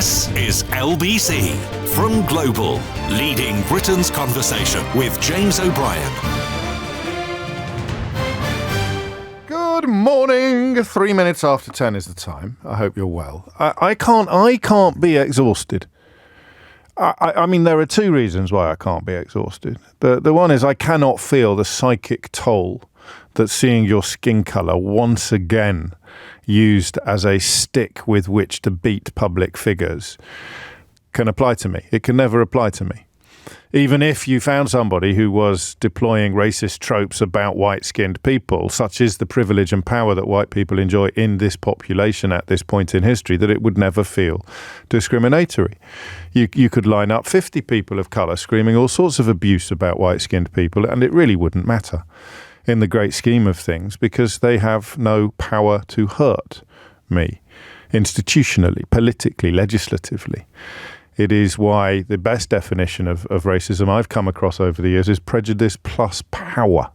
This is LBC from Global, leading Britain's conversation with James O'Brien. Good morning. 3 minutes after 10 is the time. I hope you're well. I can't be exhausted. I mean, there are two reasons why I can't be exhausted. The one is I cannot feel the psychic toll that seeing your skin colour once again used as a stick with which to beat public figures can apply to me. It can never apply to me. Even if you found somebody who was deploying racist tropes about white-skinned people, such is the privilege and power that white people enjoy in this population at this point in history, that it would never feel discriminatory. You could line up 50 people of colour screaming all sorts of abuse about white-skinned people, and it really wouldn't matter in the great scheme of things, because they have no power to hurt me institutionally, politically, legislatively. It is why the best definition of racism I've come across over the years is prejudice plus power.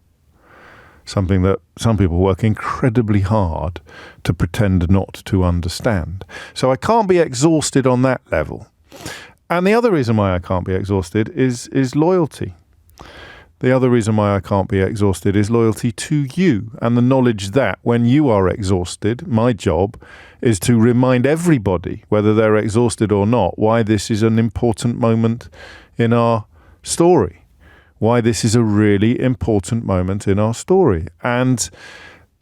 Something that some people work incredibly hard to pretend not to understand. So I can't be exhausted on that level. And the other reason why I can't be exhausted is loyalty. The other reason why I can't be exhausted is loyalty to you, and the knowledge that when you are exhausted, my job is to remind everybody, whether they're exhausted or not, why this is an important moment in our story, why this is a really important moment in our story. And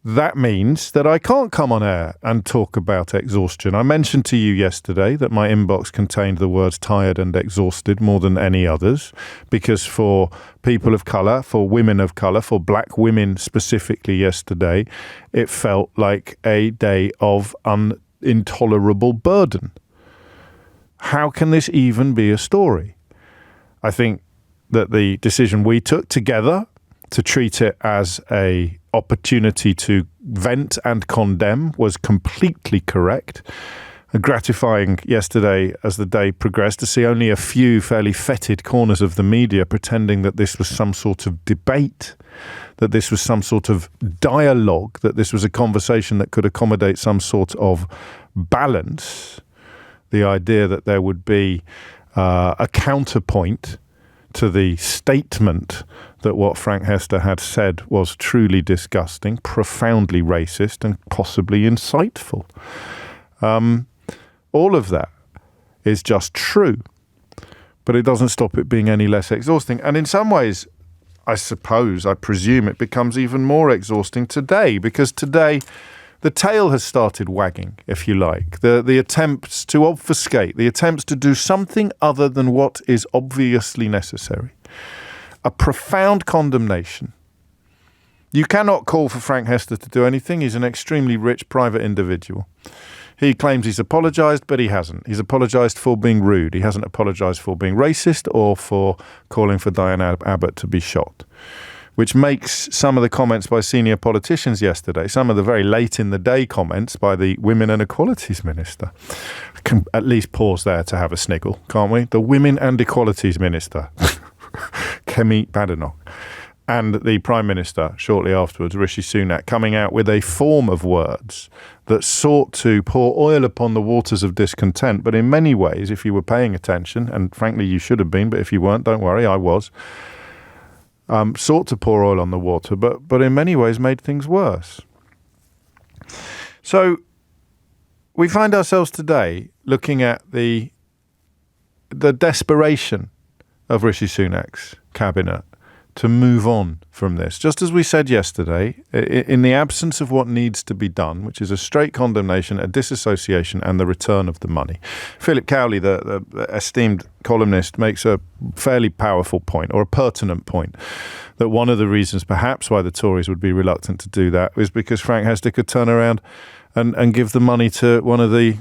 that means that I can't come on air and talk about exhaustion. I mentioned to you yesterday that my inbox contained the words tired and exhausted more than any others, because for people of colour, for women of colour, for black women specifically yesterday, it felt like a day of intolerable burden. How can this even be a story? I think that the decision we took together to treat it as a opportunity to vent and condemn was completely correct. Gratifying yesterday as the day progressed to see only a few fairly fetid corners of the media pretending that this was some sort of debate, that this was some sort of dialogue, that this was a conversation that could accommodate some sort of balance. The idea that there would be a counterpoint to the statement that what Frank Hester had said was truly disgusting, profoundly racist, and possibly insightful. All of that is just true, but it doesn't stop it being any less exhausting. And in some ways, I presume it becomes even more exhausting today, because today the tail has started wagging, if you like. The attempts to obfuscate, the attempts to do something other than what is obviously necessary. A profound condemnation. You cannot call for Frank Hester to do anything. He's an extremely rich private individual. He claims he's apologised, but he hasn't. He's apologised for being rude. He hasn't apologised for being racist or for calling for Diane Abbott to be shot, which makes some of the comments by senior politicians yesterday, some of the very late in the day comments by the Women and Equalities Minister. I can at least pause there to have a sniggle, can't we? The Women and Equalities Minister, Kemi Badenoch, and the Prime Minister shortly afterwards, Rishi Sunak, coming out with a form of words that sought to pour oil upon the waters of discontent. But in many ways, if you were paying attention, and frankly you should have been, but if you weren't, don't worry, I was, sought to pour oil on the water, but in many ways made things worse. So we find ourselves today looking at the desperation of Rishi Sunak's cabinet to move on from this. Just as we said yesterday, in the absence of what needs to be done, which is a straight condemnation, a disassociation, and the return of the money. Philip Cowley, the esteemed columnist, makes a fairly powerful point, or a pertinent point, that one of the reasons perhaps why the Tories would be reluctant to do that is because Frank Hester could turn around and give the money to one of the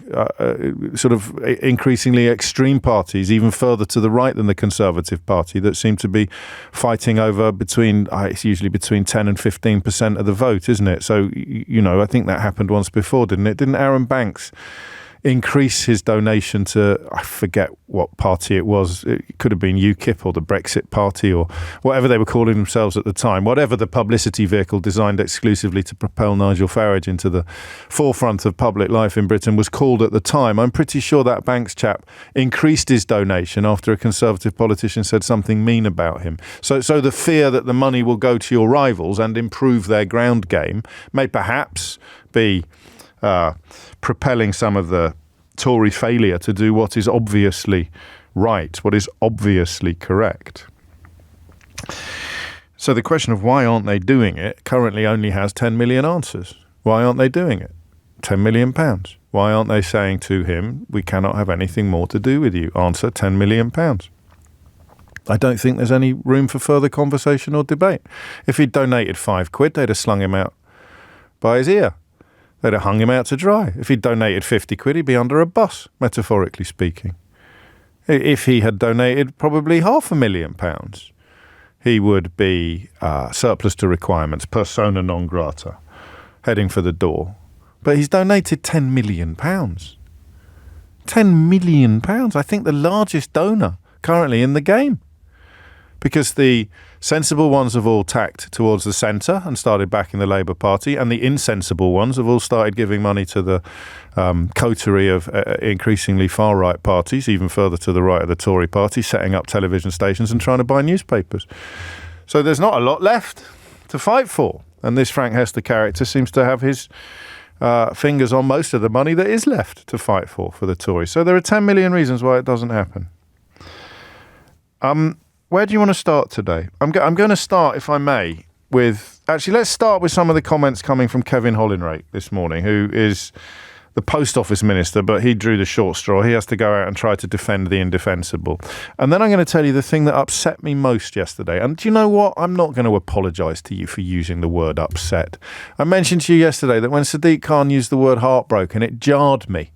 sort of increasingly extreme parties, even further to the right than the Conservative Party, that seem to be fighting over it's usually between 10 and 15% of the vote, isn't it? So, I think that happened once before, didn't it? Didn't Aaron Banks increase his donation to, I forget what party it was. It could have been UKIP or the Brexit Party or whatever they were calling themselves at the time, whatever the publicity vehicle designed exclusively to propel Nigel Farage into the forefront of public life in Britain was called at the time. I'm pretty sure that Banks chap increased his donation after a Conservative politician said something mean about him. So the fear that the money will go to your rivals and improve their ground game may perhaps be propelling some of the Tory failure to do what is obviously right, what is obviously correct. So the question of why aren't they doing it currently only has 10 million answers. Why aren't they doing it? 10 million pounds. Why aren't they saying to him, we cannot have anything more to do with you? Answer, 10 million pounds. I don't think there's any room for further conversation or debate. If he'd donated £5, they'd have slung him out by his ear. They'd have hung him out to dry. If he'd donated £50, he'd be under a bus, metaphorically speaking. If he had donated probably £500,000, he would be surplus to requirements, persona non grata, heading for the door. But he's donated £10 million. £10 million. I think the largest donor currently in the game. Because the sensible ones have all tacked towards the centre and started backing the Labour Party, and the insensible ones have all started giving money to the coterie of increasingly far-right parties, even further to the right of the Tory party, setting up television stations and trying to buy newspapers. So there's not a lot left to fight for, and this Frank Hester character seems to have his fingers on most of the money that is left to fight for the Tories. So there are 10 million reasons why it doesn't happen. Where do you want to start today? I'm going to start, if I may, with... Actually, let's start with some of the comments coming from Kevin Hollinrake this morning, who is the Post Office Minister, but he drew the short straw. He has to go out and try to defend the indefensible. And then I'm going to tell you the thing that upset me most yesterday. And do you know what? I'm not going to apologise to you for using the word upset. I mentioned to you yesterday that when Sadiq Khan used the word heartbroken, it jarred me.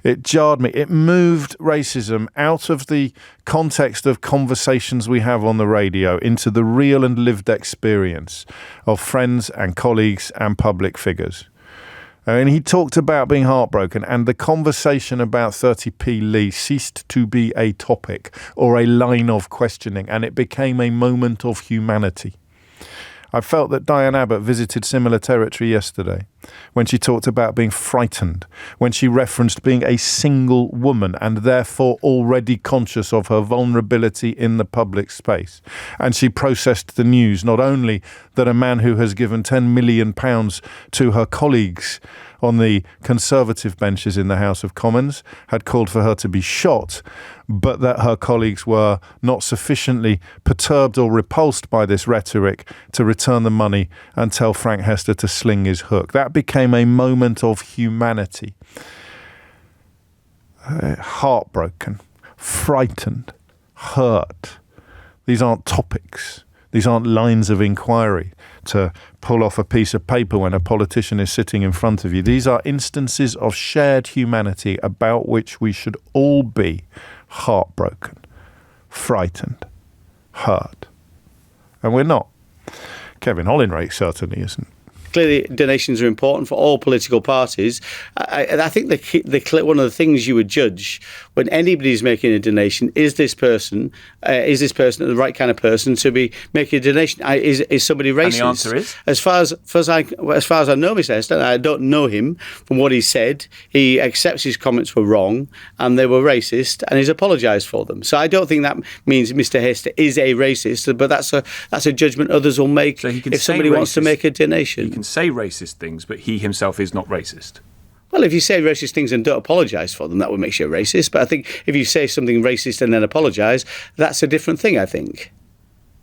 It jarred me. It moved racism out of the context of conversations we have on the radio into the real and lived experience of friends and colleagues and public figures. And he talked about being heartbroken, and the conversation about 30p Lee ceased to be a topic or a line of questioning, and it became a moment of humanity. I felt that Diane Abbott visited similar territory yesterday when she talked about being frightened, when she referenced being a single woman and therefore already conscious of her vulnerability in the public space. And she processed the news, not only that a man who has given £10 million to her colleagues on the Conservative benches in the House of Commons had called for her to be shot, but that her colleagues were not sufficiently perturbed or repulsed by this rhetoric to return the money and tell Frank Hester to sling his hook. That became a moment of humanity. Heartbroken, frightened, hurt. These aren't topics. These aren't lines of inquiry to pull off a piece of paper when a politician is sitting in front of you. These are instances of shared humanity about which we should all be heartbroken, frightened, hurt. And we're not. Kevin Hollinrake certainly isn't. Clearly, donations are important for all political parties. I think one of the things you would judge when anybody's making a donation is this person the right kind of person to be making a donation? Is somebody racist? And the answer is, as far as I know, Mr. Hester, I don't know him. From what he said, he accepts his comments were wrong and they were racist, and he's apologised for them. So I don't think that means Mr. Hester is a racist, but that's a judgment others will make so if somebody wants to make a donation. He can say racist things, but he himself is not racist. Well, if you say racist things and don't apologise for them, that would make you a racist. But I think if you say something racist and then apologise, that's a different thing, I think.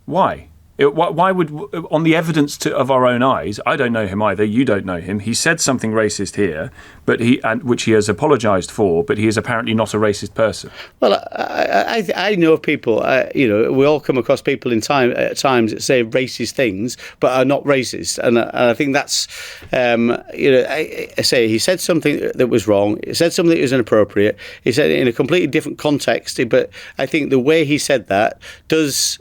Why? Why would, on the evidence of our own eyes, I don't know him either, you don't know him, he said something racist here, which he has apologised for, but he is apparently not a racist person. Well, I know of people, we all come across people at times that say racist things, but are not racist. And I think that's, I say he said something that was wrong, he said something that was inappropriate, he said it in a completely different context, but I think the way he said that does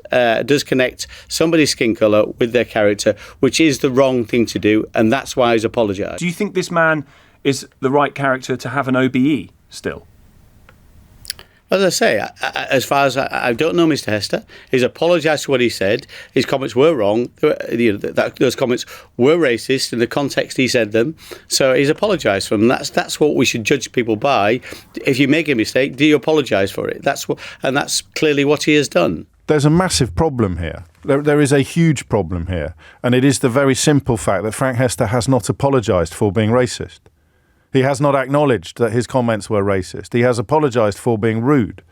connect somebody's skin colour with their character, which is the wrong thing to do, and that's why he's apologised. Do you think this man is the right character to have an OBE still? As I say, as far as I don't know Mr. Hester, he's apologised for what he said. His comments were wrong. Those comments were racist in the context he said them. So he's apologised for them. That's what we should judge people by. If you make a mistake, do you apologise for it? That's clearly what he has done. There's a massive problem here. There is a huge problem here. And it is the very simple fact that Frank Hester has not apologised for being racist. He has not acknowledged that his comments were racist. He has apologised for being rude.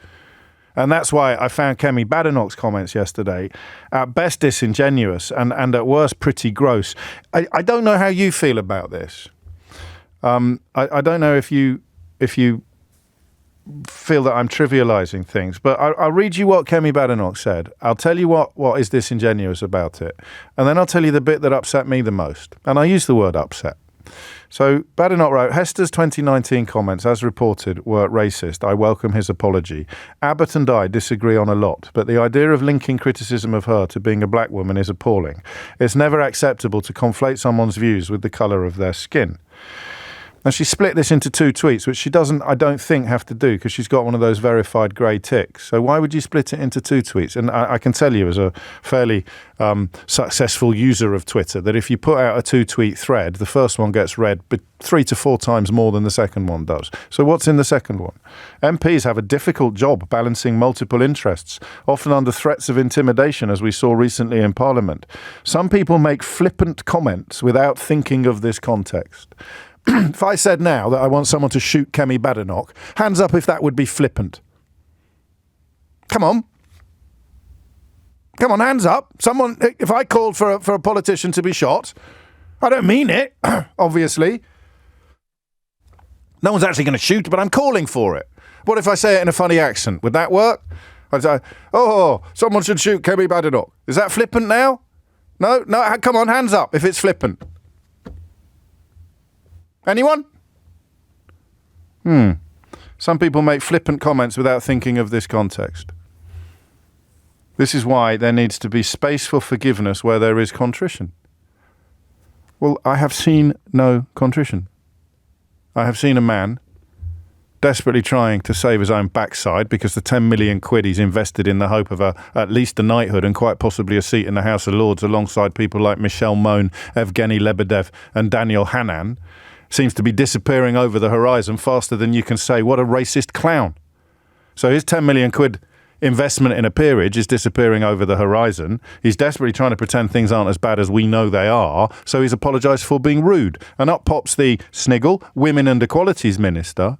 And that's why I found Kemi Badenoch's comments yesterday at best disingenuous and at worst pretty gross. I don't know how you feel about this. I don't know if you feel that I'm trivialising things, but I'll read you what Kemi Badenoch said. I'll tell you what is disingenuous about it. And then I'll tell you the bit that upset me the most. And I use the word upset. So Badenoch wrote, Hester's 2019 comments, as reported, were racist. I welcome his apology. Abbott and I disagree on a lot, but the idea of linking criticism of her to being a black woman is appalling. It's never acceptable to conflate someone's views with the colour of their skin. And she split this into two tweets, which she doesn't, I don't think, have to do because she's got one of those verified grey ticks. So why would you split it into two tweets? And I can tell you as a fairly successful user of Twitter that if you put out a two-tweet thread, the first one gets read 3 to 4 times more than the second one does. So what's in the second one? MPs have a difficult job balancing multiple interests, often under threats of intimidation, as we saw recently in Parliament. Some people make flippant comments without thinking of this context. If I said now that I want someone to shoot Kemi Badenoch, hands up if that would be flippant. Come on. Come on, hands up. Someone, if I called for a politician to be shot, I don't mean it, obviously. No one's actually going to shoot, but I'm calling for it. What if I say it in a funny accent? Would that work? I'd say, someone should shoot Kemi Badenoch. Is that flippant now? No, come on, hands up if it's flippant. Anyone? Some people make flippant comments without thinking of this context. This is why there needs to be space for forgiveness where there is contrition. Well, I have seen no contrition. I have seen a man desperately trying to save his own backside because the 10 million quid he's invested in the hope of at least a knighthood and quite possibly a seat in the House of Lords alongside people like Michelle Mone, Evgeny Lebedev and Daniel Hannan seems to be disappearing over the horizon faster than you can say, what a racist clown. So his 10 million quid investment in a peerage is disappearing over the horizon. He's desperately trying to pretend things aren't as bad as we know they are, so he's apologised for being rude. And up pops the sniggle, Women and Equalities Minister,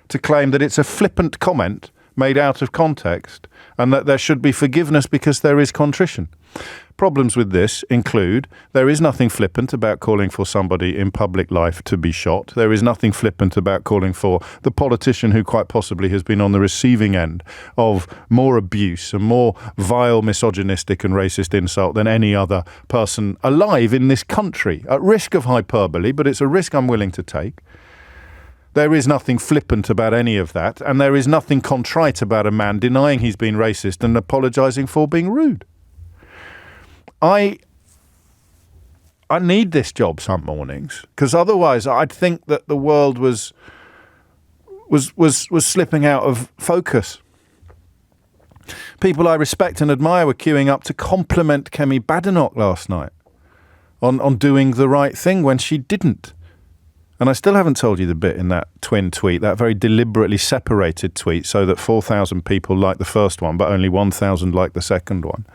to claim that it's a flippant comment made out of context and that there should be forgiveness because there is contrition. Problems with this include there is nothing flippant about calling for somebody in public life to be shot. There is nothing flippant about calling for the politician who quite possibly has been on the receiving end of more abuse and more vile, misogynistic and racist insult than any other person alive in this country. At risk of hyperbole, but it's a risk I'm willing to take. There is nothing flippant about any of that, and there is nothing contrite about a man denying he's been racist and apologising for being rude. I need this job some mornings because otherwise I'd think that the world was slipping out of focus. People I respect and admire were queuing up to compliment Kemi Badenoch last night on doing the right thing when she didn't. And I still haven't told you the bit in that twin tweet, that very deliberately separated tweet so that 4,000 people liked the first one but only 1,000 liked the second one.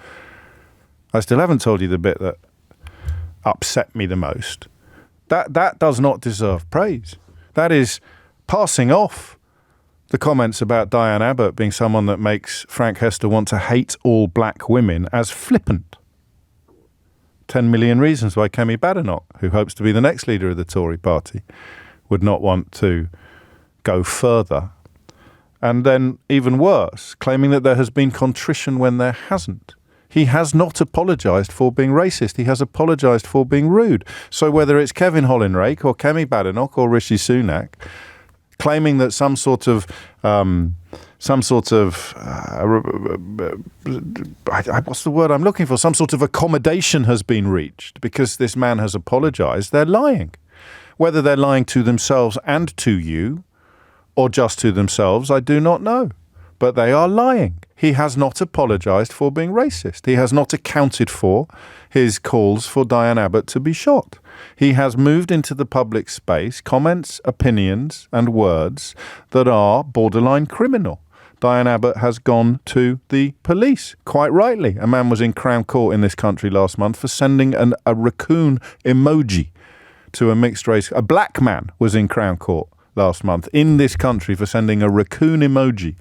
I still haven't told you the bit that upset me the most. That does not deserve praise. That is passing off the comments about Diane Abbott being someone that makes Frank Hester want to hate all black women as flippant. 10 million reasons why Kemi Badenoch, who hopes to be the next leader of the Tory party, would not want to go further. And then, even worse, claiming that there has been contrition when there hasn't. He has not apologised for being racist. He has apologised for being rude. So whether it's Kevin Hollinrake or Kemi Badenoch or Rishi Sunak, claiming that some sort of what's the word I'm looking for? Some sort of accommodation has been reached because this man has apologised. They're lying. Whether they're lying to themselves and to you, or just to themselves, I do not know. But they are lying. He has not apologised for being racist. He has not accounted for his calls for Diane Abbott to be shot. He has moved into the public space comments, opinions and words that are borderline criminal. Diane Abbott has gone to the police, quite rightly. A man was in Crown Court in this country last month for sending a raccoon emoji to a mixed race. A black man was in Crown Court last month in this country for sending a raccoon emoji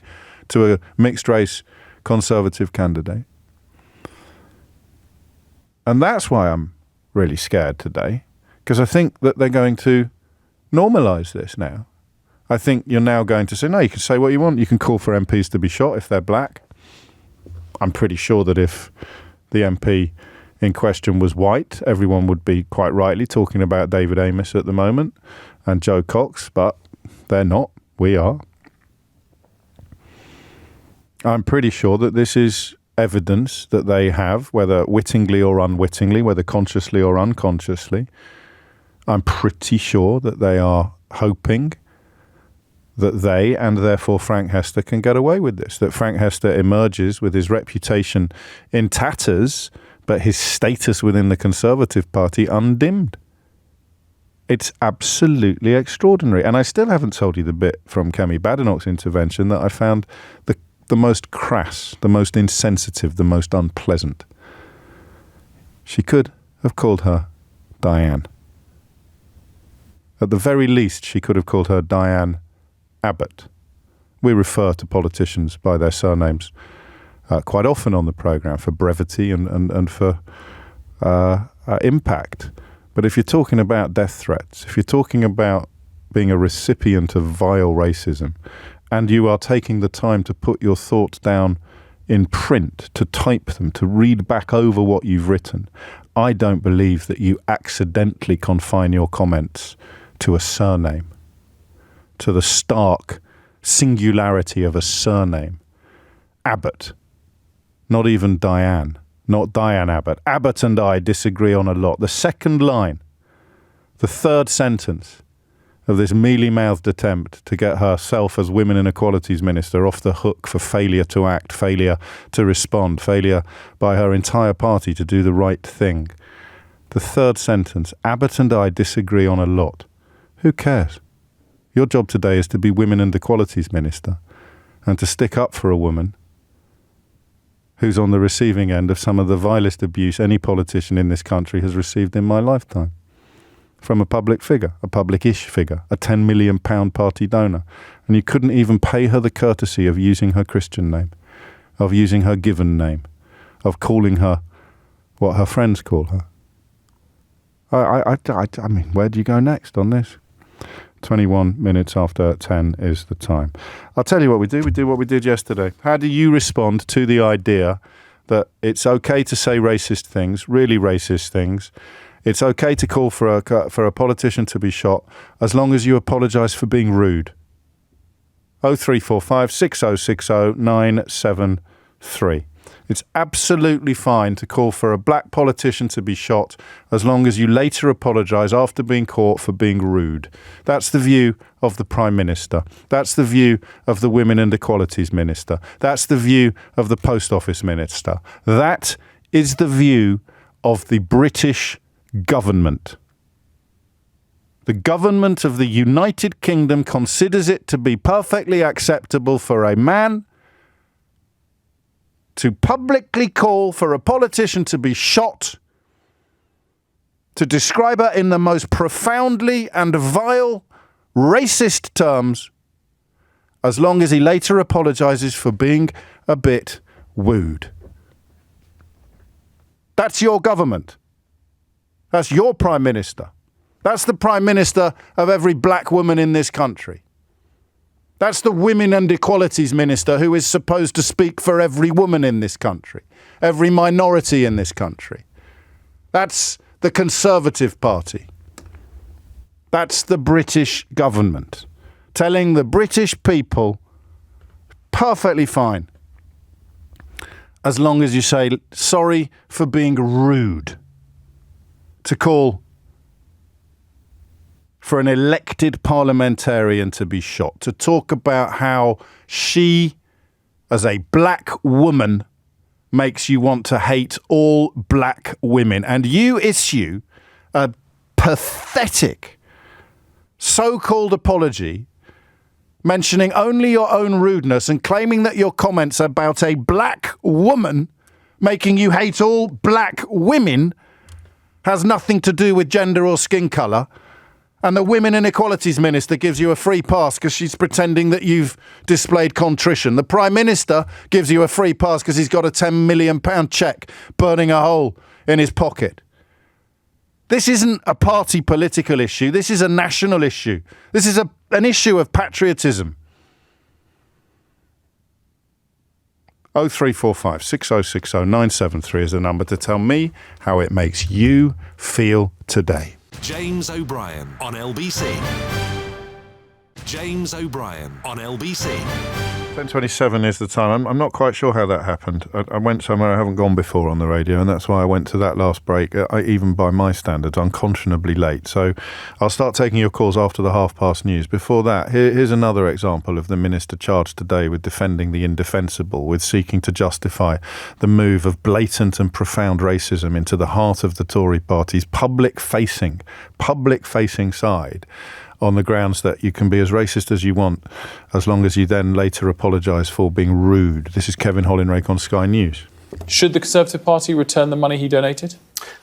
to a mixed race Conservative candidate. And that's why I'm really scared today, because I think that they're going to normalise this now. I think you're now going to say, no, you can say what you want. You can call for MPs to be shot if they're black. I'm pretty sure that if the MP in question was white, everyone would be quite rightly talking about David Amess at the moment and Joe Cox, but they're not. We are. I'm pretty sure that this is evidence that they have, whether wittingly or unwittingly, whether consciously or unconsciously. I'm pretty sure that they are hoping that they, and therefore Frank Hester, can get away with this, that Frank Hester emerges with his reputation in tatters, but his status within the Conservative Party undimmed. It's absolutely extraordinary. And I still haven't told you the bit from Kemi Badenoch's intervention that I found the most crass, the most insensitive, the most unpleasant. She could have called her Diane. At the very least, she could have called her Diane Abbott. We refer to politicians by their surnames quite often on the programme for brevity and for impact. But if you're talking about death threats, if you're talking about being a recipient of vile racism, and you are taking the time to put your thoughts down in print, to type them, to read back over what you've written, I don't believe that you accidentally confine your comments to a surname, to the stark singularity of a surname. Abbott, not even Diane, not Diane Abbott. Abbott and I disagree on a lot. The second line, the third sentence of this mealy-mouthed attempt to get herself as Women and Equalities Minister off the hook for failure to act, failure to respond, failure by her entire party to do the right thing. The third sentence, Abbott and I disagree on a lot. Who cares? Your job today is to be Women and Equalities Minister and to stick up for a woman who's on the receiving end of some of the vilest abuse any politician in this country has received in my lifetime. From a public figure, a public-ish figure, a £10 million party donor. And you couldn't even pay her the courtesy of using her Christian name, of using her given name, of calling her what her friends call her. I mean, where do you go next on this? 21 minutes after 10 is the time. I'll tell you what we do. We do what we did yesterday. How do you respond to the idea that it's okay to say racist things, really racist things? It's okay to call for a politician to be shot as long as you apologise for being rude. 0345 6060 973. It's absolutely fine to call for a black politician to be shot as long as you later apologise after being caught for being rude. That's the view of the Prime Minister. That's the view of the Women and Equalities Minister. That's the view of the Post Office Minister. That is the view of the British government. The government of the United Kingdom considers it to be perfectly acceptable for a man to publicly call for a politician to be shot, to describe her in the most profoundly and vile racist terms, as long as he later apologises for being a bit wooed. That's your government. That's your Prime Minister. That's the Prime Minister of every black woman in this country. That's the Women and Equalities Minister who is supposed to speak for every woman in this country, every minority in this country. That's the Conservative Party. That's the British government telling the British people, perfectly fine, as long as you say sorry for being rude. To call for an elected parliamentarian to be shot, to talk about how she, as a black woman, makes you want to hate all black women. And you issue a pathetic so-called apology mentioning only your own rudeness and claiming that your comments about a black woman making you hate all black women has nothing to do with gender or skin colour, and the Women and Equalities Minister gives you a free pass because she's pretending that you've displayed contrition. The Prime Minister gives you a free pass because he's got a £10 million cheque burning a hole in his pocket. This isn't a party political issue. This is a national issue. This is an issue of patriotism. 0345 6060 973 is the number to tell me how it makes you feel today. James O'Brien on LBC. James O'Brien on LBC. 10:27 is the time. I'm not quite sure how that happened. I went somewhere I haven't gone before on the radio, and that's why I went to that last break, even by my standards, unconscionably late. So I'll start taking your calls after the half-past news. Before that, here's another example of the minister charged today with defending the indefensible, with seeking to justify the move of blatant and profound racism into the heart of the Tory party's public-facing side, on the grounds that you can be as racist as you want, as long as you then later apologise for being rude. This is Kevin Hollinrake on Sky News. Should the Conservative Party return the money he donated?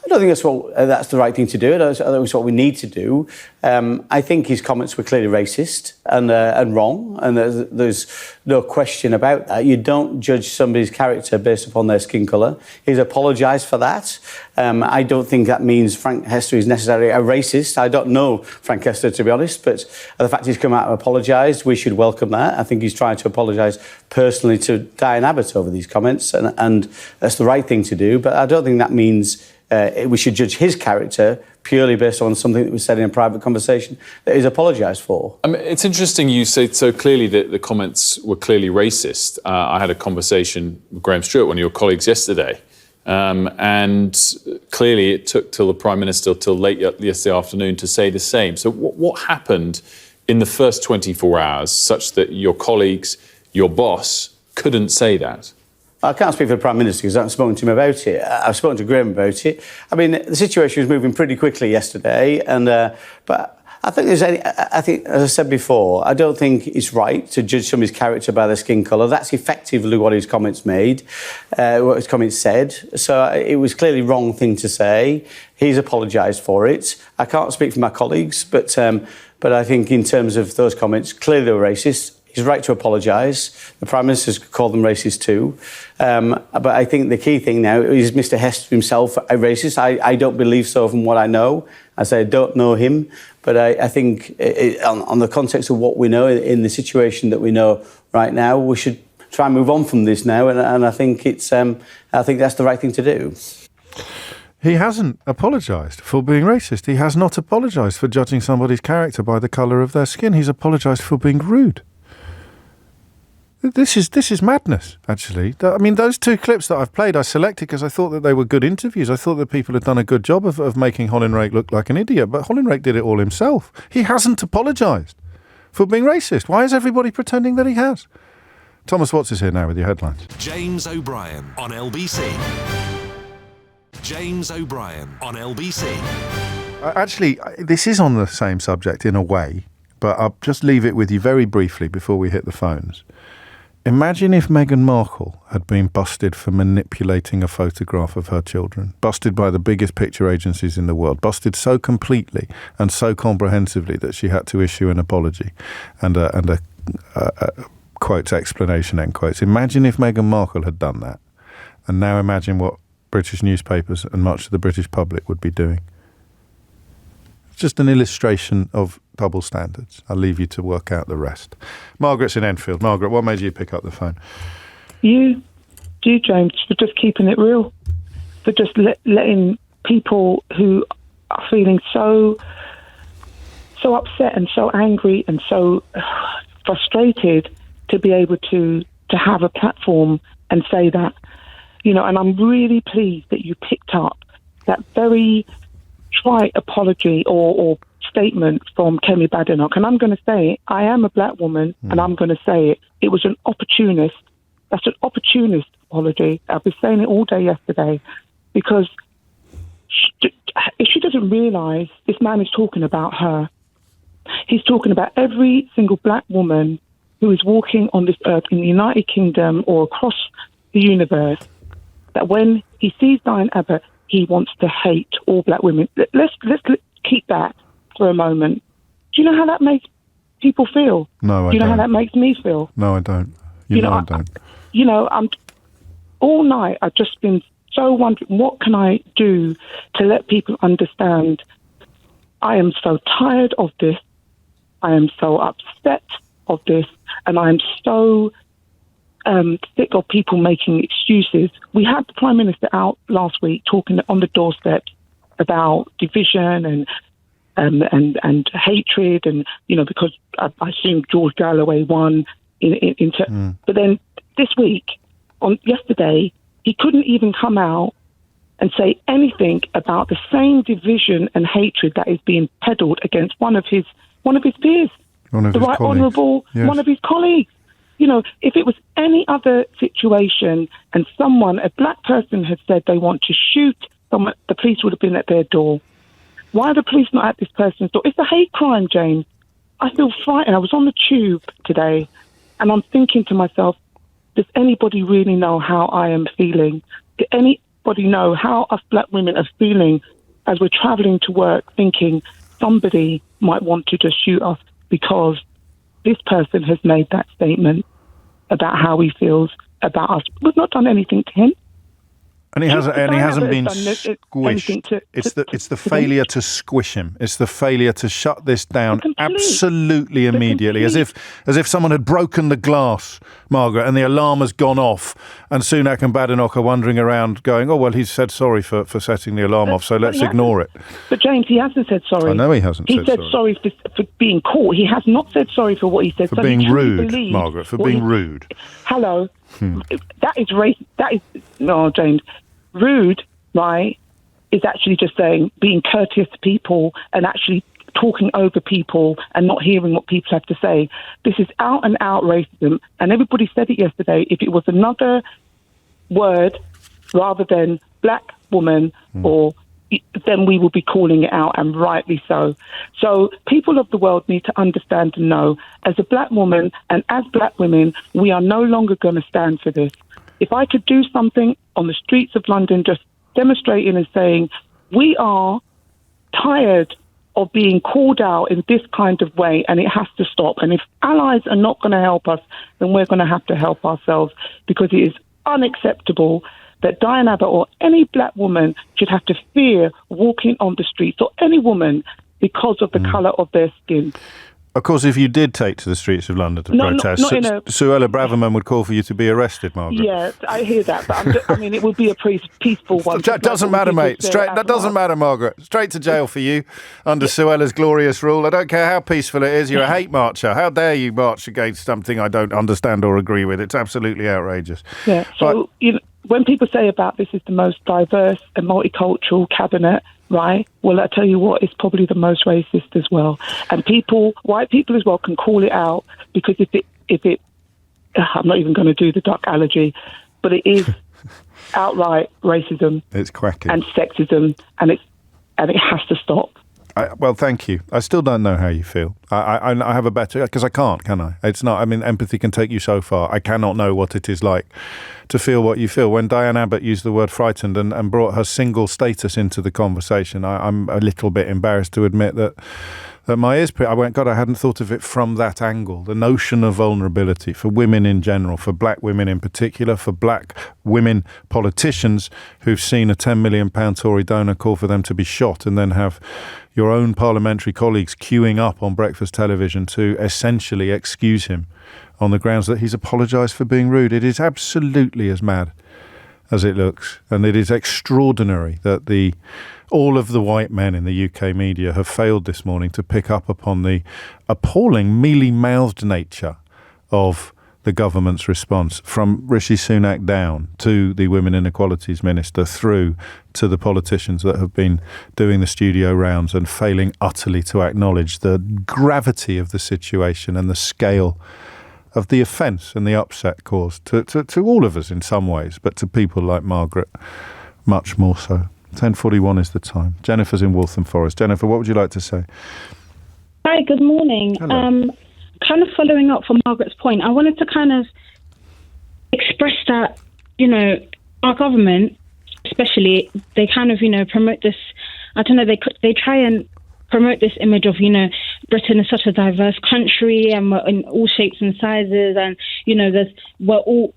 I don't think that's the right thing to do. I think it's what we need to do. I think his comments were clearly racist and wrong, and there's no question about that. You don't judge somebody's character based upon their skin colour. He's apologised for that. I don't think that means Frank Hester is necessarily a racist. I don't know Frank Hester, to be honest, but the fact he's come out and apologised, we should welcome that. I think he's trying to apologise personally to Diane Abbott over these comments, and that's the right thing to do, but I don't think that means we should judge his character purely based on something that was said in a private conversation that he's apologised for. I mean, it's interesting you say so clearly that the comments were clearly racist. I had a conversation with Graham Stewart, one of your colleagues, yesterday, and clearly it took till the Prime Minister till late yesterday afternoon to say the same. So what happened in the first 24 hours such that your colleagues, your boss, couldn't say that? I can't speak for the Prime Minister because I haven't spoken to him about it. I've spoken to Graham about it. I mean, the situation was moving pretty quickly yesterday, but I think as I said before, I don't think it's right to judge somebody's character by their skin colour. That's effectively what his comments what his comments said. So it was clearly wrong thing to say. He's apologised for it. I can't speak for my colleagues, but I think in terms of those comments, clearly they were racist. He's right to apologise. The Prime Minister's called them racist too. But I think the key thing now is Mr Hester himself a racist. I don't believe so from what I know. I say I don't know him. But I think on the context of what we know, in the situation that we know right now, we should try and move on from this now. And I think that's the right thing to do. He hasn't apologised for being racist. He has not apologised for judging somebody's character by the colour of their skin. He's apologised for being rude. This is madness, actually. I mean, those two clips that I've played, I selected because I thought that they were good interviews. I thought that people had done a good job of making Hollinrake look like an idiot, but Hollinrake did it all himself. He hasn't apologised for being racist. Why is everybody pretending that he has? Thomas Watts is here now with your headlines. James O'Brien on LBC. James O'Brien on LBC. Actually, this is on the same subject in a way, but I'll just leave it with you very briefly before we hit the phones. Imagine if Meghan Markle had been busted for manipulating a photograph of her children, busted by the biggest picture agencies in the world, busted so completely and so comprehensively that she had to issue an apology and a quotes, explanation, end quotes. Imagine if Meghan Markle had done that. And now imagine what British newspapers and much of the British public would be doing. It's just an illustration of double standards. I'll leave you to work out the rest. Margaret's in Enfield. Margaret, what made you pick up the phone? You, James, for just keeping it real, for just letting people who are feeling so upset and so angry and so frustrated to be able to have a platform and say that, and I'm really pleased that you picked up that very trite apology or statement from Kemi Badenoch, and I'm going to say it. I am a black woman, and I'm going to say it. It was an opportunist. That's an opportunist apology. I've been saying it all day yesterday because if she doesn't realise this man is talking about her. He's talking about every single black woman who is walking on this earth in the United Kingdom or across the universe, that when he sees Diane Abbott, he wants to hate all black women. Let's keep that for a moment. Do you know how that makes people feel? No, I don't. Do you know how that makes me feel? No, I don't. You know I don't. I'm all night. I've just been so wondering, what can I do to let people understand? I am so tired of this. I am so upset of this, and I am so sick of people making excuses. We had the Prime Minister out last week talking on the doorstep about division and hatred, and because I assume George Galloway won. But then this week, yesterday, he couldn't even come out and say anything about the same division and hatred that is being peddled against one of his peers, one of his colleagues. If it was any other situation and a black person had said they want to shoot someone, the police would have been at their door. Why are the police not at this person's door? It's a hate crime, James. I feel frightened. I was on the tube today and I'm thinking to myself, does anybody really know how I am feeling? Does anybody know how us black women are feeling as we're travelling to work, thinking somebody might want to just shoot us because this person has made that statement about how he feels about us? We've not done anything to him. And he hasn't been squished. It's the failure to squish him. It's the failure to shut this down absolutely immediately, as if someone had broken the glass, Margaret, and the alarm has gone off, and Sunak and Badenoch are wandering around going, oh, well, he's said sorry for setting the alarm off, so let's ignore it. But James, he hasn't said sorry. I know he hasn't said sorry. He said sorry for being caught. He has not said sorry for what he said. For being rude, Margaret, for being rude. Hello. That is racist. No, James. Rude, right, is actually just being courteous to people and actually talking over people and not hearing what people have to say. This is out and out racism, and everybody said it yesterday. If it was another word rather than black woman, then we will be calling it out, and rightly so. So people of the world need to understand and know, as a black woman and as black women, we are no longer going to stand for this. If I could do something on the streets of London, just demonstrating and saying, we are tired of being called out in this kind of way, and it has to stop. And if allies are not going to help us, then we're going to have to help ourselves, because it is unacceptable that Diane Abbott or any black woman should have to fear walking on the streets, or any woman, because of the colour of their skin. Of course, if you did take to the streets of London to protest, Suella Braverman would call for you to be arrested, Margaret. Yeah, I hear that, but it would be a peaceful one. That doesn't matter, mate. That doesn't matter, Margaret. Straight to jail for you under Suella's glorious rule. I don't care how peaceful it is. You're a hate marcher. How dare you march against something I don't understand or agree with? It's absolutely outrageous. Yeah. So when people say about this is the most diverse and multicultural cabinet, right? Well, I tell you what, it's probably the most racist as well. And white people as well, can call it out, because if it, I'm not even going to do the duck allergy, but it is outright racism. It's quacking. And sexism, and it has to stop. Well, thank you. I still don't know how you feel. I have a better, because I can't, can I? It's not, empathy can take you so far. I cannot know what it is like to feel what you feel. When Diane Abbott used the word frightened and brought her single status into the conversation, I'm a little bit embarrassed to admit that my ears, I went, God, I hadn't thought of it from that angle. The notion of vulnerability for women in general, for black women in particular, for black women politicians who've seen a £10 million Tory donor call for them to be shot, and then have your own parliamentary colleagues queuing up on breakfast television to essentially excuse him on the grounds that he's apologised for being rude. It is absolutely as mad as it looks, and it is extraordinary that all of the white men in the UK media have failed this morning to pick up upon the appalling, mealy-mouthed nature of the government's response, from Rishi Sunak down to the Women Inequalities Minister through to the politicians that have been doing the studio rounds and failing utterly to acknowledge the gravity of the situation and the scale of the offence and the upset caused to all of us in some ways, but to people like Margaret much more so. 10:41 is the time. Jennifer's in Waltham Forest. Jennifer, what would you like to say? Hi, good morning. Hello. Kind of following up from Margaret's point, I wanted to kind of express that, our government, especially, they kind of, promote this, I don't know, they try and promote this image of, Britain is such a diverse country and we're in all shapes and sizes and, we're all,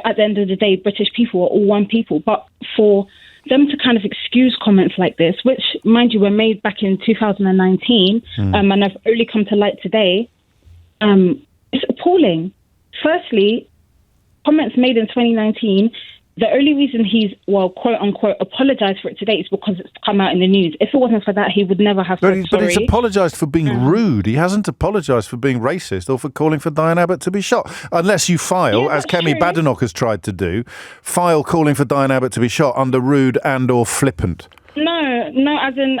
at the end of the day, British people are all one people. But for them to kind of excuse comments like this, which, mind you, were made back in 2019 and have only come to light today, it's appalling. Firstly, comments made in 2019, the only reason he's, quote unquote, apologised for it today is because it's come out in the news. If it wasn't for that, he would never have said sorry. But he's apologised for being rude. He hasn't apologised for being racist or for calling for Diane Abbott to be shot. Unless you file, as Kemi Badenoch has tried to do, file calling for Diane Abbott to be shot under rude and or flippant. No, as in,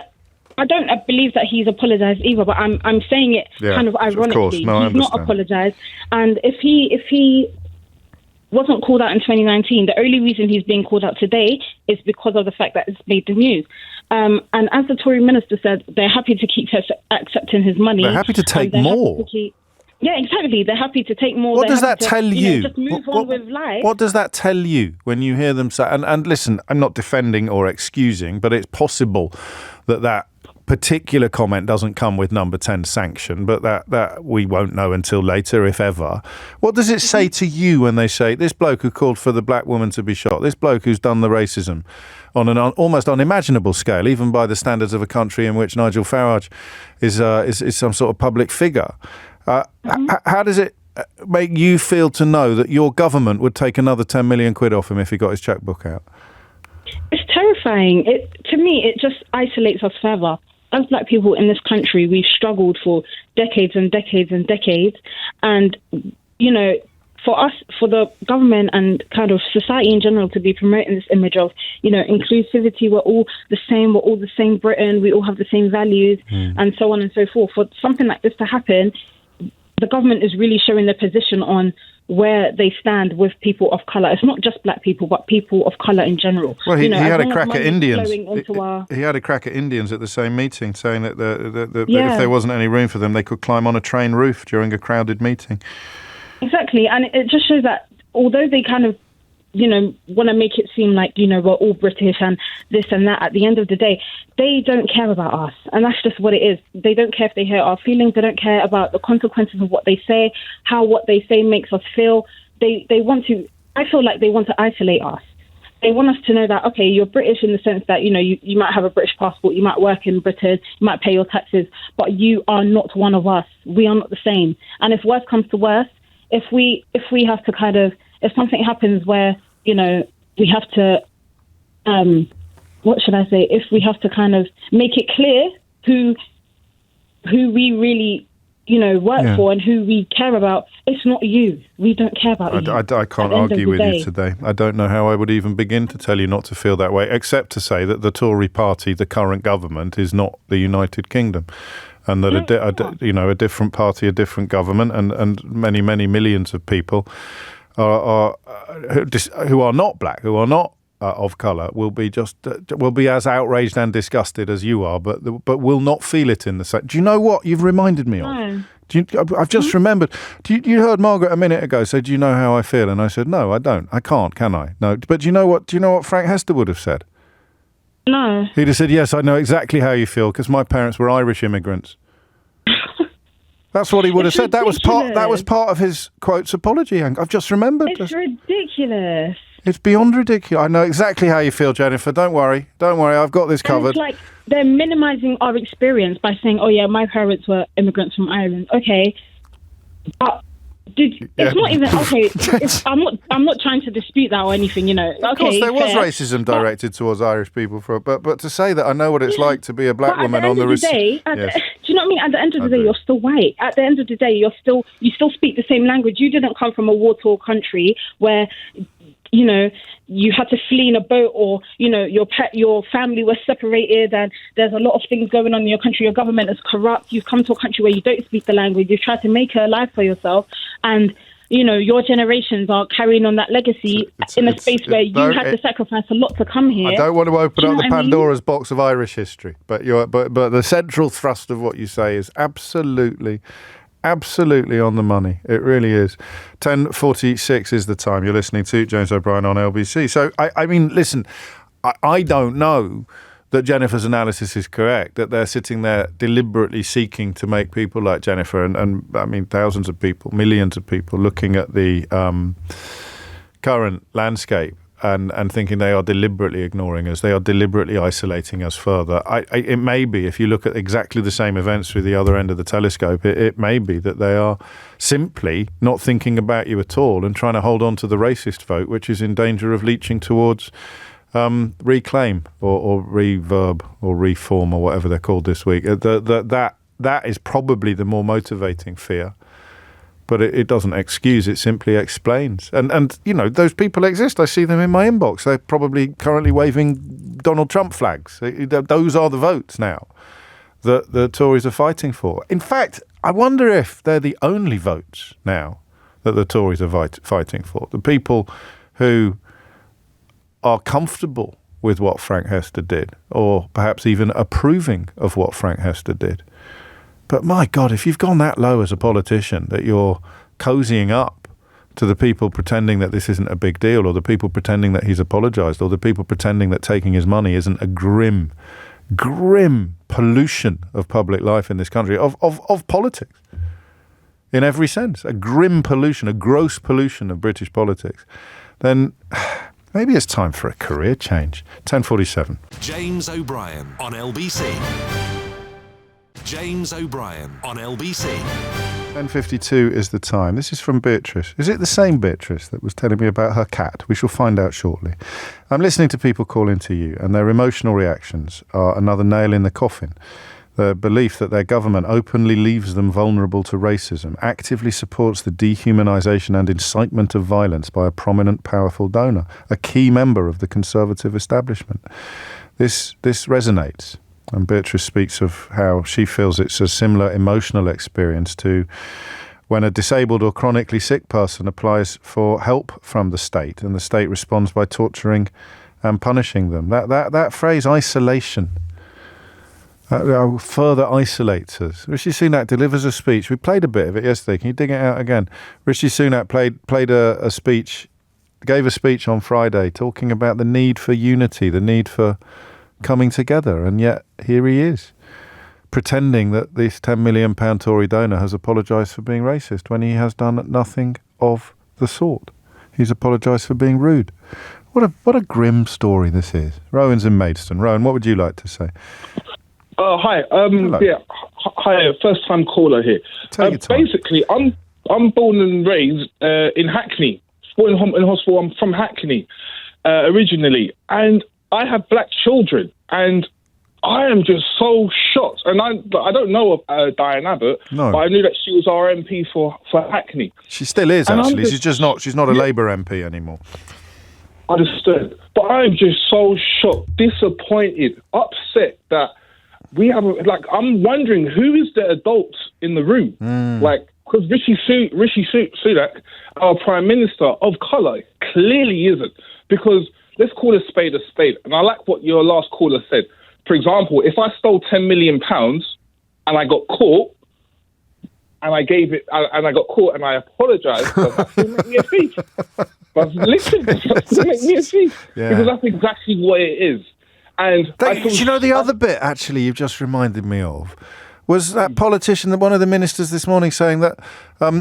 I don't believe that he's apologised either, but I'm saying it kind of ironically. Of course. No, he's not apologised. And if he wasn't called out in 2019, the only reason he's being called out today is because of the fact that it's made the news. And as the Tory minister said, they're happy to keep accepting his money. They're happy to take more. Yeah, exactly. They're happy to take more. What does that tell you? Just move on with life. What does that tell you when you hear them say, and listen, I'm not defending or excusing, but it's possible that particular comment doesn't come with number 10 sanction, but that we won't know until later, if ever. What does it say to you when they say, this bloke who called for the black woman to be shot, this bloke who's done the racism on an almost unimaginable scale, even by the standards of a country in which Nigel Farage is some sort of public figure? How does it make you feel to know that your government would take another 10 million quid off him if he got his checkbook out? It's terrifying. To me, it just isolates us further. As black people in this country, we've struggled for decades and decades and decades. And, for us, for the government and kind of society in general to be promoting this image of, inclusivity, we're all the same, we're all the same Britain, we all have the same values, and so on and so forth. For something like this to happen, the government is really showing their position on where they stand with people of colour. It's not just black people, but people of colour in general. Well, he had a crack at Indians. He had a crack at Indians at the same meeting, saying that if there wasn't any room for them, they could climb on a train roof during a crowded meeting. Exactly, and it just shows that although they kind of, want to make it seem like, we're all British and this and that, at the end of the day, they don't care about us. And that's just what it is. They don't care if they hurt our feelings. They don't care about the consequences of what they say, how what they say makes us feel. They want to, I feel like they want to isolate us. They want us to know that, okay, you're British in the sense that, you might have a British passport, you might work in Britain, you might pay your taxes, but you are not one of us. We are not the same. And if worse comes to worse, if we have to kind of, if something happens where, we have to, what should I say? If we have to kind of make it clear who we really, work for and who we care about, it's not you. We don't care about you. I can't argue with you today. I don't know how I would even begin to tell you not to feel that way, except to say that the Tory party, the current government, is not the United Kingdom. And that a different party, a different government, and many, many millions of people who are not black, who are not of colour, will be as outraged and disgusted as you are, but will not feel it in the same. Do you know what you've reminded me of? I've just remembered. You heard Margaret a minute ago say, "Do you know how I feel?" And I said, "No, I don't. I can't. Can I? No." But do you know what Frank Hester would have said? No. He'd have said, "Yes, I know exactly how you feel because my parents were Irish immigrants." That's what he would have said. That was part of his quotes apology. I've just remembered. It's ridiculous. It's beyond ridiculous. I know exactly how you feel, Jennifer. Don't worry. I've got this covered. It's like they're minimising our experience by saying, "Oh yeah, my parents were immigrants from Ireland." Okay, but it's not even okay. I'm not trying to dispute that or anything. Okay, of course, there was racism directed towards Irish people, but to say that I know what it's like to be a black woman on the day, do you know what I mean? At the end of the day, you're still white. At the end of the day, you still speak the same language. You didn't come from a war-torn country where, you know, you had to flee in a boat, or, you know, your family was separated and there's a lot of things going on in your country. Your government is corrupt. You've come to a country where you don't speak the language. You've tried to make a life for yourself, and, you know, your generations are carrying on that legacy in a space where you had to sacrifice a lot to come here. I don't want to open up the Pandora's box of Irish history, but the central thrust of what you say is absolutely on the money. It really is. 10:46 is the time. You're listening to James O'Brien on LBC. So, I mean, listen, I don't know that Jennifer's analysis is correct, that they're sitting there deliberately seeking to make people like Jennifer and I mean, thousands of people, millions of people looking at the current landscape and thinking they are deliberately ignoring us, they are deliberately isolating us further. It may be, if you look at exactly the same events through the other end of the telescope, it may be that they are simply not thinking about you at all and trying to hold on to the racist vote, which is in danger of leaching towards reclaim or reverb or reform or whatever they're called this week. That is probably the more motivating fear. But it doesn't excuse, it simply explains. And you know, those people exist. I see them in my inbox. They're probably currently waving Donald Trump flags. Those are the votes now that the Tories are fighting for. In fact, I wonder if they're the only votes now that the Tories are fighting for. The people who are comfortable with what Frank Hester did, or perhaps even approving of what Frank Hester did. But my God, if you've gone that low as a politician that you're cozying up to the people pretending that this isn't a big deal, or the people pretending that he's apologised, or the people pretending that taking his money isn't a grim pollution of public life in this country, of politics, in every sense, a grim pollution, a gross pollution of British politics, then maybe it's time for a career change. 10:47. James O'Brien on LBC. James O'Brien on LBC. 10:52 is the time. This is from Beatrice. Is it the same Beatrice that was telling me about her cat? We shall find out shortly. I'm listening to people call into you, and their emotional reactions are another nail in the coffin. The belief that their government openly leaves them vulnerable to racism, actively supports the dehumanisation and incitement of violence by a prominent, powerful donor, a key member of the Conservative establishment. This resonates. And Beatrice speaks of how she feels it's a similar emotional experience to when a disabled or chronically sick person applies for help from the state and the state responds by torturing and punishing them. That phrase, isolation, further isolates us. Rishi Sunak delivers a speech. We played a bit of it yesterday. Can you dig it out again? Rishi Sunak played a speech, gave a speech on Friday talking about the need for unity, the need for coming together, and yet here he is pretending that this £10 million Tory donor has apologised for being racist when he has done nothing of the sort. He's apologised for being rude. What a grim story this is. Rowan's in Maidstone. Rowan, what would you like to say? Hi. Hello. Yeah. Hi. First time caller here. Basically, I'm born and raised in Hackney. Born in hospital. I'm from Hackney originally, and I have black children, and I am just so shocked. And I don't know Diane Abbott, but I knew that she was our MP for Hackney. She still is, actually. She's not a Labour MP anymore. Understood. But I'm just so shocked, disappointed, upset that we have, I'm wondering who is the adults in the room? Because Rishi Sunak, our Prime Minister of colour, clearly isn't. Because let's call a spade, and I like what your last caller said. For example, if I stole £10 million and I got caught, and I gave it, and I got caught and I apologised, that still make me a thief. But listen, that still make me a thief. Yeah. Because that's exactly what it is. And the other bit, actually, you've just reminded me of, was that politician, one of the ministers this morning, saying that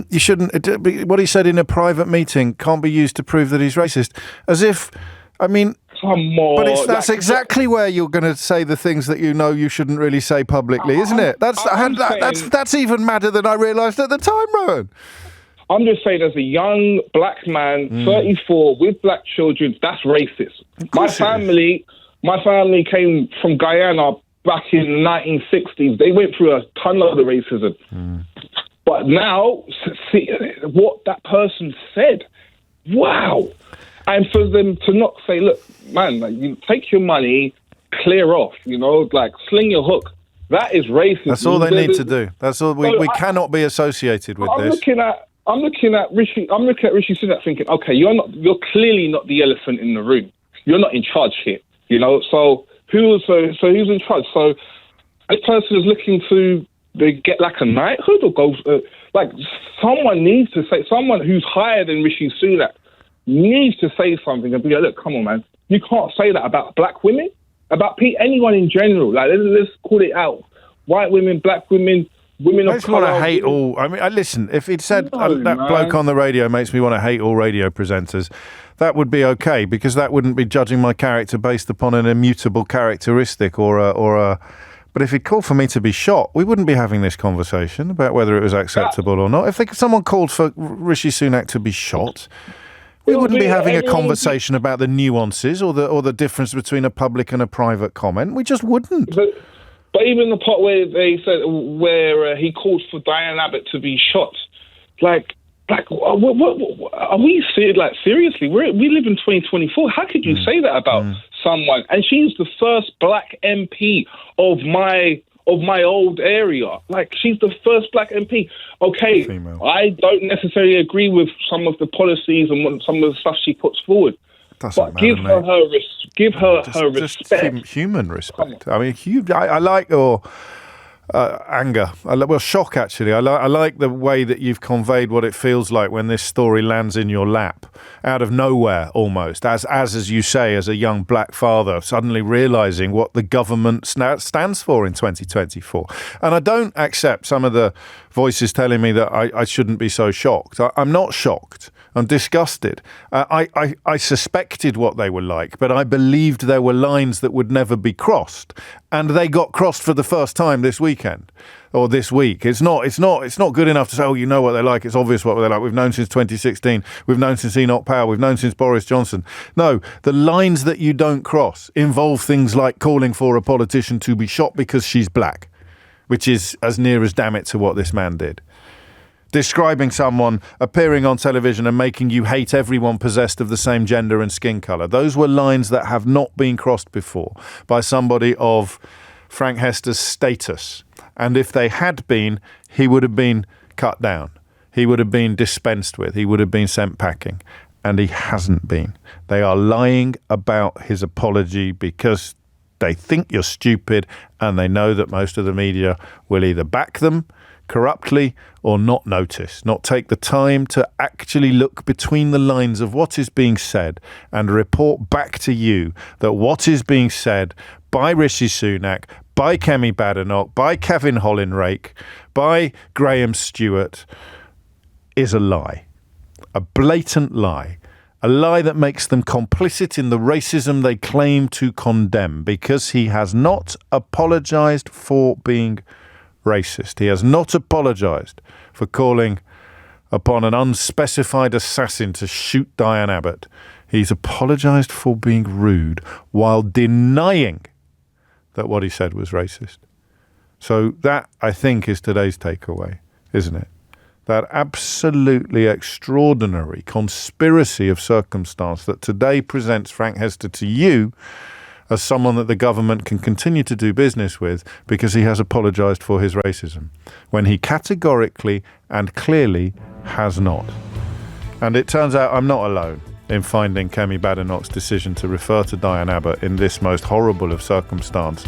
you shouldn't, what he said in a private meeting can't be used to prove that he's racist. As if, I mean, come on. But that's exactly where you're going to say the things that you know you shouldn't really say publicly, isn't it? That's even madder than I realised at the time, Rowan. I'm just saying, as a young black man, 34, with black children, that's racist. My family came from Guyana back in the 1960s. They went through a ton of the racism. But now, see what that person said. Wow. And for them to not say, look, man, like, you take your money, clear off, you know, like sling your hook. That is racist. That's all they need to do. That's all. We cannot be associated with this. I'm looking at Rishi Sunak thinking, okay, you're clearly not the elephant in the room. You're not in charge here, you know. So who's in charge? So this person is looking to get like a knighthood or go like someone needs to say, someone who's higher than Rishi Sunak needs to say something and be like, look, come on, man, you can't say that about black women, about anyone in general. Like let's call it out. White women, black women. Women makes me want to hate all. I mean, listen. If it said that bloke on the radio makes me want to hate all radio presenters, that would be okay because that wouldn't be judging my character based upon an immutable characteristic or a. But if it called for me to be shot, we wouldn't be having this conversation about whether it was acceptable or not. If someone called for Rishi Sunak to be shot, we wouldn't be having a conversation about the nuances or the difference between a public and a private comment. We just wouldn't. But even the part where they said he called for Diane Abbott to be shot, like what are we serious? Like seriously, we live in 2024. How could you say that about someone? And she's the first black MP of my old area. Like she's the first black MP. Okay, female. I don't necessarily agree with some of the policies and some of the stuff she puts forward. But give her respect. Human respect. I mean, I like your anger. Shock, actually. I like the way that you've conveyed what it feels like when this story lands in your lap, out of nowhere almost, as you say, as a young black father, suddenly realising what the government stands for in 2024. And I don't accept some of the voices telling me that I shouldn't be so shocked. I'm not shocked. I'm disgusted. I suspected what they were like, but I believed there were lines that would never be crossed, and they got crossed for the first time this weekend or this week. It's not good enough to say, oh, you know what they're like. It's obvious what they're like. We've known since 2016. We've known since Enoch Powell. We've known since Boris Johnson. No, the lines that you don't cross involve things like calling for a politician to be shot because she's black, which is as near as damn it to what this man did. Describing someone appearing on television and making you hate everyone possessed of the same gender and skin colour. Those were lines that have not been crossed before by somebody of Frank Hester's status. And if they had been, he would have been cut down. He would have been dispensed with. He would have been sent packing. And he hasn't been. They are lying about his apology because they think you're stupid and they know that most of the media will either back them corruptly or not notice, not take the time to actually look between the lines of what is being said and report back to you that what is being said by Rishi Sunak, by Kemi Badenoch, by Kevin Hollinrake, by Graham Stewart is a lie, a blatant lie. A lie that makes them complicit in the racism they claim to condemn because he has not apologised for being racist. He has not apologised for calling upon an unspecified assassin to shoot Diane Abbott. He's apologised for being rude while denying that what he said was racist. So that, I think, is today's takeaway, isn't it? That absolutely extraordinary conspiracy of circumstance that today presents Frank Hester to you as someone that the government can continue to do business with because he has apologised for his racism, when he categorically and clearly has not. And it turns out I'm not alone in finding Kemi Badenoch's decision to refer to Diane Abbott in this most horrible of circumstance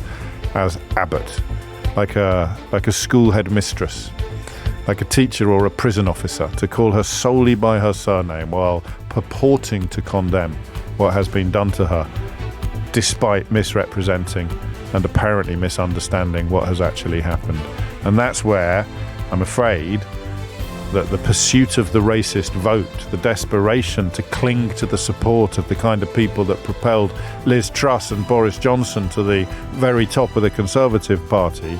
as Abbott, like a school headmistress, like a teacher or a prison officer, to call her solely by her surname while purporting to condemn what has been done to her, despite misrepresenting and apparently misunderstanding what has actually happened. And that's where I'm afraid that the pursuit of the racist vote, the desperation to cling to the support of the kind of people that propelled Liz Truss and Boris Johnson to the very top of the Conservative Party,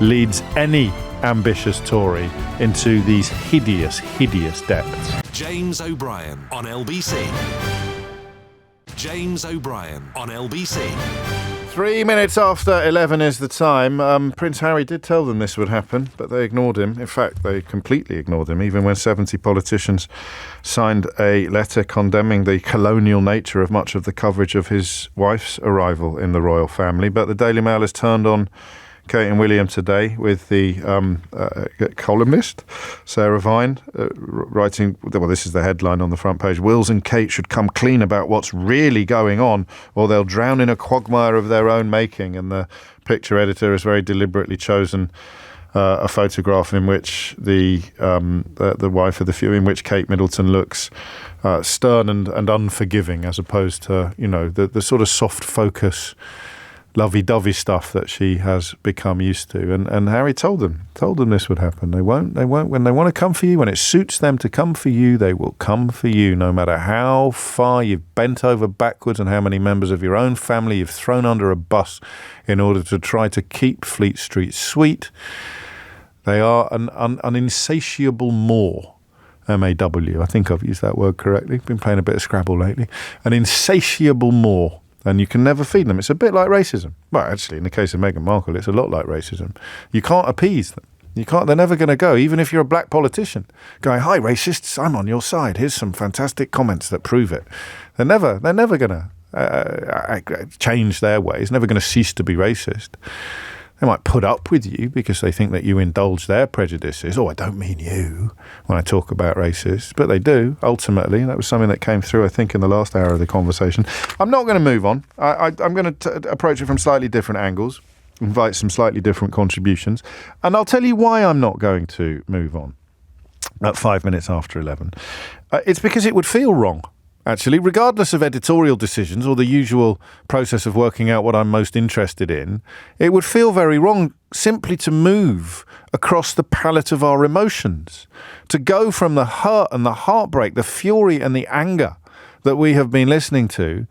leads any ambitious Tory into these hideous, hideous depths. James O'Brien on LBC. James O'Brien on LBC. 3 minutes after 11 is the time. Prince Harry did tell them this would happen, but they ignored him. In fact, they completely ignored him, even when 70 politicians signed a letter condemning the colonial nature of much of the coverage of his wife's arrival in the royal family. But the Daily Mail has turned on Kate and William today with the columnist, Sarah Vine, writing, well, this is the headline on the front page, Wills and Kate should come clean about what's really going on or they'll drown in a quagmire of their own making. And the picture editor has very deliberately chosen a photograph in which the wife of the few, in which Kate Middleton looks stern and unforgiving, as opposed to, the sort of soft focus, lovey-dovey stuff that she has become used to. And Harry told them this would happen. They won't, when they want to come for you, when it suits them to come for you, they will come for you, no matter how far you've bent over backwards and how many members of your own family you've thrown under a bus in order to try to keep Fleet Street sweet. They are an insatiable maw. M-A-W. I think I've used that word correctly. Been playing a bit of Scrabble lately. An insatiable maw. And you can never feed them. It's a bit like racism. Well, actually, in the case of Meghan Markle, it's a lot like racism. You can't appease them. They're never going to go, even if you're a black politician, going, hi, racists, I'm on your side. Here's some fantastic comments that prove it. They're never going to change their ways, never going to cease to be racist. They might put up with you because they think that you indulge their prejudices. Oh, I don't mean you when I talk about racists, but they do, ultimately. That was something that came through, I think, in the last hour of the conversation. I'm not going to move on. I'm going to approach it from slightly different angles, invite some slightly different contributions, and I'll tell you why I'm not going to move on at 5 minutes after 11. It's because it would feel wrong. Actually, regardless of editorial decisions or the usual process of working out what I'm most interested in, it would feel very wrong simply to move across the palette of our emotions, to go from the hurt and the heartbreak, the fury and the anger that we have been listening to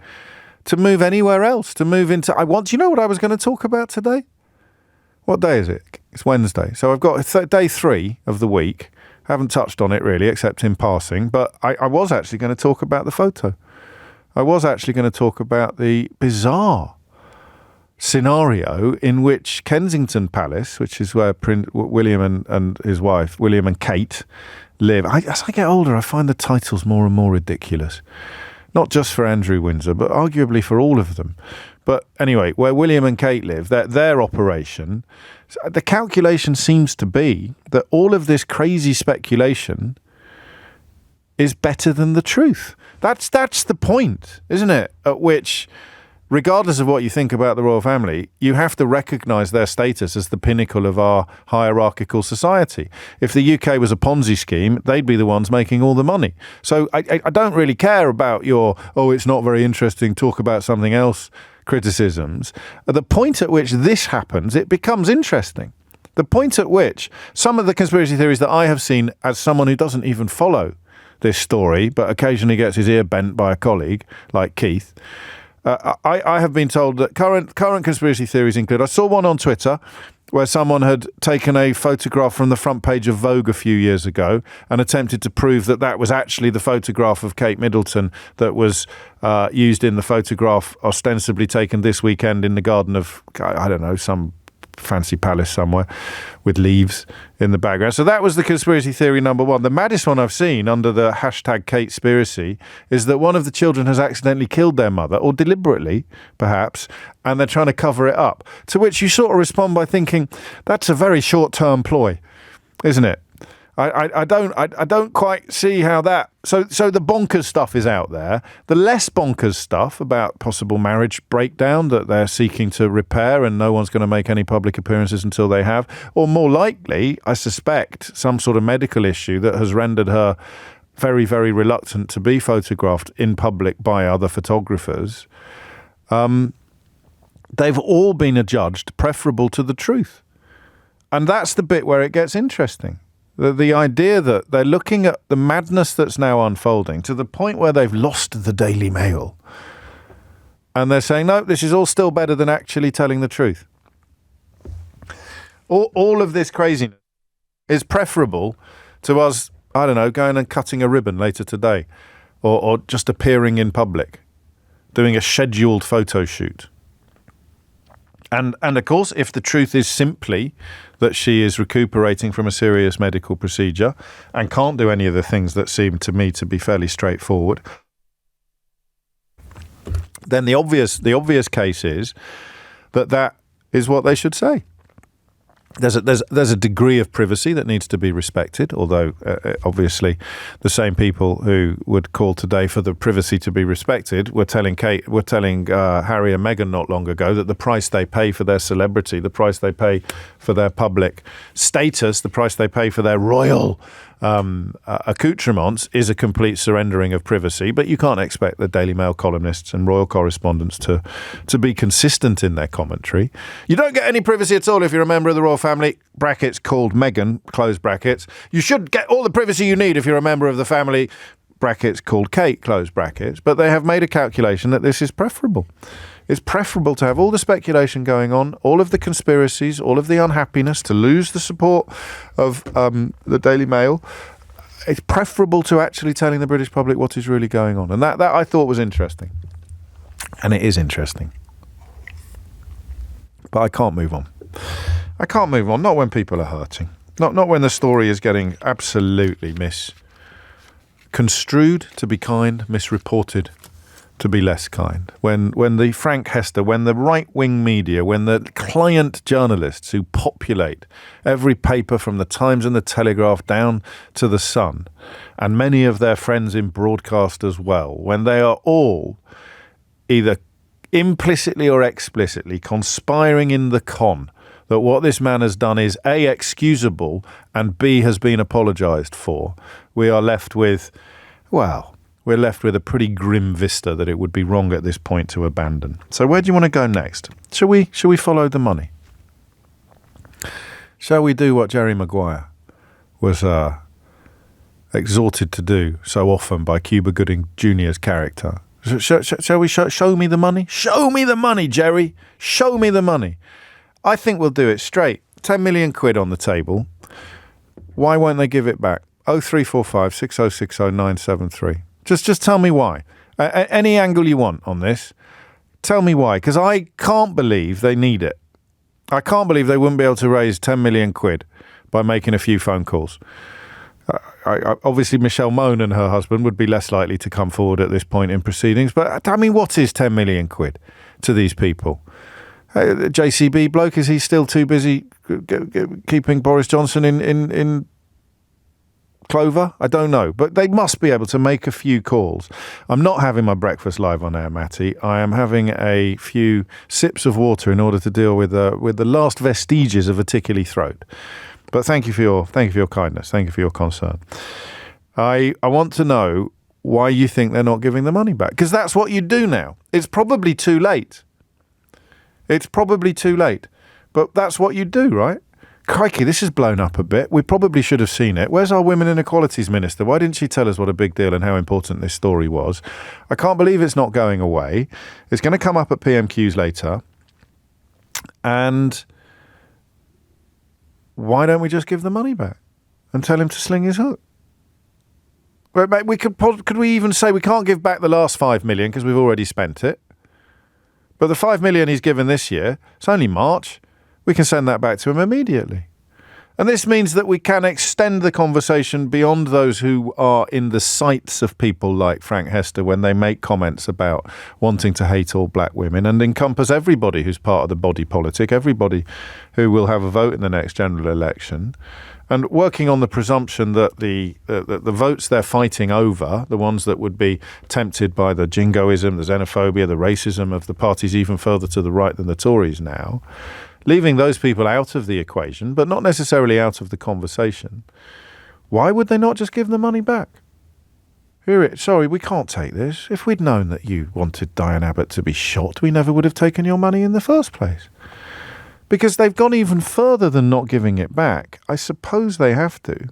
move anywhere else, to move into... Do you know what I was going to talk about today? What day is it? It's Wednesday. So I've got day 3 of the week. Haven't touched on it really, except in passing, but I was actually going to talk about the photo. I was actually going to talk about the bizarre scenario in which Kensington Palace, which is where Prince William and his wife, William and Kate, live. As I get older, I find the titles more and more ridiculous. Not just for Andrew Windsor, but arguably for all of them. But anyway, where William and Kate live, their operation... The calculation seems to be that all of this crazy speculation is better than the truth. That's the point, isn't it? At which, regardless of what you think about the royal family, you have to recognise their status as the pinnacle of our hierarchical society. If the UK was a Ponzi scheme, they'd be the ones making all the money. So I don't really care about your, it's not very interesting, talk about something else criticisms. At the point at which this happens, it becomes interesting. The point at which some of the conspiracy theories that I have seen as someone who doesn't even follow this story, but occasionally gets his ear bent by a colleague like Keith, I have been told that current conspiracy theories include, I saw one on Twitter where someone had taken a photograph from the front page of Vogue a few years ago and attempted to prove that was actually the photograph of Kate Middleton that was used in the photograph ostensibly taken this weekend in the garden of, I don't know, some fancy palace somewhere with leaves in the background. So that was the conspiracy theory number one. The maddest one I've seen under the hashtag Katespiracy is that one of the children has accidentally killed their mother, or deliberately, perhaps, and they're trying to cover it up. To which you sort of respond by thinking, that's a very short-term ploy, isn't it? I don't quite see how that... So the bonkers stuff is out there. The less bonkers stuff about possible marriage breakdown that they're seeking to repair and no one's going to make any public appearances until they have. Or more likely, I suspect, some sort of medical issue that has rendered her very, very reluctant to be photographed in public by other photographers. They've all been adjudged preferable to the truth. And that's the bit where it gets interesting. The idea that they're looking at the madness that's now unfolding to the point where they've lost the Daily Mail. And they're saying, no, this is all still better than actually telling the truth. All of this craziness is preferable to us, I don't know, going and cutting a ribbon later today or just appearing in public, doing a scheduled photo shoot. And of course, if the truth is simply that she is recuperating from a serious medical procedure and can't do any of the things that seem to me to be fairly straightforward, then the obvious case is that is what they should say. There's a degree of privacy that needs to be respected, although obviously the same people who would call today for the privacy to be respected were telling Harry and Meghan not long ago that the price they pay for their celebrity, the price they pay for their public status, the price they pay for their royal accoutrements is a complete surrendering of privacy. But you can't expect the Daily Mail columnists and royal correspondents to be consistent in their commentary. You don't get any privacy at all if you're a member of the royal family, brackets called Meghan, close brackets. You should get all the privacy you need if you're a member of the family, brackets called Kate, close brackets. But they have made a calculation that this is preferable. It's preferable to have all the speculation going on, all of the conspiracies, all of the unhappiness, to lose the support of the Daily Mail. It's preferable to actually telling the British public what is really going on. And that I thought was interesting. And it is interesting. But I can't move on. I can't move on, not when people are hurting. Not when the story is getting absolutely misconstrued to be kind, misreported to be less kind. When the Frank Hester, when the right-wing media, when the client journalists who populate every paper from the Times and the Telegraph down to the Sun, and many of their friends in broadcast as well, when they are all either implicitly or explicitly conspiring in the con that what this man has done is A, excusable, and B, has been apologised for, we are left with, well, we're left with a pretty grim vista that it would be wrong at this point to abandon. So where do you want to go next? Shall we follow the money? Shall we do what Jerry Maguire was exhorted to do so often by Cuba Gooding Jr.'s character? Shall we show me the money? Show me the money, Jerry. Show me the money. I think we'll do it straight. 10 million quid on the table. Why won't they give it back? 0345 6060 973. Just tell me why. Any angle you want on this, tell me why. Because I can't believe they need it. I can't believe they wouldn't be able to raise 10 million quid by making a few phone calls. Obviously, Michelle Mone and her husband would be less likely to come forward at this point in proceedings. But I mean, what is 10 million quid to these people? JCB bloke, is he still too busy keeping Boris Johnson in clover? I don't know, but they must be able to make a few calls. I'm not having my breakfast live on air, Matty. I am having a few sips of water in order to deal with the last vestiges of a tickly throat. But thank you for your kindness. Thank you for your concern. I want to know why you think they're not giving the money back, because that's what you do now. It's probably too late. But that's what you do, right? Crikey, this has blown up a bit. We probably should have seen it. Where's our Women Inequalities Minister? Why didn't she tell us what a big deal and how important this story was? I can't believe it's not going away. It's going to come up at PMQs later. And why don't we just give the money back and tell him to sling his hook? But we could we even say we can't give back the last 5 million because we've already spent it? But the 5 million he's given this year, it's only March. We can send that back to him immediately. And this means that we can extend the conversation beyond those who are in the sights of people like Frank Hester when they make comments about wanting to hate all black women, and encompass everybody who's part of the body politic, everybody who will have a vote in the next general election, and working on the presumption that the votes they're fighting over, the ones that would be tempted by the jingoism, the xenophobia, the racism of the parties even further to the right than the Tories now, leaving those people out of the equation, but not necessarily out of the conversation, why would they not just give the money back? Sorry, we can't take this. If we'd known that you wanted Diane Abbott to be shot, we never would have taken your money in the first place. Because they've gone even further than not giving it back. I suppose they have to.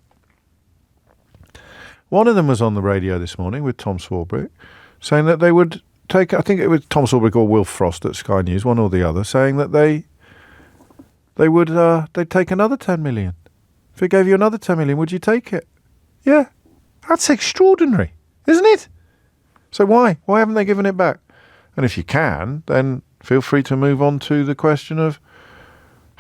One of them was on the radio this morning with Tom Swarbrick, saying that they would take, I think it was Tom Swarbrick or Will Frost at Sky News, one or the other, saying that they'd take another 10 million. If it gave you another 10 million, would you take it? Yeah. That's extraordinary, isn't it? So why? Why haven't they given it back? And if you can, then feel free to move on to the question of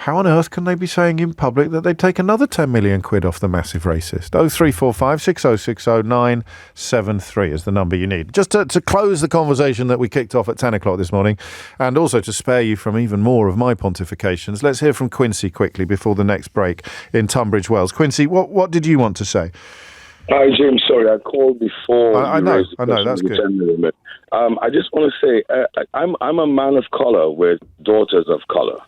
how on earth can they be saying in public that they'd take another 10 million quid off the massive racist? 0345 6060 973 is the number you need. Just to close the conversation that we kicked off at 10 o'clock this morning, and also to spare you from even more of my pontifications, let's hear from Quincy quickly before the next break in Tunbridge Wells. Quincy, what did you want to say? Hi, James. Sorry, I called before. I know, that's good. I just want to say, I'm a man of colour with daughters of colour.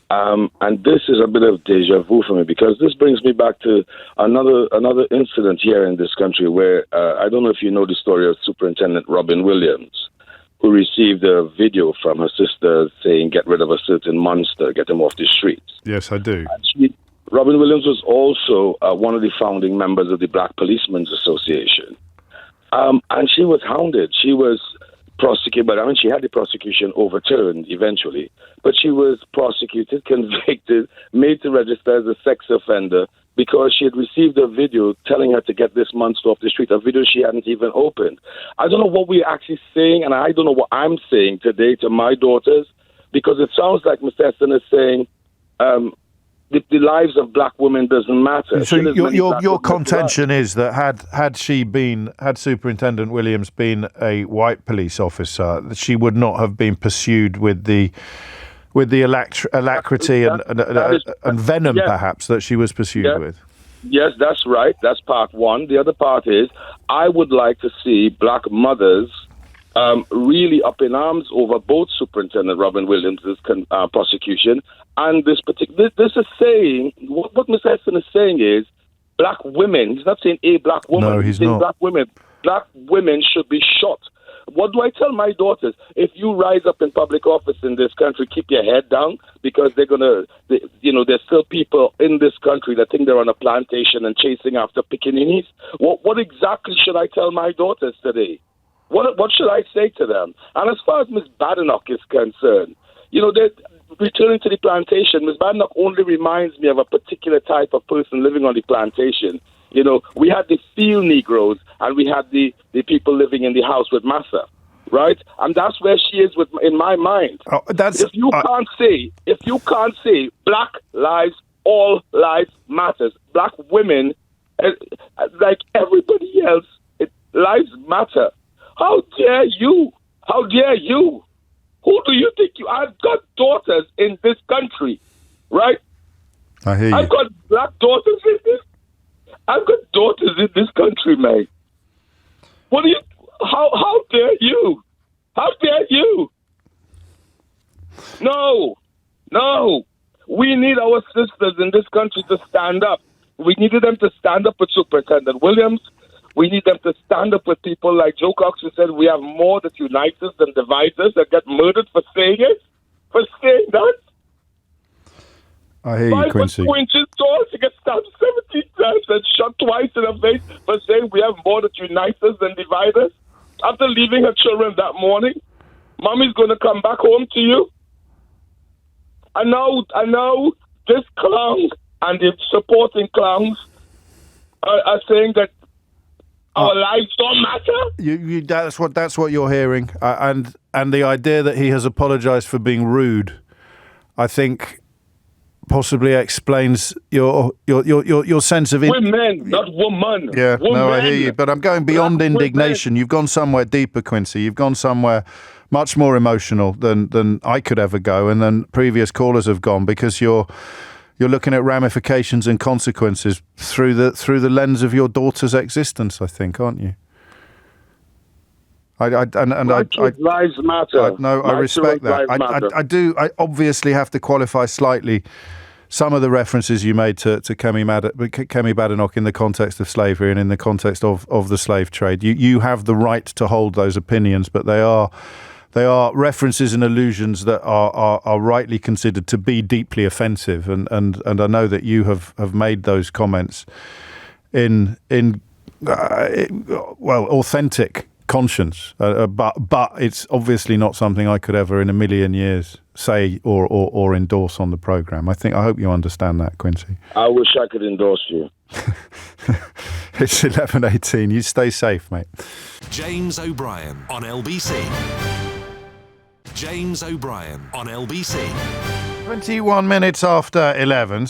And this is a bit of deja vu for me, because this brings me back to another incident here in this country where I don't know if you know the story of Superintendent Robin Williams, who received a video from her sister saying, get rid of a certain monster, get him off the streets. Yes, I do. Robin Williams was also one of the founding members of the Black Policemen's Association. And she was hounded. She was prosecuted, but she had the prosecution overturned eventually. But she was prosecuted, convicted, made to register as a sex offender because she had received a video telling her to get this monster off the street, a video she hadn't even opened. I don't know what we're actually saying, and I don't know what I'm saying today to my daughters, because it sounds like Mr. Eston is saying the lives of black women doesn't matter. So your contention is that had Superintendent Williams been a white police officer, she would not have been pursued with the alacrity and venom, perhaps, that she was pursued with. Yes, that's right. That's part one. The other part is I would like to see black mothers really up in arms over both Superintendent Robin Williams' prosecution and this particular. This is saying what Mr. Heston is saying is black women. He's not saying a black woman. No, he's not. Black women should be shot. What do I tell my daughters? If you rise up in public office in this country, keep your head down, because there's still people in this country that think they're on a plantation and chasing after pickaninnies. What exactly should I tell my daughters today? What should I say to them? And as far as Ms. Badenoch is concerned, returning to the plantation, Ms. Badenoch only reminds me of a particular type of person living on the plantation. We had the field Negroes and we had the people living in the house with Massa, right? And that's where she is in my mind. If you can't say black lives, all lives matters, black women, like everybody else, lives matter. How dare you? How dare you? Who do you think you are? I've got daughters in this country, right? I hear you. I've got black daughters in this. I've got daughters in this country, mate. How dare you? How dare you? No. We need our sisters in this country to stand up. We needed them to stand up with Superintendent Williams. We need them to stand up with people like Joe Cox, who said we have more that unites us than divides us, that get murdered for saying it, for saying that. I hear you, Quincy. 5 inches tall, she gets stabbed 17 times and shot twice in the face for saying we have more that unites us than divides us. After leaving her children that morning, Mommy's going to come back home to you. I know this clown and the supporting clowns are saying that our lives don't matter. That's what you're hearing, and the idea that he has apologised for being rude, I think, possibly explains your sense of women, not woman. Yeah, woman. No, I hear you, but I'm going beyond indignation. Women. You've gone somewhere deeper, Quincy. You've gone somewhere much more emotional than I could ever go, and than previous callers have gone, because you're looking at ramifications and consequences through the lens of your daughter's existence, I think, aren't you? Lives matter. I respect that. I obviously have to qualify slightly some of the references you made to Kemi Badenoch in the context of slavery and in the context of the slave trade. You have the right to hold those opinions, but they are references and allusions that are rightly considered to be deeply offensive, and I know that you have made those comments in authentic conscience, but it's obviously not something I could ever in a million years say or endorse on the programme. I hope you understand that, Quincy. I wish I could endorse you. It's 11:18. You stay safe, mate. James O'Brien on LBC. James O'Brien on LBC. 21 minutes after 11.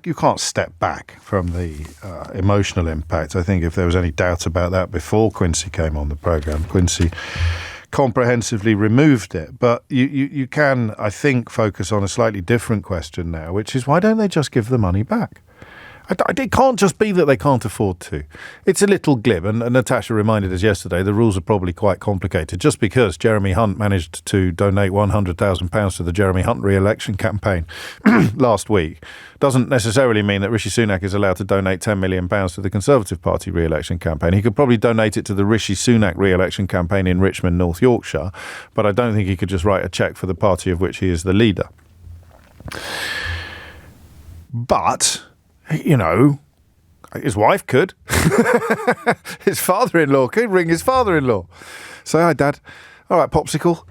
You can't step back from the emotional impact. I think if there was any doubt about that before Quincy came on the programme, Quincy comprehensively removed it. But you can, I think, focus on a slightly different question now, which is why don't they just give the money back? It can't just be that they can't afford to. It's a little glib, and Natasha reminded us yesterday the rules are probably quite complicated. Just because Jeremy Hunt managed to donate £100,000 to the Jeremy Hunt re-election campaign last week doesn't necessarily mean that Rishi Sunak is allowed to donate £10 million to the Conservative Party re-election campaign. He could probably donate it to the Rishi Sunak re-election campaign in Richmond, North Yorkshire, but I don't think he could just write a cheque for the party of which he is the leader. But you know, his wife could. His father-in-law could ring his father-in-law. Say, hi, Dad. All right, Popsicle.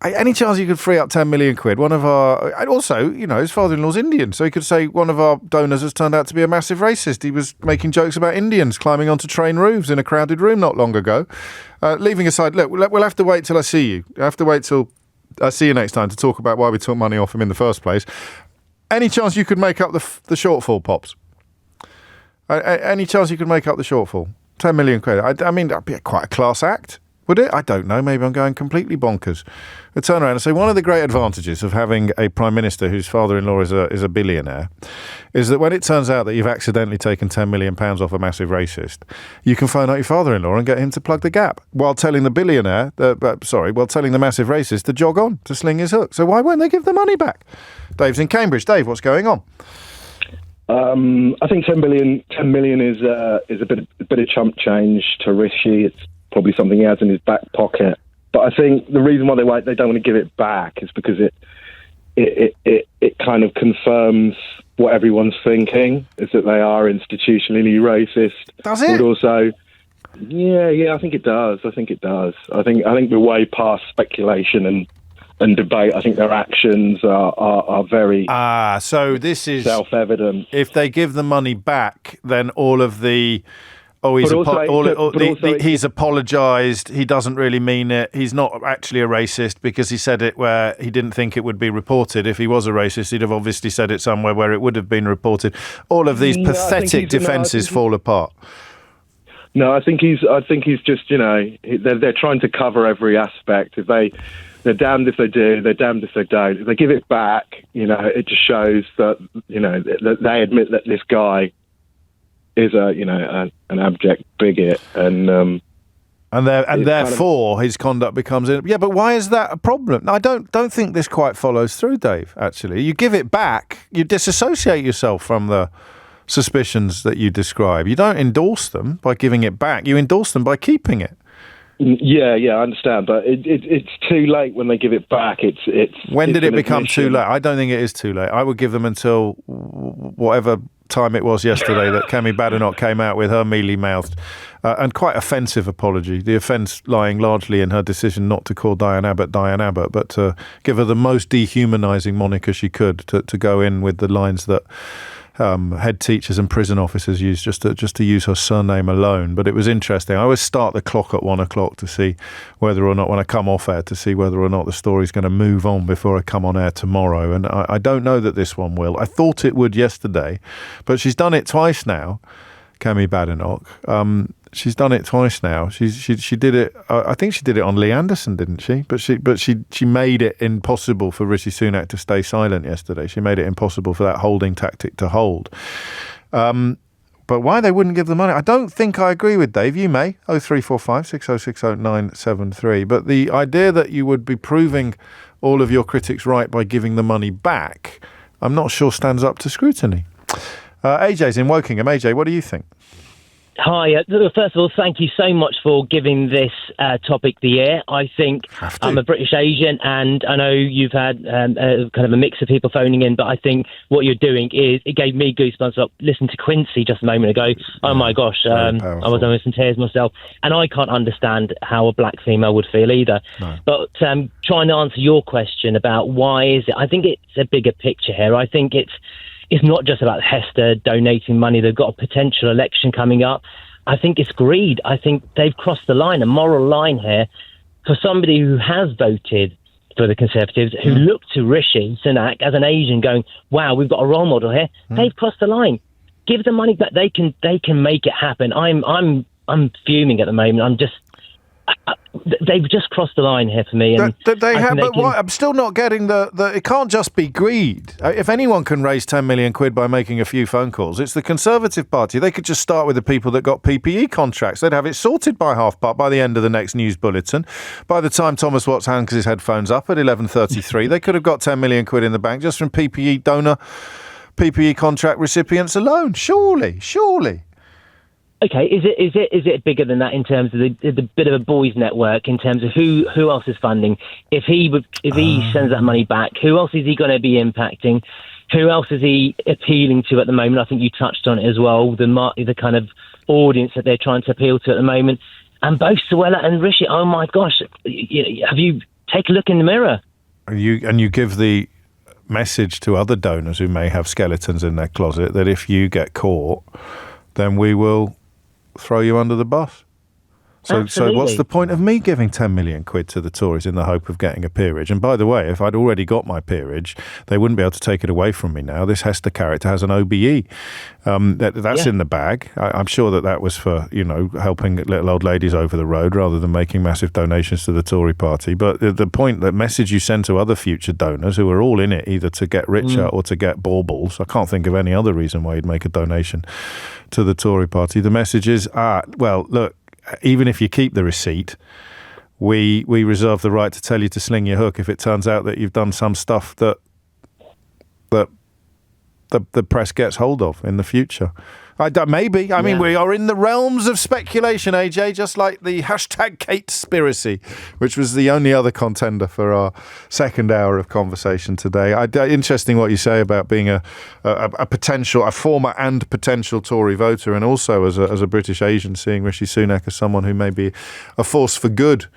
Any chance you could free up 10 million quid? One of our... And also, you know, his father-in-law's Indian, so he could say one of our donors has turned out to be a massive racist. He was making jokes about Indians climbing onto train roofs in a crowded room not long ago. Leaving aside... Look, we'll have to wait till I see you. I have to wait till I see you next time to talk about why we took money off him in the first place. Any chance you could make up the shortfall, Pops? Any chance you could make up the shortfall? 10 million quid. I mean, that'd be quite a class act, would it? I don't know. Maybe I'm going completely bonkers. I turn around and say one of the great advantages of having a Prime Minister whose father-in-law is a billionaire is that when it turns out that you've accidentally taken £10 million off a massive racist, you can phone out your father-in-law and get him to plug the gap while telling the telling the massive racist to jog on, to sling his hook. So why won't they give the money back? Dave's in Cambridge. Dave, what's going on? I think 10 million is a bit of chump change to Rishi. It's probably something he has in his back pocket. But I think the reason why they don't want to give it back is because it kind of confirms what everyone's thinking, is that they are institutionally racist. Does it? But also, yeah, I think it does. I think we're way past speculation and debate. I think their actions are very so this is self-evident. If they give the money back, then all of the he's apologised, he doesn't really mean it, he's not actually a racist because he said it where he didn't think it would be reported. If he was a racist, he'd have obviously said it somewhere where it would have been reported. All of these pathetic defences fall apart. No, I think he's just, you know, they're trying to cover every aspect. They're damned if they do, they're damned if they don't. If they give it back, you know, it just shows that, you know, that they admit that this guy is an abject bigot, and therefore his conduct becomes... Yeah, but why is that a problem? I don't think this quite follows through, Dave, actually. You give it back, you disassociate yourself from the suspicions that you describe. You don't endorse them by giving it back, you endorse them by keeping it. Yeah, I understand, but it's too late when they give it back. When did it become too late? I don't think it is too late. I would give them until whatever time it was yesterday that Kemi Badenoch came out with her mealy-mouthed and quite offensive apology. The offence lying largely in her decision not to call Diane Abbott, but to give her the most dehumanising moniker she could, to go in with the lines that head teachers and prison officers use, just to use her surname alone. But it was interesting. I always start the clock at 1 o'clock to see whether or not, when I come off air, to see whether or not the story's going to move on before I come on air tomorrow. And I don't know that this one will. I thought it would yesterday, but she's done it twice now, Kemi Badenoch. She's done it twice now. She did it. I think she did it on Lee Anderson, didn't she? But she made it impossible for Rishi Sunak to stay silent yesterday. She made it impossible for that holding tactic to hold. But why they wouldn't give the money, I don't think I agree with Dave. You may 0345 6060 973. But the idea that you would be proving all of your critics right by giving the money back, I'm not sure stands up to scrutiny. AJ's in Wokingham. AJ, what do you think? Hi. First of all, thank you so much for giving this topic the air. I think I'm a British Asian, and I know you've had kind of a mix of people phoning in, but I think what you're doing is, it gave me goosebumps up listening to Quincy just a moment ago. Oh my gosh, I was almost in tears myself, and I can't understand how a black female would feel either. No. But trying to answer your question about why is it, I think it's a bigger picture here. I think it's not just about Hester donating money. They've got a potential election coming up. I think it's greed. I think they've crossed the line, a moral line here, for somebody who has voted for the Conservatives who look to Rishi Sunak as an Asian, going, "Wow, we've got a role model here." They've crossed the line. Give them money back. They can make it happen. I'm fuming at the moment. I'm just. They've just crossed the line here for me. And they have, but I'm still not getting the. It can't just be greed. If anyone can raise 10 million quid by making a few phone calls, it's the Conservative Party. They could just start with the people that got PPE contracts. They'd have it sorted by by the end of the next news bulletin. By the time Thomas Watts hangs his headphones up at 11:33, they could have got 10 million quid in the bank just from PPE contract recipients alone. Surely. Okay, is it bigger than that in terms of the bit of a boys' network, in terms of who else is funding? If he sends that money back, who else is he going to be impacting? Who else is he appealing to at the moment? I think you touched on it as well, the kind of audience that they're trying to appeal to at the moment. And both Suella and Rishi, oh my gosh, have you take a look in the mirror? And you give the message to other donors who may have skeletons in their closet that if you get caught, then we will throw you under the bus. So what's the point of me giving 10 million quid to the Tories in the hope of getting a peerage? And by the way, if I'd already got my peerage, they wouldn't be able to take it away from me now. This Hester character has an OBE. That's in the bag. I'm sure that was for, helping little old ladies over the road rather than making massive donations to the Tory party. But the message you send to other future donors who are all in it either to get richer or to get baubles, I can't think of any other reason why you'd make a donation to the Tory party. The message is, look, even if you keep the receipt, we reserve the right to tell you to sling your hook if it turns out that you've done some stuff that the press gets hold of in the future. Maybe. I mean, we are in the realms of speculation, AJ, just like the hashtag Kate-spiracy, which was the only other contender for our second hour of conversation today. Interesting what you say about being a former and potential Tory voter, and also as a British Asian, seeing Rishi Sunak as someone who may be a force for good.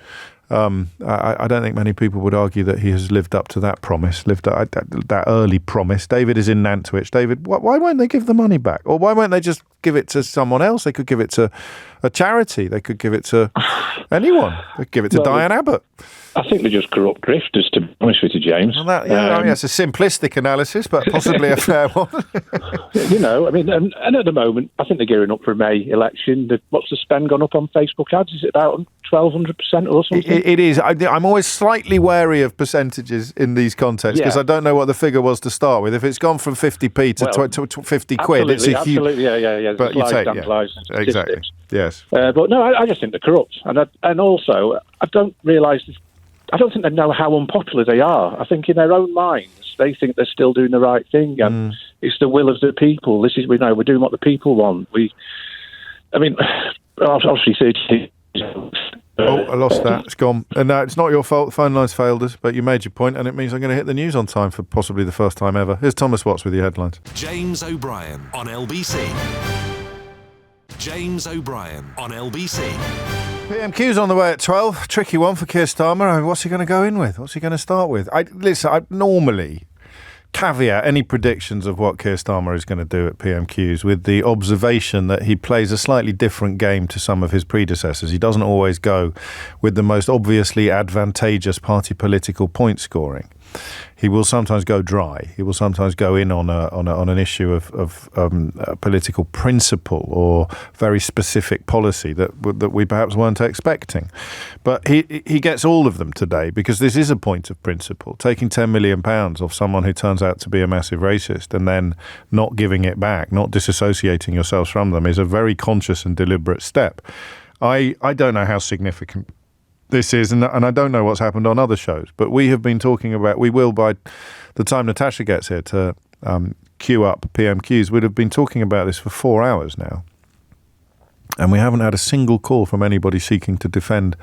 I don't think many people would argue that he has lived up to that promise, that early promise. David is in Nantwich. David, why won't they give the money back? Or why won't they just give it to someone else? They could give it to a charity. They could give it to anyone. They could give it to Diane Abbott. I think they're just corrupt grifters, to be honest with you, James. Well, that's a simplistic analysis, but possibly a fair one. And at the moment, I think they're gearing up for a May election. What's the spend gone up on Facebook ads? Is it about 1,200% or something? It is. I'm always slightly wary of percentages in these contexts because I don't know what the figure was to start with. If it's gone from 50p to 50 quid, it's a huge... Absolutely, yeah. But you take, exactly, yes. But no, I just think they're corrupt. And also, I don't think they know how unpopular they are. I think in their own minds, they think they're still doing the right thing, and it's the will of the people. We're doing what the people want. Obviously, 30. I lost that. It's gone. And it's not your fault. The phone line's failed us, but you made your point, and it means I'm going to hit the news on time for possibly the first time ever. Here's Thomas Watts with your headlines. James O'Brien on LBC. James O'Brien on LBC. PMQ's on the way at 12. Tricky one for Keir Starmer. What's he going to go in with? What's he going to start with? I normally caveat any predictions of what Keir Starmer is going to do at PMQs with the observation that he plays a slightly different game to some of his predecessors. He doesn't always go with the most obviously advantageous party political point scoring. He will sometimes go dry. He will sometimes go in on an issue of political principle or very specific policy that we perhaps weren't expecting. But he gets all of them today because this is a point of principle. Taking £10 million off someone who turns out to be a massive racist and then not giving it back, not disassociating yourselves from them, is a very conscious and deliberate step. I don't know how significant this is, and I don't know what's happened on other shows, but we have been talking about, we will by the time Natasha gets here to queue up PMQs, we'd have been talking about this for 4 hours now. And we haven't had a single call from anybody seeking to defend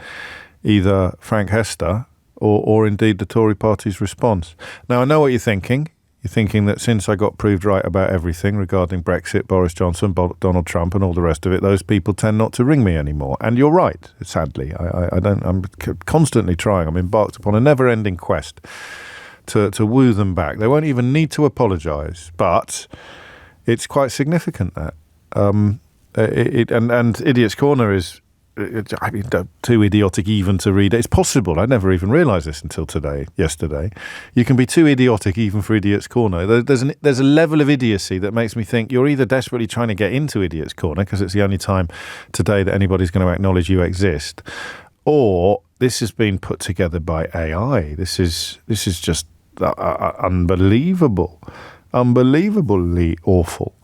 either Frank Hester or indeed the Tory party's response. Now, I know what you're thinking. You're thinking that since I got proved right about everything regarding Brexit, Boris Johnson, Donald Trump and all the rest of it, those people tend not to ring me anymore. And you're right, sadly. I'm constantly trying. I'm embarked upon a never-ending quest to woo them back. They won't even need to apologise, but it's quite significant that. And Idiot's Corner is too idiotic even to read it. It's possible. I never even realised this until yesterday. You can be too idiotic even for Idiot's Corner. There's a level of idiocy that makes me think you're either desperately trying to get into Idiot's Corner because it's the only time today that anybody's going to acknowledge you exist, or this has been put together by AI. This is just unbelievably awful.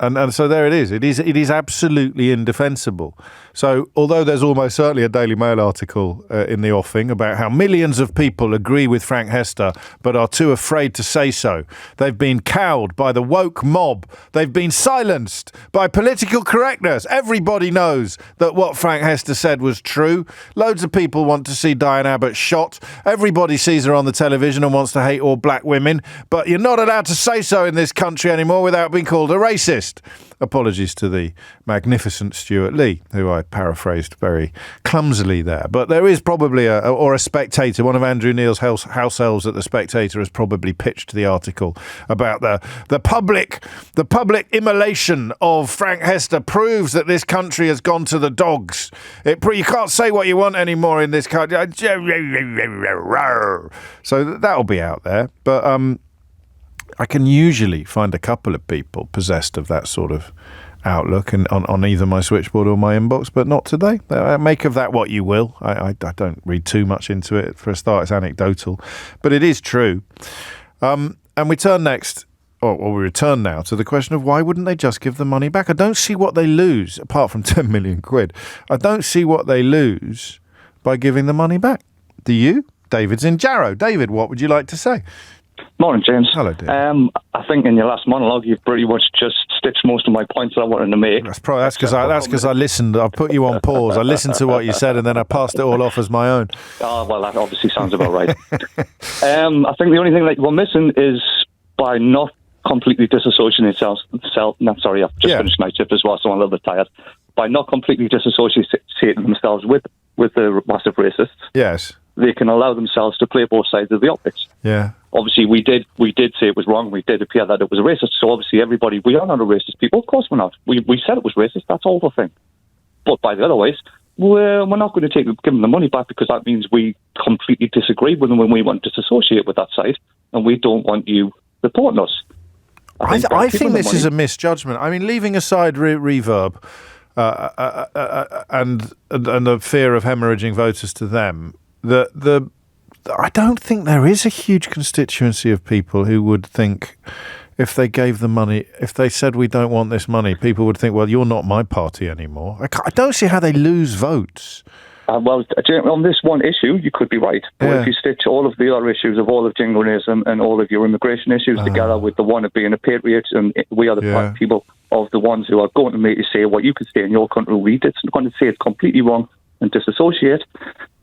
And so there it is. It is absolutely indefensible. So although there's almost certainly a Daily Mail article in the offing about how millions of people agree with Frank Hester but are too afraid to say so. They've been cowed by the woke mob. They've been silenced by political correctness. Everybody knows that what Frank Hester said was true. Loads of people want to see Diane Abbott shot. Everybody sees her on the television and wants to hate all black women. But you're not allowed to say so in this country anymore without being called a racist. Apologies to the magnificent Stuart Lee, who I paraphrased very clumsily there. But there is probably a Spectator, one of Andrew Neil's house elves at the Spectator has probably pitched the article about the public immolation of Frank Hester proves that this country has gone to the dogs. You can't say what you want anymore in this country. So that'll be out there. But I can usually find a couple of people possessed of that sort of outlook and on either my switchboard or my inbox, but not today. Make of that what you will. I don't read too much into it. For a start, it's anecdotal, but it is true. And we turn next, or we return now to the question of why wouldn't they just give the money back? I don't see what they lose, apart from 10 million quid. I don't see what they lose by giving the money back. Do you? David's in Jarrow. David, what would you like to say? Morning, James. Hello, Dave. I think in your last monologue, you've pretty much just stitched most of my points that I wanted to make. That's because I listened. I put you on pause. I listened to what you said, and then I passed it all off as my own. Oh, well, that obviously sounds about right. I think the only thing that we're missing is by not completely disassociating I've just finished my shift as well, so I'm a little bit tired. By not completely disassociating themselves with the massive racists. Yes. They can allow themselves to play both sides of the optics. Yeah. Obviously, we did say it was wrong. We did appear that it was racist. So obviously, we are not a racist people. Of course, we're not. We said it was racist. That's all the thing. But by the other ways, we're not going to give them the money back because that means we completely disagree with them when we want to disassociate with that side, and we don't want you reporting us. I think this is a misjudgment. I mean, leaving aside reverb and the fear of hemorrhaging voters to them. I don't think there is a huge constituency of people who would think if they gave the money, if they said we don't want this money, people would think, well, you're not my party anymore. I don't see how they lose votes. Well, on this one issue, you could be right. But if you stitch all of the other issues of all of jingoism and all of your immigration issues together with the one of being a patriot, and we are the people of the ones who are going to make you say what you could say in your country, we did. It's going to say it's completely wrong and disassociate.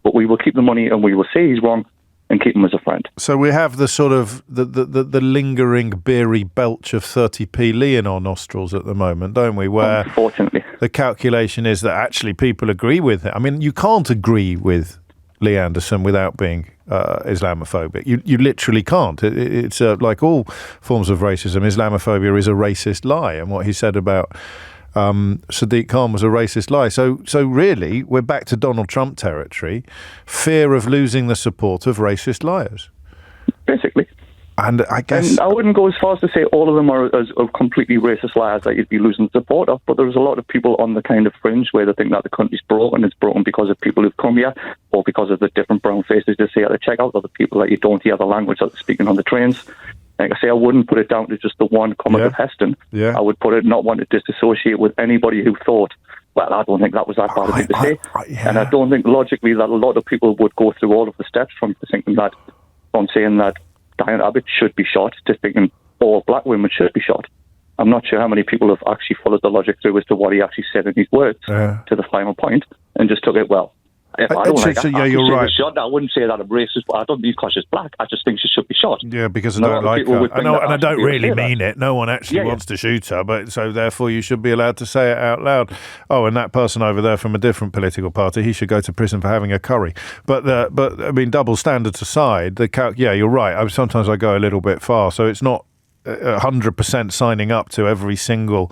But we will keep the money and we will say he's wrong and keep him as a friend. So we have the sort of the lingering beery belch of 30p Lee in our nostrils at the moment, don't we? Where unfortunately the calculation is that actually people agree with it. I mean, you can't agree with Lee Anderson without being Islamophobic. You literally can't. It's like all forms of racism. Islamophobia is a racist lie, and what he said about Sadiq Khan was a racist lie. So really, we're back to Donald Trump territory. Fear of losing the support of racist liars. Basically. And I guess... And I wouldn't go as far as to say all of them are completely racist liars that you'd be losing support of, but there's a lot of people on the kind of fringe where they think that the country's broken. It's broken because of people who've come here, or because of the different brown faces they see at the checkout, or the people that you don't hear the language that they're speaking on the trains. Like I say, I wouldn't put it down to just the one comment of Heston. Yeah. I would put it not want to disassociate with anybody who thought, well, I don't think that was that bad of a thing to say. And I don't think logically that a lot of people would go through all of the steps from thinking that, from saying that Diane Abbott should be shot to thinking all black women should be shot. I'm not sure how many people have actually followed the logic through as to what he actually said in his words to the final point and just took it, well, if I don't like that, you're right. Shot, I wouldn't say that I'm racist, but I don't mean because she's black. I just think she should be shot. Yeah, because I don't like her. And I don't really mean it. No one actually wants to shoot her, but so therefore you should be allowed to say it out loud. Oh, and that person over there from a different political party, he should go to prison for having a curry. But I mean, double standards aside, you're right. Sometimes I go a little bit far, so it's not 100% signing up to every single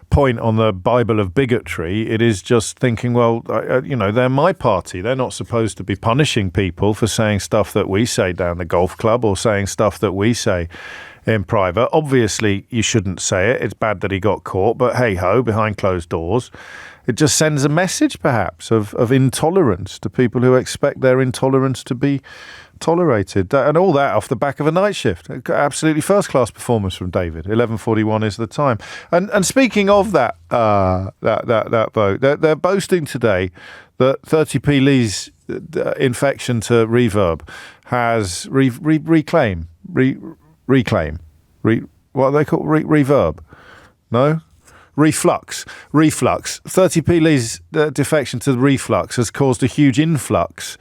point on the Bible of bigotry. It is just thinking, well, they're my party. They're not supposed to be punishing people for saying stuff that we say down the golf club or saying stuff that we say in private. Obviously, you shouldn't say it. It's bad that he got caught, but hey-ho, behind closed doors. It just sends a message, perhaps, of intolerance to people who expect their intolerance to be tolerated. And all that off the back of a night shift. Absolutely first-class performance from David. 11:41 is the time. And speaking of that vote, they're boasting today that 30p Lee's infection to reverb has reclaim. What are they called? Reverb? No? Reflux. 30p Lee's defection to the reflux has caused a huge influx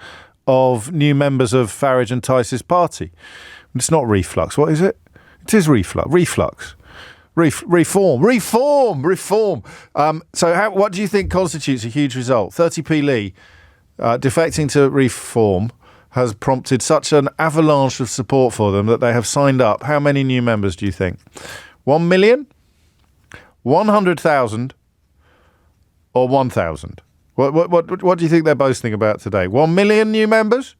of new members of Farage and Tice's party. It's not reflux. What is it? It is reflux. Reform. So what do you think constitutes a huge result? 30p Lee defecting to reform has prompted such an avalanche of support for them that they have signed up. How many new members do you think? 1 million? 100,000? Or 1,000? What do you think they're boasting about today? 1 million new members?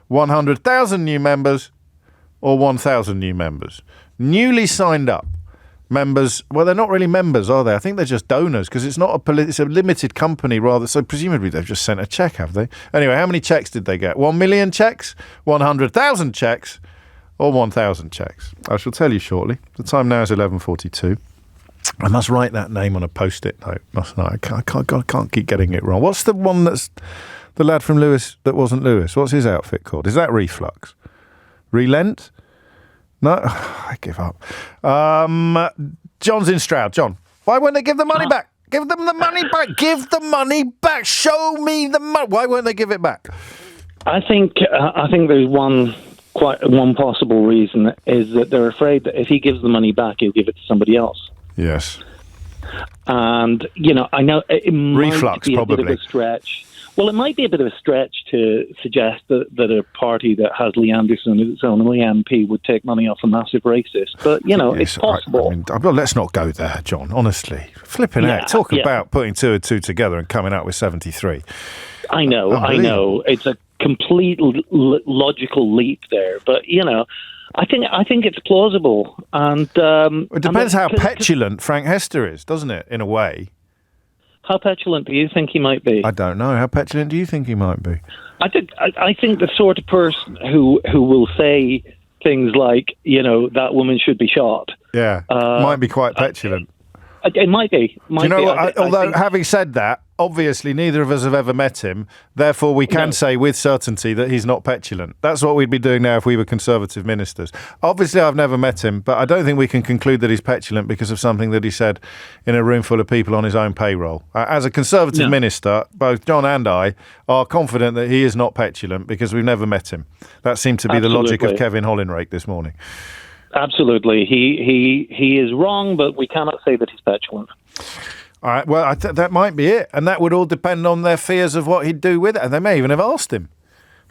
100,000 new members? Or 1,000 new members? Newly signed up members. Well, they're not really members, are they? I think they're just donors because it's not it's a limited company rather. So presumably they've just sent a check, have they? Anyway, how many checks did they get? 1 million checks? 100,000 checks? Or 1,000 checks? I shall tell you shortly. The time now is 11:42. I must write that name on a post-it note, mustn't I? I can't keep getting it wrong. What's the one that's the lad from Lewis that wasn't Lewis? What's his outfit called? Is that Reflux? Relent? No? I give up. John's in Stroud. John, why won't they give the money back? Give them the money back. Give the money back. Show me the money. Why won't they give it back? I think there's one possible reason is that they're afraid that if he gives the money back, he'll give it to somebody else. Yes. And, I know it might be a bit of a stretch. Well, it might be a bit of a stretch to suggest that a party that has Lee Anderson as its only MP would take money off a massive racist. But, it's possible. Let's not go there, John, honestly. Flipping out. Talk about putting 2 and 2 together and coming out with 73. I know. It's a complete logical leap there. But, I think it's plausible. And it depends how petulant Frank Hester is, doesn't it, in a way? How petulant do you think he might be? I don't know. How petulant do you think he might be? I think the sort of person who will say things like, that woman should be shot. Yeah, might be quite petulant. It might be. Do you know what? Although, having said that, obviously neither of us have ever met him. Therefore, we can say with certainty that he's not petulant. That's what we'd be doing now if we were Conservative ministers. Obviously, I've never met him, but I don't think we can conclude that he's petulant because of something that he said in a room full of people on his own payroll. As a Conservative minister, both John and I are confident that he is not petulant because we've never met him. That seemed to be the logic of Kevin Hollinrake this morning. Absolutely. He is wrong, but we cannot say that he's petulant. All right, well, that might be it. And that would all depend on their fears of what he'd do with it. And they may even have asked him.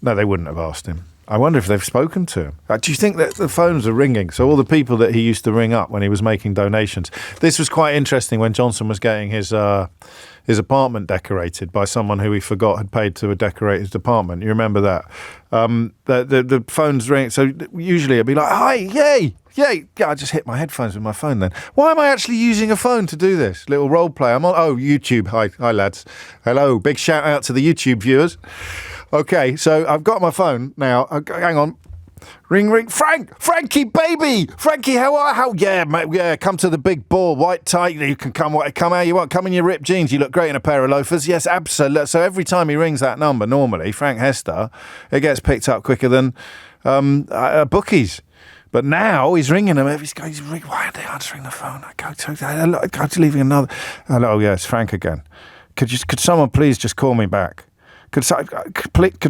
No, they wouldn't have asked him. I wonder if they've spoken to him. Do you think that the phones are ringing? So all the people that he used to ring up when he was making donations. This was quite interesting when Johnson was getting his apartment decorated by someone who he forgot had paid to decorate his apartment. You remember that? The phones ring. So usually it'd be like, hi, yay. Yeah, I just hit my headphones with my phone then. Why am I actually using a phone to do this? Little role play. I'm on, YouTube. Hi, lads. Hello. Big shout out to the YouTube viewers. Okay, so I've got my phone now. Hang on. Ring. Frankie, baby. Frankie, yeah, mate, yeah, come to the big ball, white tie. You can come how you want. Come in your ripped jeans. You look great in a pair of loafers. Yes, absolutely. So every time he rings that number, normally, Frank Hester, it gets picked up quicker than bookies. But now he's ringing them. Why are they answering the phone? I go to leaving another. Hello, yes, Frank again. Could someone please just call me back? Could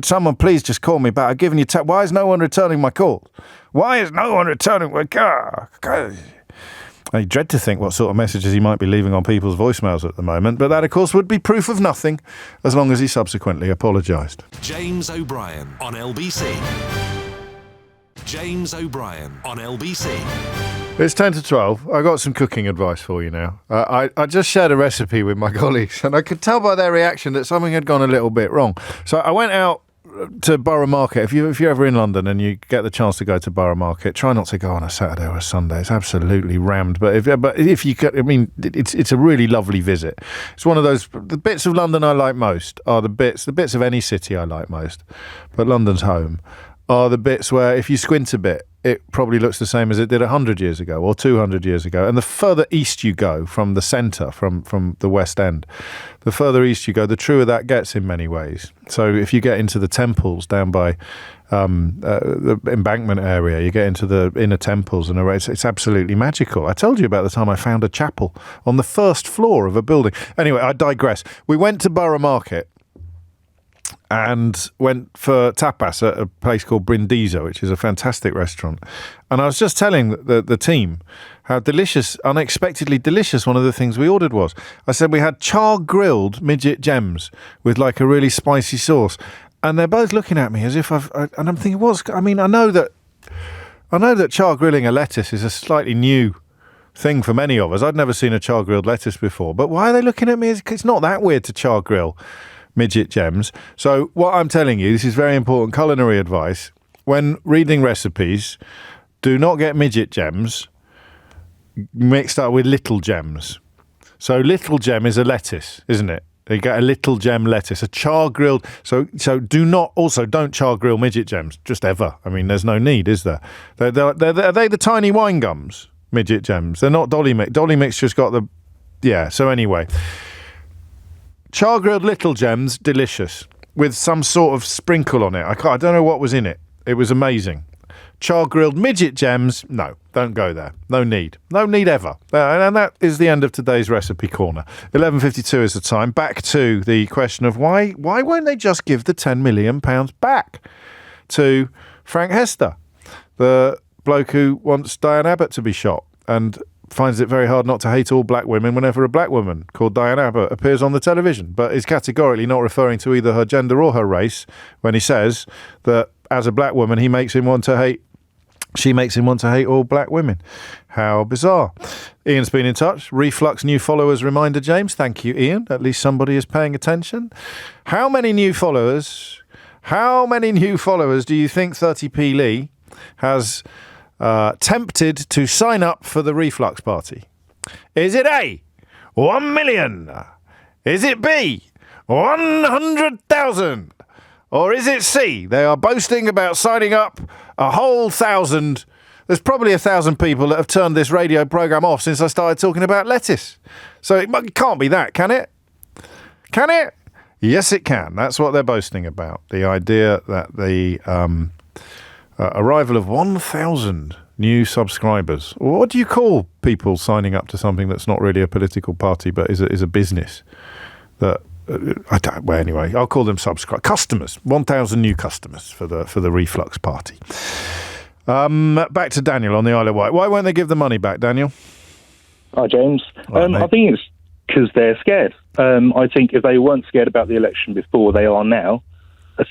someone please just call me back? I've given you why is no one returning my calls? Why is no one returning my call? I dread to think what sort of messages he might be leaving on people's voicemails at the moment, but that, of course, would be proof of nothing as long as he subsequently apologised. James O'Brien on LBC. James O'Brien on LBC. It's 10 to 12. I got some cooking advice for you now. I just shared a recipe with my colleagues, and I could tell by their reaction that something had gone a little bit wrong. So I went out to Borough Market. If you're ever in London and you get the chance to go to Borough Market, try not to go on a Saturday or a Sunday. It's absolutely rammed. But if you could, I mean, it's a really lovely visit. It's one of those, the bits of London I like most are the bits of any city I like most, but London's home are the bits where if you squint a bit, it probably looks the same as it did 100 years ago or 200 years ago. And the further east you go from the centre, from the West End, the further east you go, the truer that gets in many ways. So if you get into the temples down by the Embankment area, you get into the inner temples, and it's absolutely magical. I told you about the time I found a chapel on the first floor of a building. Anyway, I digress. We went to Borough Market and went for tapas at a place called Brindisa, which is a fantastic restaurant. And I was just telling the team how delicious, unexpectedly delicious one of the things we ordered was. I said we had char-grilled midget gems with like a really spicy sauce. And they're both looking at me as if and I'm thinking, I know that char-grilling a lettuce is a slightly new thing for many of us. I'd never seen a char-grilled lettuce before. But why are they looking at me? It's not that weird to char-grill midget gems. So what I'm telling you, this is very important culinary advice. When reading recipes, do not get midget gems mixed up with little gems. So little gem is a lettuce, isn't it? You get a little gem lettuce, a char-grilled. So don't char-grill midget gems, just ever. I mean, there's no need, is there? Are they the tiny wine gums, midget gems? They're not Dolly Mix. Dolly Mix just got the... Yeah, so anyway... Char-grilled little gems, delicious, with some sort of sprinkle on it. I don't know what was in it. It was amazing. Char-grilled midget gems, no, don't go there. No need. No need ever. And that is the end of today's Recipe Corner. 11:52 is the time. Back to the question of why won't they just give the £10 million back to Frank Hester, the bloke who wants Diane Abbott to be shot and finds it very hard not to hate all black women whenever a black woman called Diane Abbott appears on the television, but is categorically not referring to either her gender or her race when he says that as a black woman she makes him want to hate all black women. How bizarre. Ian's been in touch. Reflux new followers reminder, James. Thank you, Ian. At least somebody is paying attention. How many new followers do you think 30p Lee has tempted to sign up for the reflux party? Is it A, 1 million? Is it B, 100,000? Or is it C, they are boasting about signing up a whole 1,000? There's probably 1,000 people that have turned this radio programme off since I started talking about lettuce. So it can't be that, can it? Can it? Yes, it can. That's what they're boasting about. The idea that the arrival of 1,000 new subscribers. What do you call people signing up to something that's not really a political party but is a business? That anyway, I'll call them customers. 1,000 new customers for the reflux party. Back to Daniel on the Isle of Wight. Why won't they give the money back, Daniel? Hi, James. I think it's because they're scared. I think if they weren't scared about the election before, they are now.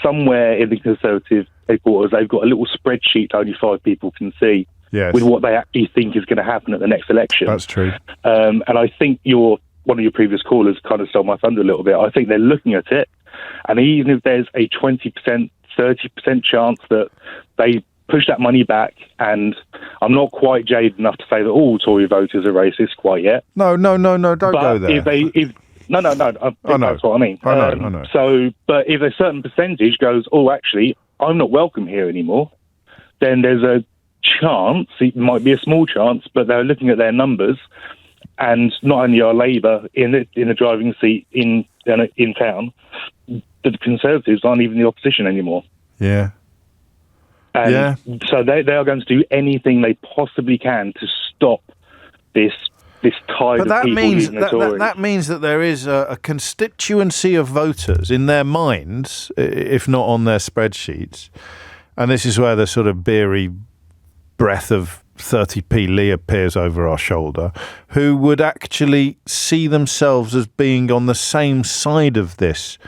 Somewhere in the Conservative headquarters, they've got a little spreadsheet only 5 people can see with what they actually think is going to happen at the next election. That's true. And I think one of your previous callers kind of stole my thunder a little bit. I think they're looking at it, and even if there's a 20%, 30% chance that they push that money back, and I'm not quite jaded enough to say that all Tory voters are racist quite yet. No, don't go there. No, that's what I mean. I know. So, but if a certain percentage goes, actually, I'm not welcome here anymore, then there's a chance, it might be a small chance, but they're looking at their numbers, and not only are Labour in the driving seat in town, but the Conservatives aren't even the opposition anymore. Yeah. So they are going to do anything they possibly can to stop this tide of people using the Tories. That means that there is a constituency of voters in their minds, if not on their spreadsheets, and this is where the sort of beery breath of 30p Lee appears over our shoulder, who would actually see themselves as being on the same side of this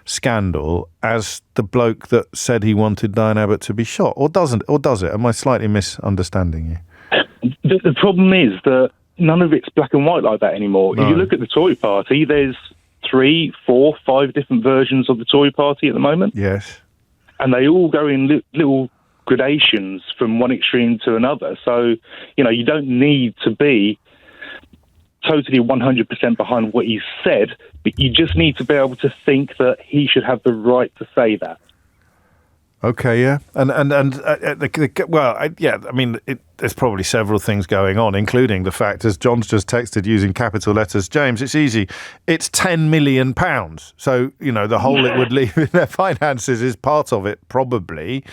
scandal as the bloke that said he wanted Diane Abbott to be shot, or does it? Am I slightly misunderstanding you? The problem is that none of it's black and white like that anymore. No. If you look at the Tory party, there's 3, 4, 5 different versions of the Tory party at the moment. Yes. And they all go in little gradations from one extreme to another. So, you don't need to be totally 100% behind what he said, but you just need to be able to think that he should have the right to say that. Okay, yeah, there's probably several things going on, including the fact, as John's just texted using capital letters, James, it's easy. It's £10 million. So, the hole it would leave in their finances is part of it, probably.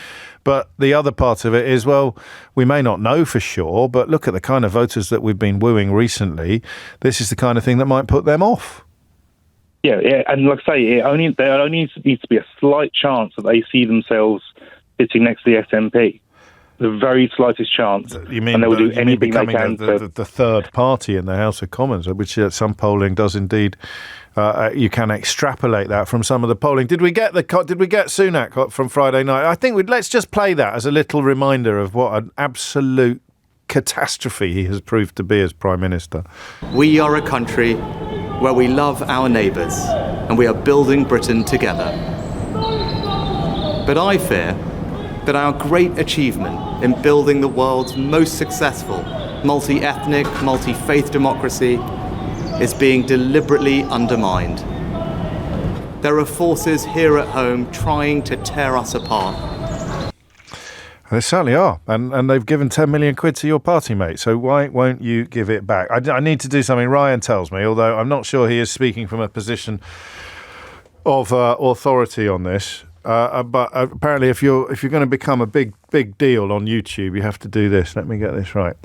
But the other part of it is, well, we may not know for sure, but look at the kind of voters that we've been wooing recently. This is the kind of thing that might put them off. Yeah, and like I say, there only needs to be a slight chance that they see themselves sitting next to the SNP. The very slightest chance. You mean, and they will do anything they can the third party in the House of Commons, which some polling does indeed. You can extrapolate that from some of the polling. Did we get Sunak from Friday night? I think let's just play that as a little reminder of what an absolute catastrophe he has proved to be as Prime Minister. We are a country where we love our neighbours and we are building Britain together. But I fear that our great achievement in building the world's most successful multi-ethnic, multi-faith democracy is being deliberately undermined. There are forces here at home trying to tear us apart. They certainly are, and they've given 10 million quid to your party, mate, so why won't you give it back? I need to do something, Ryan tells me, although I'm not sure he is speaking from a position of authority on this, but apparently if you're going to become a big deal on YouTube, you have to do this. Let me get this right.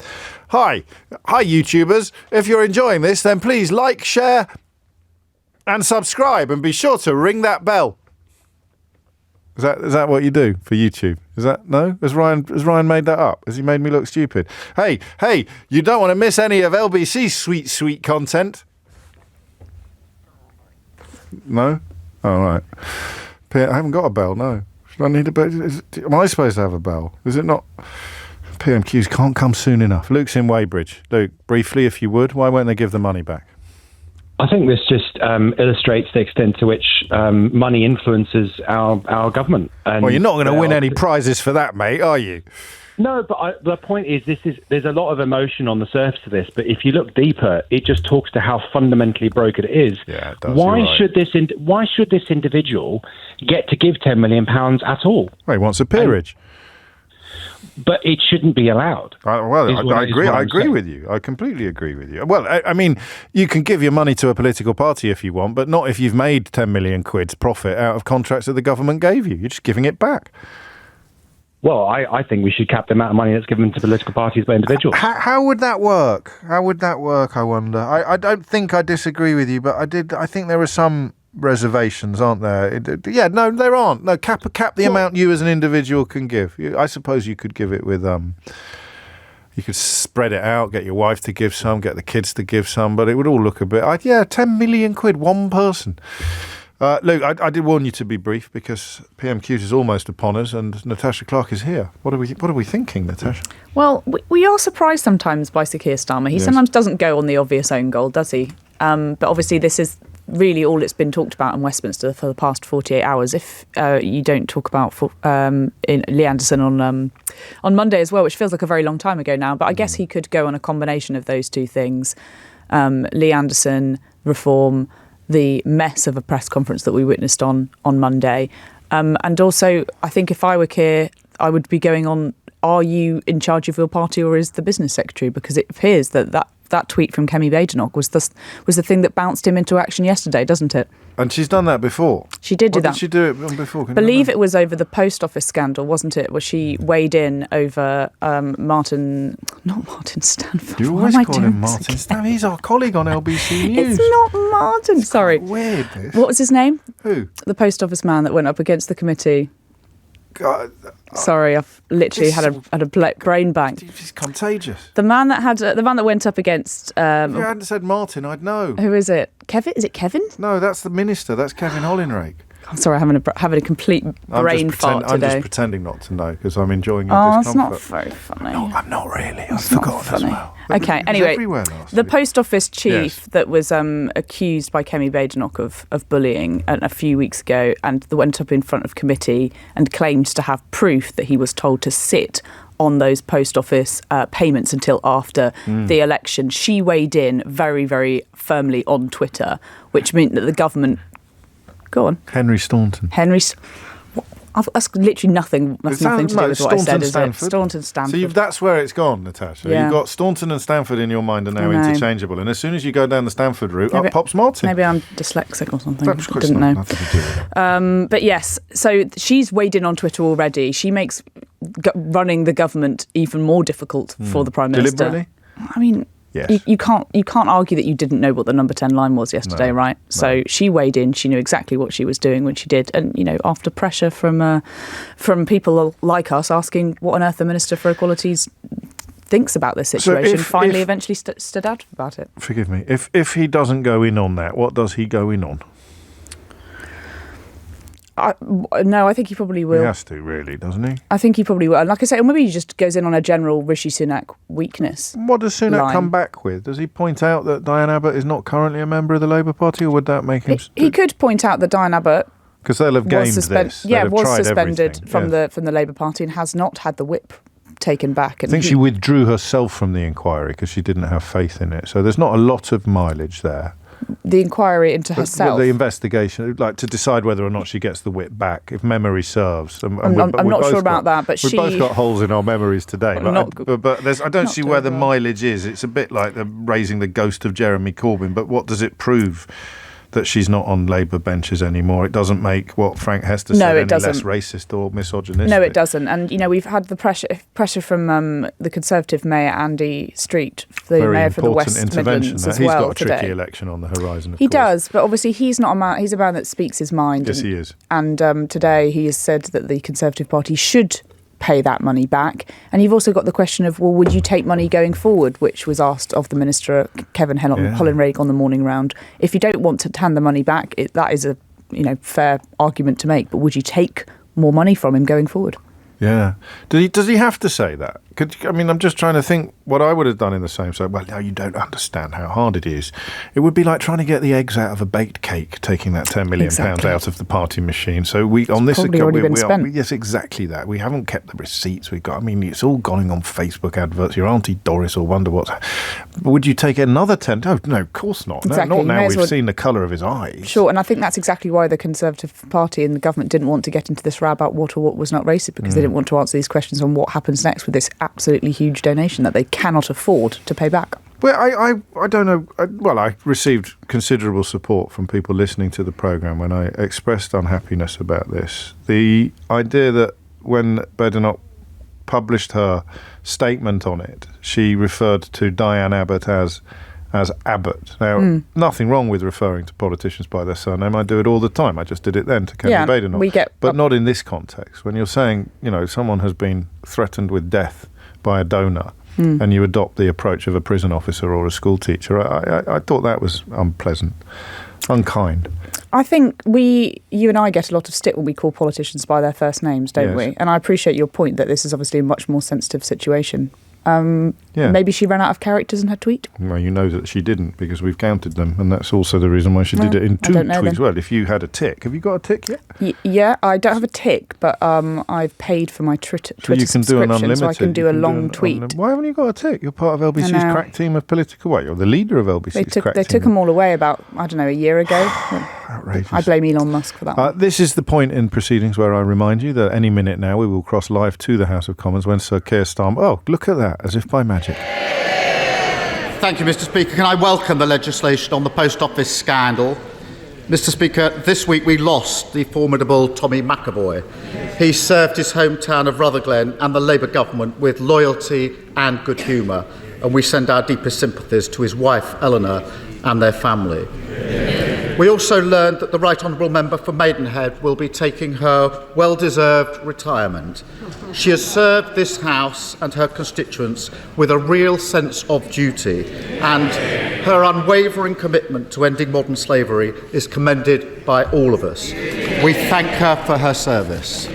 Hi YouTubers, if you're enjoying this, then please like, share and subscribe, and be sure to ring that bell. Is that what you do for YouTube? Is that no? Has Ryan made that up? Has he made me look stupid? Hey, you don't want to miss any of LBC's sweet content. No? Oh, right. I haven't got a bell, no. Should I need a bell? Am I supposed to have a bell? Is it not? PMQs can't come soon enough. Luke's in Weybridge. Luke, briefly, if you would, why won't they give the money back? I think this just illustrates the extent to which money influences our government. And well, you're not going to win any prizes for that, mate, are you? No, but the point is, there's a lot of emotion on the surface of this, but if you look deeper, it just talks to how fundamentally broken it is. Yeah, it does. Why should this individual get to give £10 million at all? Well, he wants a peerage. But it shouldn't be allowed. I agree. I agree with you. I completely agree with you. Well, I mean, you can give your money to a political party if you want, but not if you've made 10 million quid's profit out of contracts that the government gave you. You're just giving it back. Well, I think we should cap the amount of money that's given to political parties by individuals. How would that work? I wonder. I don't think I disagree with you, but I think there are some reservations, aren't there? Yeah, no, there aren't. No, cap the amount you as an individual can give. I suppose you could give it with you could spread it out, get your wife to give some, get the kids to give some, but it would all look a bit 10 million quid, one person. Luke, I did warn you to be brief because PMQs is almost upon us and Natasha Clark is here. What are we thinking, Natasha? Well, we are surprised sometimes by Sir Keir Starmer. He sometimes doesn't go on the obvious own goal, does he? But obviously this is really all that's been talked about in Westminster for the past 48 hours. If you don't talk about Lee Anderson on Monday as well, which feels like a very long time ago now, but I guess he could go on a combination of those two things. Lee Anderson, reform, the mess of a press conference that we witnessed on Monday. And also, I think if I were Keir, I would be going on, are you in charge of your party or is the business secretary? Because it appears that tweet from Kemi Badenoch was the thing that bounced him into action yesterday, doesn't it? And she's done that before. She did do that. Did she do it before? I believe it was over the post office scandal, wasn't it? Where she weighed in over not Martin Stanford. You always call him Martin Stanford. He's our colleague on LBC News. It's not Martin. It's sorry. Weird. This. What was his name? Who? The post office man that went up against the committee. God, sorry, I've literally had a brain bank. It's contagious. The man that went up against. If you hadn't said Martin, I'd know. Who is it? Kevin? Is it Kevin? No, that's the minister. That's Kevin Hollinrake. I'm sorry, having a complete brain fart today. I'm just pretending not to know because I'm enjoying your discomfort. That's not very funny. No, I'm not really. I've forgotten as well. Okay, anyway, the post office chief that was accused by Kemi Badenoch of bullying a few weeks ago and went up in front of committee and claimed to have proof that he was told to sit on those post office payments until after the election. She weighed in very, very firmly on Twitter, which meant that the government... Go on. Henry Staunton. That's literally nothing to do with what I said, is it? Staunton, Stanford. So that's where it's gone, Natasha. Yeah. You've got Staunton and Stanford in your mind are now interchangeable. And as soon as you go down the Stanford route, up pops Martin. Maybe I'm dyslexic or something. That's I didn't know. Nothing to do with it. But yes, so she's weighed in on Twitter already. She makes running the government even more difficult for the Prime Minister. Deliberately? I mean... Yes. You can't argue that you didn't know what the number 10 line was yesterday, right? So she weighed in. She knew exactly what she was doing when she did. And, after pressure from people like us asking what on earth the Minister for Equalities thinks about this situation, eventually stood out about it. Forgive me. If he doesn't go in on that, what does he go in on? No, I think he probably will. He has to, really, doesn't he? I think he probably will. And like I say, maybe he just goes in on a general Rishi Sunak weakness. What does Sunak come back with? Does he point out that Diane Abbott is not currently a member of the Labour Party, or would that make him... He could point out that Diane Abbott... Because they'll have gamed this. Was suspended from the Labour Party and has not had the whip taken back. And I think she withdrew herself from the inquiry because she didn't have faith in it. So there's not a lot of mileage there. The inquiry into herself. The investigation, like to decide whether or not she gets the whip back, if memory serves. I'm not sure about that, but we've both got holes in our memories today. But I don't see where the mileage is. It's a bit like raising the ghost of Jeremy Corbyn, but what does it prove? That she's not on Labour benches anymore. It doesn't make what Frank Hester said any less racist or misogynistic. No, it doesn't. And, we've had the pressure from the Conservative Mayor, Andy Street, the Mayor for the West Midlands as well. He's got a tricky today. Election on the horizon, of He course. Does, but obviously he's not a man. He's a man that speaks his mind. Yes, he is. And today he has said that the Conservative Party should pay that money back. And you've also got the question of, well, would you take money going forward, which was asked of the Minister, Kevin Hollinrake, on the morning round. If you don't want to hand the money back, that is a fair argument to make, but would you take more money from him going forward? Yeah. Does he have to say that? I'm just trying to think what I would have done in the same. So, well, now you don't understand how hard it is. It would be like trying to get the eggs out of a baked cake, taking that £10 million out of the party machine. So yes, exactly that. We haven't kept the receipts we got. It's all going on Facebook adverts. Your Auntie Doris will wonder what's... Would you take another 10? Oh, no, of course not. Exactly. Not now we've seen the colour of his eyes. Sure, and I think that's exactly why the Conservative Party and the government didn't want to get into this row about what or what was not racist, because they didn't want to answer these questions on what happens next with this absolutely huge donation that they cannot afford to pay back. Well, I don't know. I received considerable support from people listening to the programme when I expressed unhappiness about this. The idea that when Badenoch published her statement on it, she referred to Diane Abbott as Abbott. Now, nothing wrong with referring to politicians by their surname. I do it all the time. I just did it then to Kemi Badenoch. But not in this context. When you're saying, someone has been threatened with death by a donor and you adopt the approach of a prison officer or a school teacher, I thought that was unpleasant, unkind. I think you and I get a lot of stick when we call politicians by their first names, don't we? And I appreciate your point that this is obviously a much more sensitive situation. Maybe she ran out of characters in her tweet. Well, you know that she didn't, because we've counted them, and that's also the reason why she did it in 2 tweets. Well, if you had a tick, have you got a tick yet? Yeah, I don't have a tick, but I've paid for my Twitter subscription, so I can do a long tweet. Why haven't you got a tick? You're part of LBC's crack team of political... Well, you're the leader of LBC's crack team. They took them all away about, a year ago. Outrageous. I blame Elon Musk for that. This is the point in proceedings where I remind you that any minute now we will cross live to the House of Commons when Sir Keir Starmer... Oh, look at that, as if by magic. Thank you, Mr. Speaker. Can I welcome the legislation on the post office scandal? Mr. Speaker, this week we lost the formidable Tommy McAvoy. He served his hometown of Rutherglen and the Labour government with loyalty and good humour, and we send our deepest sympathies to his wife, Eleanor, and their family. We also learned that the Right Honourable Member for Maidenhead will be taking her well-deserved retirement. She has served this House and her constituents with a real sense of duty, and her unwavering commitment to ending modern slavery is commended by all of us. We thank her for her service.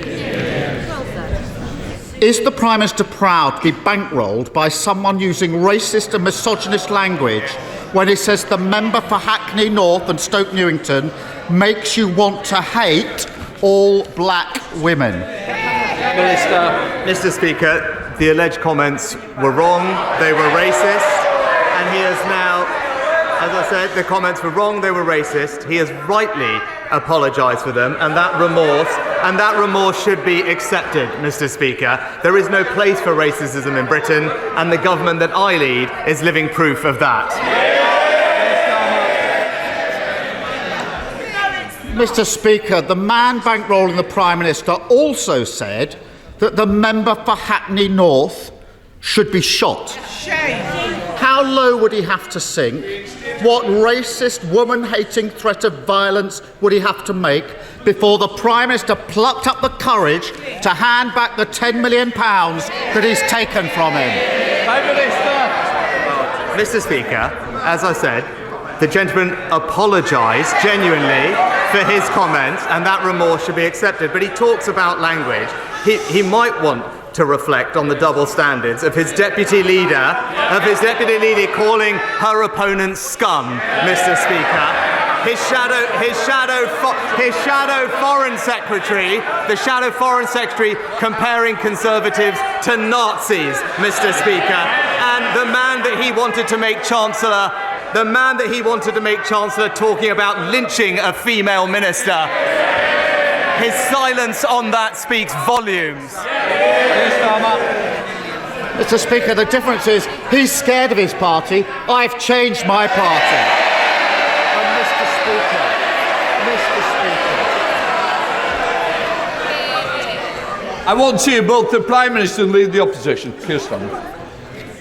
Is the Prime Minister proud to be bankrolled by someone using racist and misogynist language when he says the member for Hackney North and Stoke Newington makes you want to hate all black women? Mr. Speaker, the alleged comments were wrong, they were racist, and he has now, as I said, the comments were wrong, they were racist. He has rightly apologised for them, and that remorse should be accepted, Mr. Speaker. There is no place for racism in Britain, and the government that I lead is living proof of that. Mr. Speaker, the man bankrolling the Prime Minister also said that the member for Hackney North should be shot. Shame. How low would he have to sink? What racist, woman-hating threat of violence would he have to make before the Prime Minister plucked up the courage to hand back the £10 million that he's taken from him? Mr. Speaker, as I said, the gentleman apologised genuinely for his comments, and that remorse should be accepted. But he talks about language. He might want to reflect on the double standards of his deputy leader, calling her opponents scum, Mr. Speaker. His shadow foreign secretary, the shadow foreign secretary, comparing Conservatives to Nazis, Mr. Speaker, and the man that he wanted to make Chancellor. The man that he wanted to make Chancellor talking about lynching a female minister. His silence on that speaks volumes. Mr. Speaker, the difference is he's scared of his party. I've changed my party. And Mr. Speaker. I want to see both the Prime Minister and lead the opposition. Keir Starmer.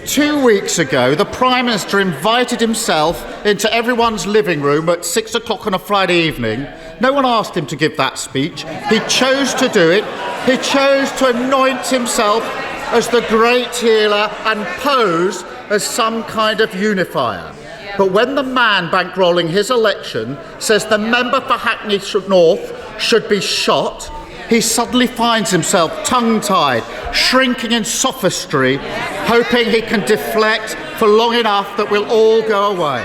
2 weeks ago, the Prime Minister invited himself into everyone's living room at 6 o'clock on a Friday evening. No one asked him to give that speech. He chose to do it. He chose to anoint himself as the great healer and pose as some kind of unifier. But when the man bankrolling his election says the member for Hackney North should be shot, he suddenly finds himself tongue-tied, shrinking in sophistry, hoping he can deflect for long enough that we'll all go away.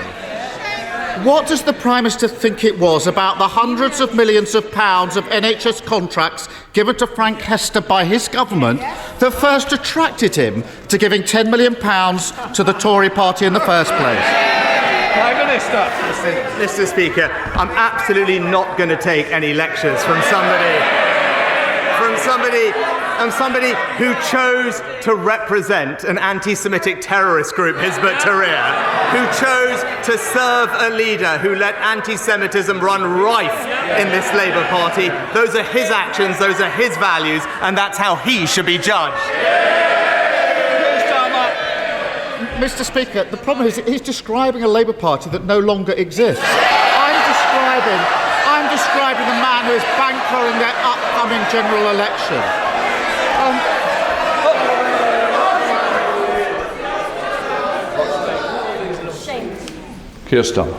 What does the Prime Minister think it was about the hundreds of millions of pounds of NHS contracts given to Frank Hester by his government that first attracted him to giving £10 million to the Tory party in the first place? Prime Minister. Mr. Speaker, I'm absolutely not going to take any lectures from somebody who chose to represent an anti-Semitic terrorist group, Hizb ut-Tahrir, who chose to serve a leader who let anti-Semitism run rife in this Labour Party. Those are his actions, those are his values, and that's how he should be judged. Mr. Speaker, the problem is he's describing a Labour Party that no longer exists. I'm describing the man who is bankrolling their upcoming general election. Keir Starmer.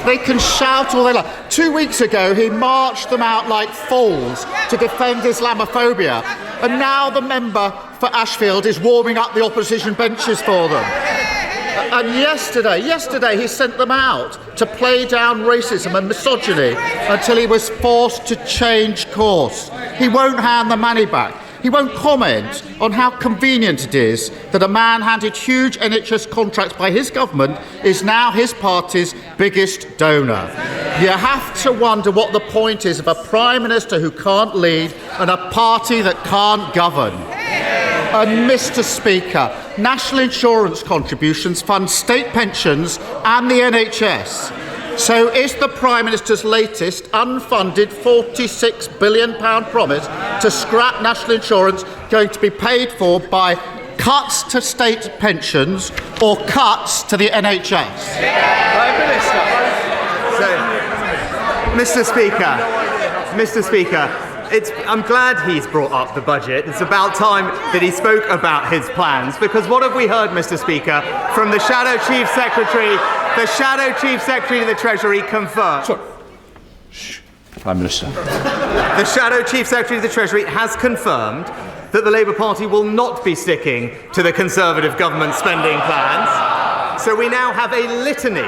They can shout all they like. 2 weeks ago, he marched them out like fools to defend Islamophobia, and now the member for Ashfield is warming up the opposition benches for them. And yesterday he sent them out to play down racism and misogyny until he was forced to change course. He won't hand the money back. He won't comment on how convenient it is that a man handed huge NHS contracts by his government is now his party's biggest donor. You have to wonder what the point is of a Prime Minister who can't lead and a party that can't govern. And Mr. Speaker, national insurance contributions fund state pensions and the NHS. So is the Prime Minister's latest unfunded £46 billion promise to scrap national insurance going to be paid for by cuts to state pensions or cuts to the NHS? Prime Minister. So, Mr. Speaker, I'm glad he's brought up the budget. It's about time that he spoke about his plans, because what have we heard, Mr. Speaker, from the Shadow Chief Secretary? The Shadow Chief Secretary of the Treasury confirmed. Prime Minister. The Shadow Chief Secretary of the Treasury has confirmed that the Labour Party will not be sticking to the Conservative government spending plans. So we now have a litany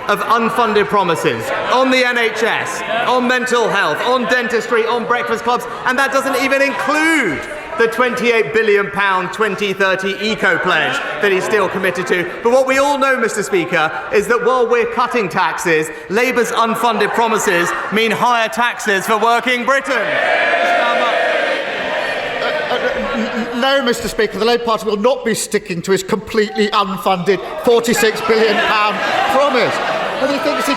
of unfunded promises on the NHS, on mental health, on dentistry, on breakfast clubs, and that doesn't even include the £28 billion 2030 eco-pledge that he's still committed to. But what we all know, Mr. Speaker, is that while we're cutting taxes, Labour's unfunded promises mean higher taxes for working Britain. No, Mr. Speaker, the Labour Party will not be sticking to its completely unfunded £46 billion promise. And he thinks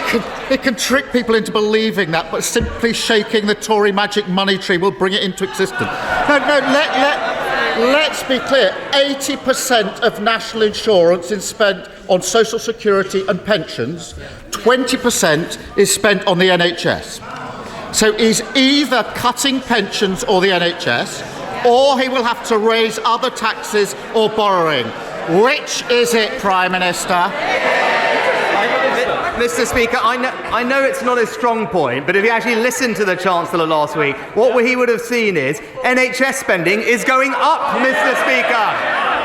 he can trick people into believing that, but simply shaking the Tory magic money tree will bring it into existence. Let's be clear. 80% of national insurance is spent on social security and pensions. 20% is spent on the NHS. So he's either cutting pensions or the NHS, or he will have to raise other taxes or borrowing. Which is it, Prime Minister? Mr. Speaker, I know it's not his strong point, but if you actually listened to the Chancellor last week, what he would have seen is NHS spending is going up, Mr. Speaker.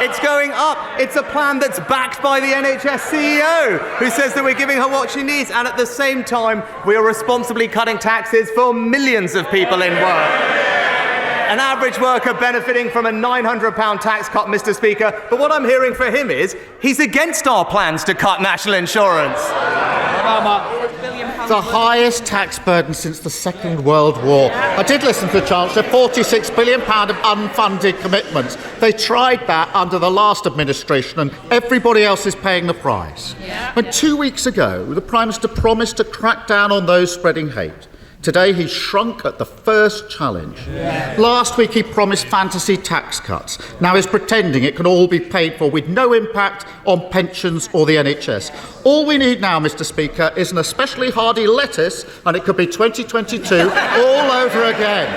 It's going up. It's a plan that's backed by the NHS CEO, who says that we're giving her what she needs, and at the same time, we are responsibly cutting taxes for millions of people in work. An average worker benefiting from a £900 tax cut, Mr. Speaker. But what I'm hearing for him is he's against our plans to cut national insurance. The highest tax burden since the Second World War. I did listen to the Chancellor, £46 billion of unfunded commitments. They tried that under the last administration, and everybody else is paying the price. And 2 weeks ago, the Prime Minister promised to crack down on those spreading hate. Today, he shrunk at the first challenge. Last week, he promised fantasy tax cuts. Now he's pretending it can all be paid for with no impact on pensions or the NHS. All we need now, Mr. Speaker, is an especially hardy lettuce, and it could be 2022 all over again.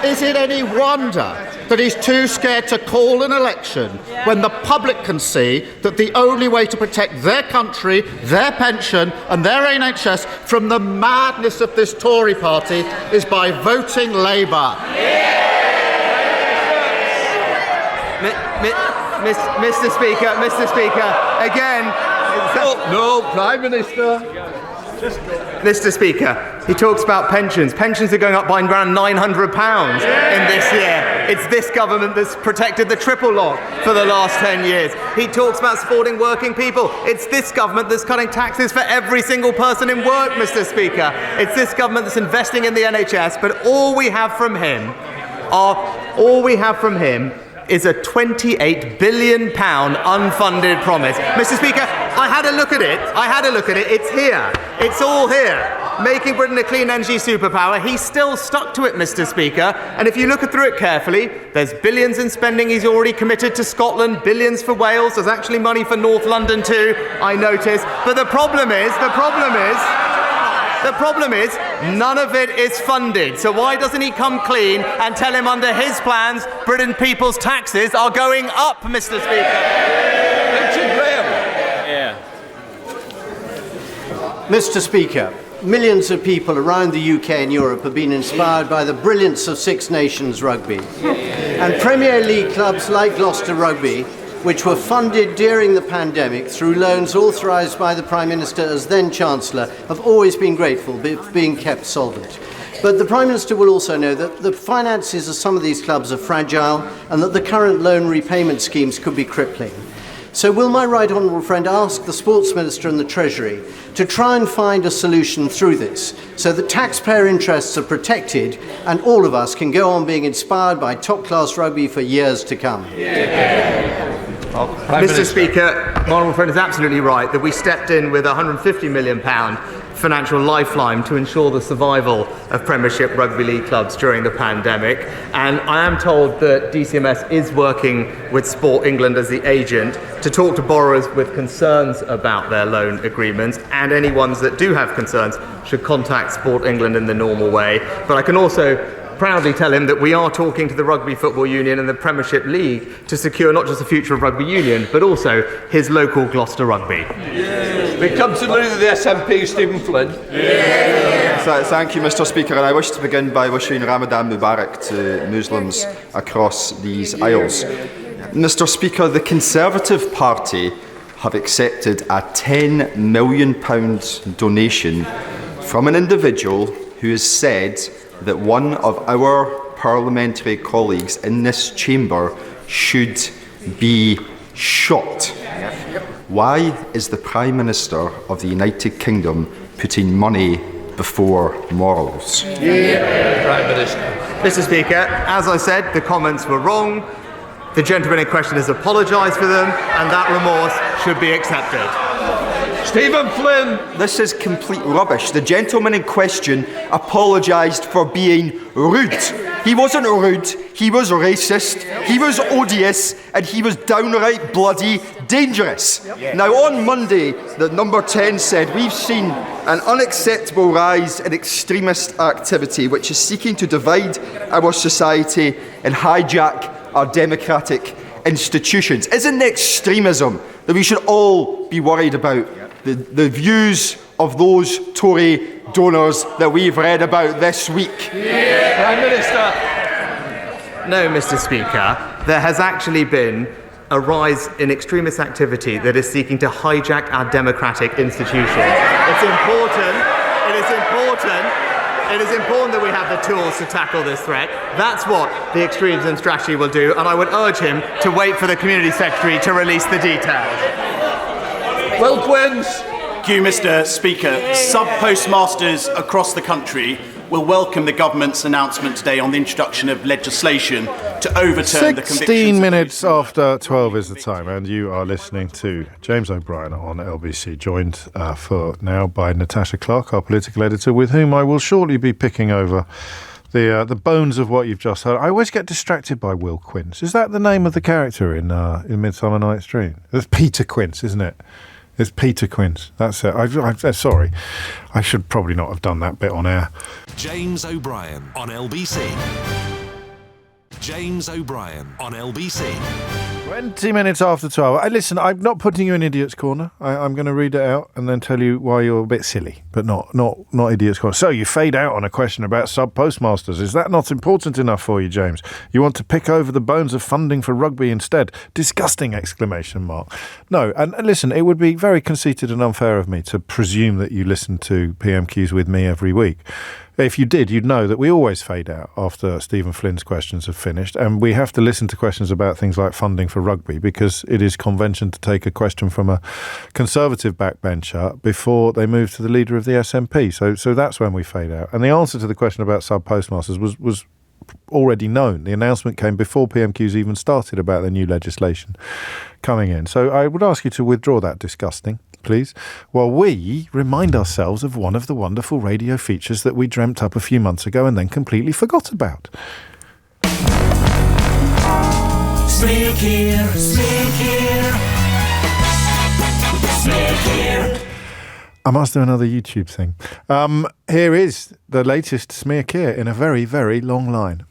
Is it any wonder that he's too scared to call an election when the public can see that the only way to protect their country, their pension and their NHS from the madness of this Tory party is by voting Labour? Mr. Speaker, again... No, Prime Minister. Mr. Speaker, he talks about pensions. Pensions are going up by around £900 in this year. It's this government that's protected the triple lock for the last 10 years. He talks about supporting working people. It's this government that's cutting taxes for every single person in work, Mr. Speaker. It's this government that's investing in the NHS, but all we have from him is a £28 billion unfunded promise. Mr. Speaker, I had a look at it. It's here. It's all here. Making Britain a clean energy superpower. He's still stuck to it, Mr. Speaker. And if you look through it carefully, there's billions in spending he's already committed to Scotland, billions for Wales. There's actually money for North London too, I noticed. But the problem is, none of it is funded. So why doesn't he come clean and tell him under his plans, Britain people's taxes are going up, Mr. Speaker? Mr. Speaker, millions of people around the UK and Europe have been inspired by the brilliance of Six Nations rugby. And Premier League clubs like Gloucester Rugby, which were funded during the pandemic through loans authorised by the Prime Minister as then Chancellor, have always been grateful for being kept solvent. But the Prime Minister will also know that the finances of some of these clubs are fragile and that the current loan repayment schemes could be crippling. So will my right honourable friend ask the Sports Minister and the Treasury to try and find a solution through this so that taxpayer interests are protected and all of us can go on being inspired by top-class rugby for years to come? Mr. Speaker, my honourable friend is absolutely right that we stepped in with a £150 million financial lifeline to ensure the survival of Premiership Rugby League clubs during the pandemic. And I am told that DCMS is working with Sport England as the agent to talk to borrowers with concerns about their loan agreements, and any ones that do have concerns should contact Sport England in the normal way. But I can also proudly tell him that we are talking to the Rugby Football Union and the Premiership League to secure not just the future of rugby union, but also his local Gloucester Rugby. We come to the leader of the SNP, Stephen Flynn. Thank you, Mr. Speaker, and I wish to begin by wishing Ramadan Mubarak to Muslims across these aisles. Mr. Speaker, the Conservative Party have accepted a £10 million donation from an individual who has said that one of our parliamentary colleagues in this chamber should be shot. Why is the Prime Minister of the United Kingdom putting money before morals? Prime Minister. Mr. Speaker, as I said, the comments were wrong. The gentleman in question has apologised for them, and that remorse should be accepted. Stephen Flynn! This is complete rubbish. The gentleman in question apologised for being rude. He wasn't rude, he was racist, he was odious, and he was downright bloody dangerous. Now, on Monday, the number 10 said, we've seen an unacceptable rise in extremist activity which is seeking to divide our society and hijack our democratic institutions. Isn't it extremism that we should all be worried about the views of those Tory donors that we've read about this week? Prime Minister. No, Mr. Speaker. There has actually been a rise in extremist activity that is seeking to hijack our democratic institutions. It's important. It is important that we have the tools to tackle this threat. That's what the extremism strategy will do, and I would urge him to wait for the Community Secretary to release the details. Will Quins. Thank you, Mr. Speaker. Sub-postmasters across the country will welcome the government's announcement today on the introduction of legislation to overturn the convictions. 16 minutes after 12 is the time, and you are listening to James O'Brien on LBC, joined for now by Natasha Clark, our political editor, with whom I will shortly be picking over the bones of what you've just heard. I always get distracted by Will Quince. Is that the name of the character in Midsummer Night's Dream? It's Peter Quince, isn't it? It's Peter Quince. That's it. I'm sorry. I should probably not have done that bit on air. James O'Brien on LBC. James O'Brien on LBC. 20 minutes after 12. Listen, I'm not putting you in Idiot's Corner. I'm going to read it out and then tell you why you're a bit silly, but not Idiot's Corner. So you fade out on a question about sub-postmasters. Is that not important enough for you, James? You want to pick over the bones of funding for rugby instead? Disgusting! Exclamation mark. No, and listen, it would be very conceited and unfair of me to presume that you listen to PMQs with me every week. If you did, you'd know that we always fade out after Stephen Flynn's questions have finished, and we have to listen to questions about things like funding for rugby because it is convention to take a question from a Conservative backbencher before they move to the leader of the SNP. So that's when we fade out. And the answer to the question about sub-postmasters was already known. The announcement came before PMQs even started about the new legislation coming in. So I would ask you to withdraw that disgusting, please, while we remind ourselves of one of the wonderful radio features that we dreamt up a few months ago and then completely forgot about. Sneak here, sneak here, sneak here. I must do another YouTube thing. Here is the latest smear care in a very, very long line.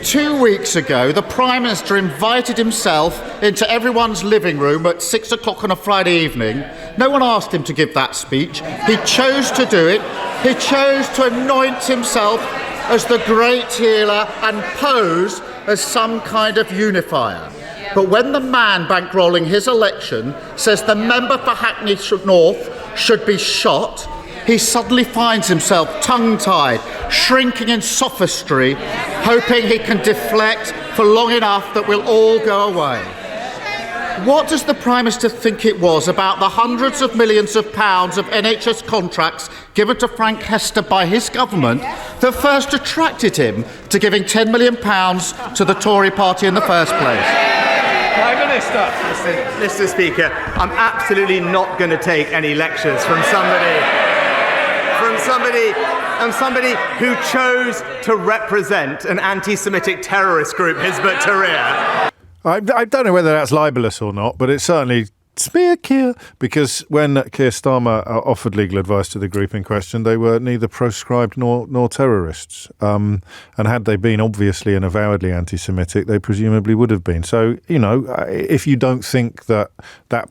2 weeks ago, the Prime Minister invited himself into everyone's living room at 6 o'clock on a Friday evening. No one asked him to give that speech. He chose to do it. He chose to anoint himself as the great healer and pose as some kind of unifier. But when the man bankrolling his election says the member for Hackney North should be shot, he suddenly finds himself tongue-tied, shrinking in sophistry, hoping he can deflect for long enough that we'll all go away. What does the Prime Minister think it was about the hundreds of millions of pounds of NHS contracts given to Frank Hester by his government that first attracted him to giving £10 million to the Tory party in the first place? Prime Minister. Mr. Speaker, I'm absolutely not going to take any lectures from somebody who chose to represent an anti-Semitic terrorist group, Hizb ut-Tahrir. I don't know whether that's libelous or not, but it's certainly Smear Keir. Because when Keir Starmer offered legal advice to the group in question, they were neither proscribed nor terrorists. And had they been obviously and avowedly anti-Semitic, they presumably would have been. So, if you don't think that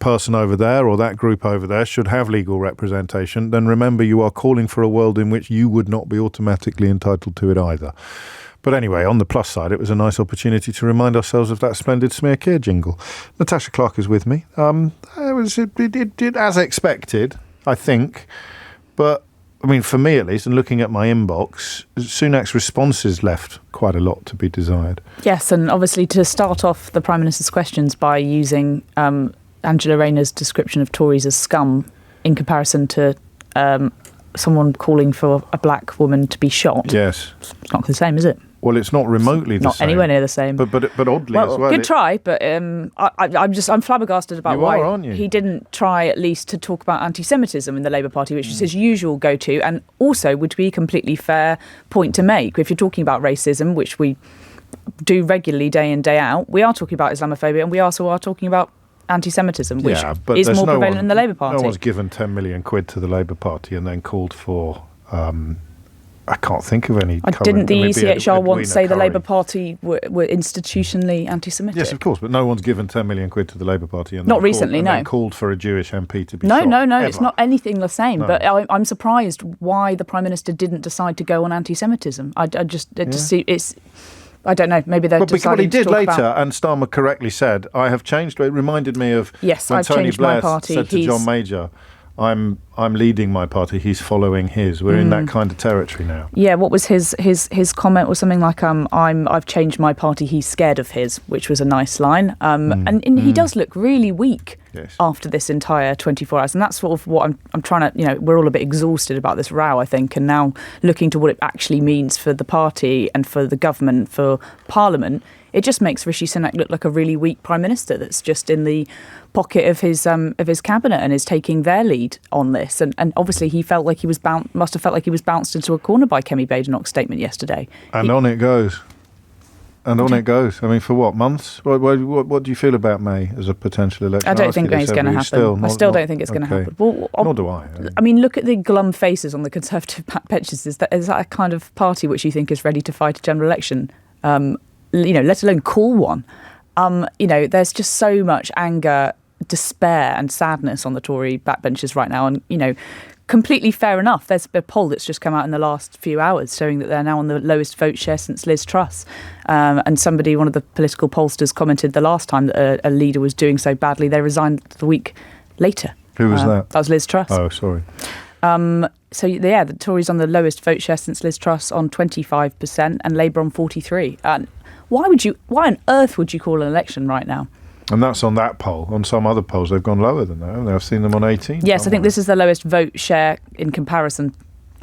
person over there or that group over there should have legal representation, then remember you are calling for a world in which you would not be automatically entitled to it either. But anyway, on the plus side, it was a nice opportunity to remind ourselves of that splendid Smear Keir jingle. Natasha Clark is with me. It did as expected, I think. But, I mean, for me at least, and looking at my inbox, Sunak's responses left quite a lot to be desired. Yes, and obviously to start off the Prime Minister's questions by using Angela Rayner's description of Tories as scum in comparison to someone calling for a black woman to be shot. Yes. It's not the same, is it? Well, it's not remotely the same. Not anywhere near the same. But oddly as well. Good try, but I'm flabbergasted about why aren't you? He didn't try at least to talk about anti-Semitism in the Labour Party, which is his usual go-to, and also would be a completely fair point to make. If you're talking about racism, which we do regularly day in, day out, we are talking about Islamophobia, and we also are talking about anti-Semitism, which is more prevalent in the Labour Party. No one's given 10 million quid to the Labour Party and then called for... I can't think of any. Didn't the ECHR once say the Labour Party were institutionally anti-Semitic? Yes, of course, but no one's given 10 million quid to the Labour Party and not recently. Then called for a Jewish MP to be no, shot. No, ever. It's not anything the same. No. But I'm surprised why the Prime Minister didn't decide to go on anti-Semitism. I don't know. Maybe they're but deciding what he did to talk later, about... and Starmer correctly said, "I have changed." It reminded me of when I've Tony changed Blair my party. said to John Major, I'm leading my party. He's following his. We're in that kind of territory now. Yeah. What was his comment? Was something like I've changed my party. He's scared of his, which was a nice line. And he does look really weak after this entire 24 hours, and that's sort of what I'm trying to. We're all a bit exhausted about this row, I think, and now looking to what it actually means for the party and for the government, for Parliament. It just makes Rishi Sunak look like a really weak Prime Minister that's just in the pocket of his cabinet and is taking their lead on this. And obviously he felt like he was must have felt like he was bounced into a corner by Kemi Badenoch's statement yesterday. And on it goes. And on it goes. I mean, for what, months? What do you feel about May as a potential election? I don't think May's going to happen. I still don't think it's going to happen. Well, nor do I. I mean, look at the glum faces on the Conservative backbenches. Is that a kind of party which you think is ready to fight a general election? Let alone call one. There's just so much anger, despair and sadness on the Tory backbenches right now. And, completely fair enough. There's a poll that's just come out in the last few hours showing that they're now on the lowest vote share since Liz Truss. And one of the political pollsters commented the last time that a leader was doing so badly, they resigned the week later. Who was that? That was Liz Truss. Oh, sorry. The Tories on the lowest vote share since Liz Truss on 25% and Labour on 43%. And why on earth would you call an election right now? And that's on that poll. On some other polls, they've gone lower than that, haven't they? I've seen them on 18. Yes, I think this is the lowest vote share in comparison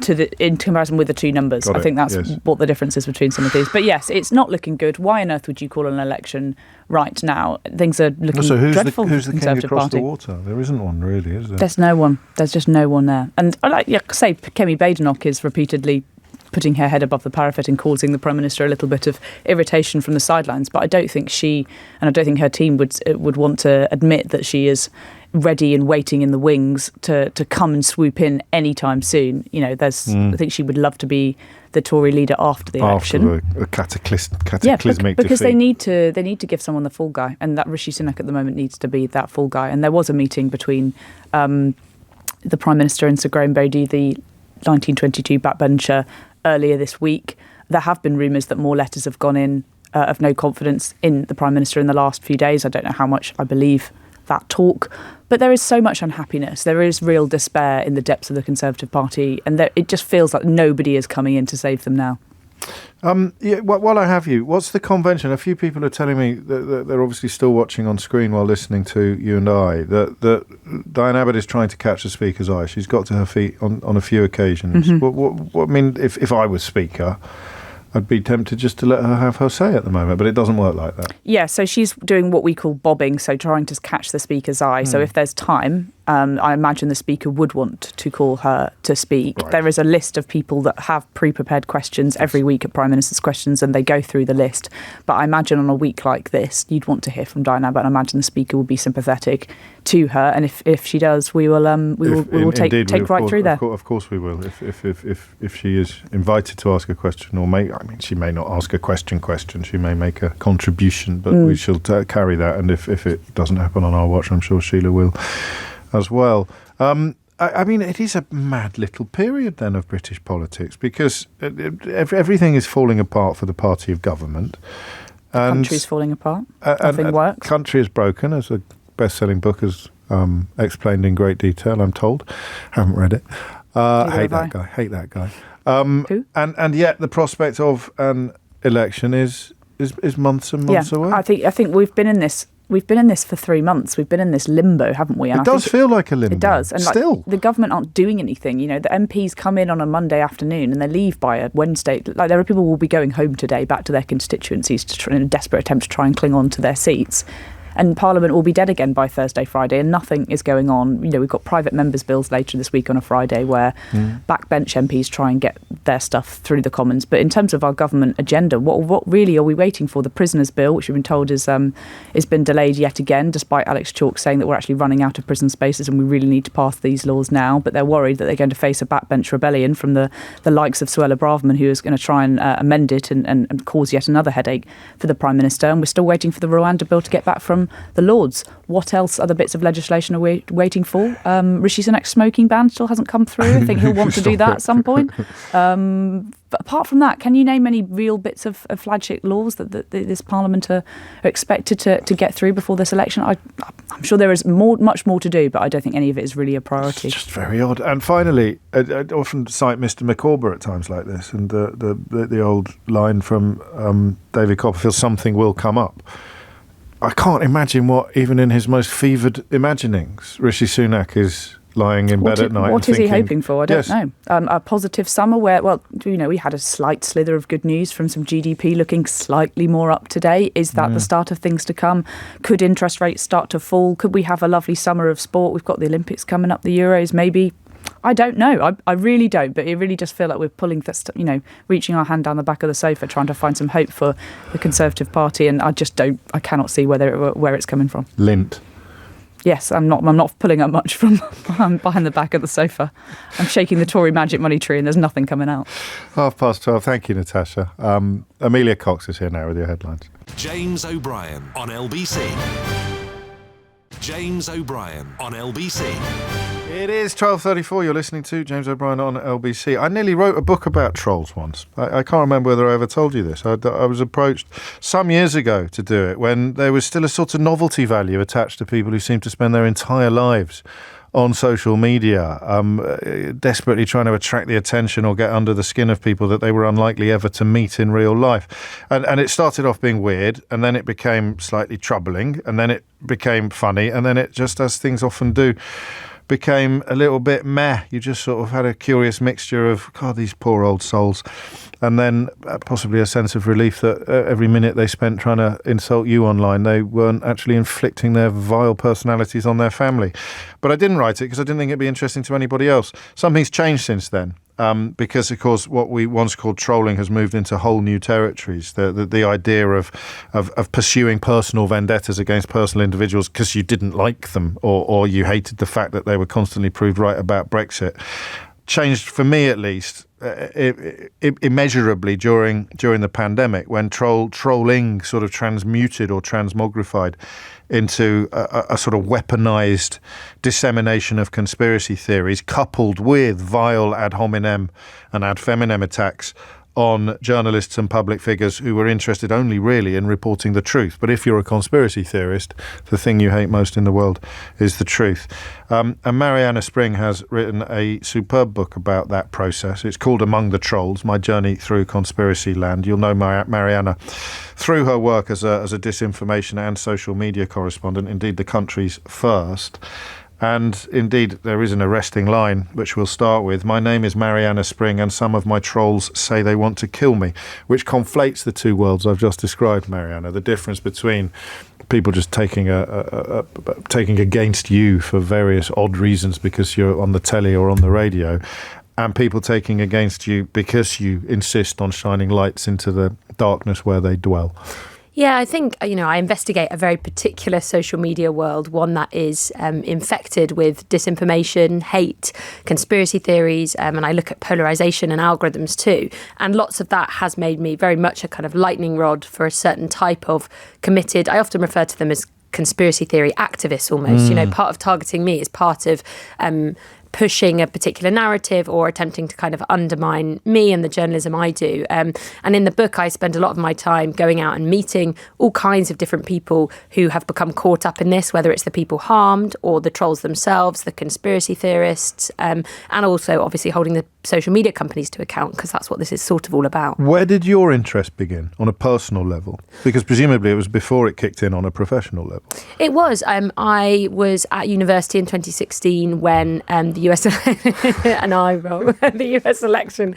with the two numbers. I think that's what the difference is between some of these. But yes, it's not looking good. Why on earth would you call an election right now? Things are looking dreadful. Who's the king Conservative across Party. the water? There isn't one really, is there? There's no one. There's just no one there. And like I say, Kemi Badenoch is repeatedly putting her head above the parapet and causing the Prime Minister a little bit of irritation from the sidelines. But I don't think she, and I don't think her team would want to admit that she is ready and waiting in the wings to come and swoop in anytime soon. I think she would love to be the Tory leader after the election. After a cataclysmic because defeat. they need to give someone the fall guy, and that Rishi Sunak at the moment needs to be that fall guy. And there was a meeting between the Prime Minister and Sir Graham Bodie, the 1922 backbencher, earlier this week. There have been rumours that more letters have gone in of no confidence in the Prime Minister in the last few days. I don't know how much I believe that talk, but there is so much unhappiness. There is real despair in the depths of the Conservative Party, and it just feels like nobody is coming in to save them now. While I have you, what's the convention? A few people are telling me that they're obviously still watching on screen while listening to you and I, that Diane Abbott is trying to catch the Speaker's eye. She's got to her feet on a few occasions. Mm-hmm. I mean, if I was Speaker, I'd be tempted just to let her have her say at the moment, but it doesn't work like that. Yeah, so she's doing what we call bobbing, so trying to catch the Speaker's eye. So if there's time, I imagine the Speaker would want to call her to speak. Right. There is a list of people that have pre-prepared questions every week at Prime Minister's Questions, and they go through the list. But I imagine on a week like this, you'd want to hear from Diane, but I imagine the Speaker will be sympathetic to her. And if she does, we will take right through there. Of course we will. If she is invited to ask a question, she may not ask a question. She may make a contribution, but we shall carry that. And if it doesn't happen on our watch, I'm sure Sheila will as well. It is a mad little period then of British politics, because everything is falling apart for the party of government. The country's falling apart. Nothing works. Country is broken, as a best-selling book has explained in great detail, I'm told. Haven't read it. Hate that guy. Who? And yet the prospect of an election is months and months away. I think we've been in this. We've been in this for 3 months. We've been in this limbo, haven't we? And it does feel like a limbo. It does. And still, the government aren't doing anything. The MPs come in on a Monday afternoon and they leave by a Wednesday. There are people who will be going home today, back to their constituencies, in a desperate attempt to try and cling on to their seats. And Parliament will be dead again by Thursday, Friday, and nothing is going on. We've got private members' bills later this week on a Friday where backbench MPs try and get their stuff through the Commons. But in terms of our government agenda, what really are we waiting for? The prisoners' bill, which we've been told is been delayed yet again, despite Alex Chalk saying that we're actually running out of prison spaces and we really need to pass these laws now. But they're worried that they're going to face a backbench rebellion from the likes of Suella Braverman, who is going to try and amend it and cause yet another headache for the Prime Minister. And we're still waiting for the Rwanda bill to get back from the Lords. What else other bits of legislation are we waiting for? Rishi Sunak's smoking ban still hasn't come through. I think he'll want to do that at some point. But apart from that, can you name any real bits of flagship laws that this Parliament are expected to get through before this election? I'm sure there is much more to do, but I don't think any of it is really a priority. It's just very odd. And finally, I often cite Mr. McCorber at times like this, and the old line from David Copperfield, "Something will come up." I can't imagine what, even in his most fevered imaginings, Rishi Sunak is lying in bed at night. What is he hoping for? I don't know. A positive summer where, we had a slight slither of good news from some GDP looking slightly more up to date. Is that the start of things to come? Could interest rates start to fall? Could we have a lovely summer of sport? We've got the Olympics coming up, the Euros, maybe. I don't know. I really don't. But it really does feel like we're pulling, reaching our hand down the back of the sofa, trying to find some hope for the Conservative Party. And I just don't. I cannot see where it's coming from. Lint. Yes, I'm not pulling up much from behind the back of the sofa. I'm shaking the Tory magic money tree, and there's nothing coming out. 12:30. Thank you, Natasha. Amelia Cox is here now with your headlines. James O'Brien on LBC. James O'Brien on LBC. It is 12:34. You're listening to James O'Brien on LBC. I nearly wrote a book about trolls once. I can't remember whether I ever told you this. I was approached some years ago to do it when there was still a sort of novelty value attached to people who seem to spend their entire lives on social media, desperately trying to attract the attention or get under the skin of people that they were unlikely ever to meet in real life. And it started off being weird, and then it became slightly troubling, and then it became funny, and then it, just as things often do, became a little bit meh. You just sort of had a curious mixture of, God, these poor old souls, and then possibly a sense of relief that every minute they spent trying to insult you online, they weren't actually inflicting their vile personalities on their family. But I didn't write it because I didn't think it'd be interesting to anybody else. Something's changed since then. Because, of course, what we once called trolling has moved into whole new territories. The idea of pursuing personal vendettas against personal individuals because you didn't like them or you hated the fact that they were constantly proved right about Brexit changed, for me at least, immeasurably during the pandemic, when trolling sort of transmuted or transmogrified into a sort of weaponized dissemination of conspiracy theories, coupled with vile ad hominem and ad feminem attacks on journalists and public figures who were interested only really in reporting the truth. But if you're a conspiracy theorist, the thing you hate most in the world is the truth. And Mariana Spring has written a superb book about that process. It's called Among the Trolls, My Journey Through Conspiracy Land. You'll know Mariana through her work as a disinformation and social media correspondent, indeed the country's first. And indeed, there is an arresting line, which we'll start with. My name is Mariana Spring, and some of my trolls say they want to kill me, which conflates the two worlds I've just described, Mariana. The difference between people just taking against you for various odd reasons because you're on the telly or on the radio, and people taking against you because you insist on shining lights into the darkness where they dwell. Yeah, I think, I investigate a very particular social media world, one that is infected with disinformation, hate, conspiracy theories, and I look at polarization and algorithms too. And lots of that has made me very much a kind of lightning rod for a certain type of committed, I often refer to them as conspiracy theory activists almost. Part of targeting me is part of pushing a particular narrative or attempting to kind of undermine me and the journalism I do. And in the book, I spend a lot of my time going out and meeting all kinds of different people who have become caught up in this, whether it's the people harmed or the trolls themselves, the conspiracy theorists, and also obviously holding the social media companies to account, because that's what this is sort of all about. Where did your interest begin on a personal level? Because presumably it was before it kicked in on a professional level. It was. I was at university in 2016 when the US the US election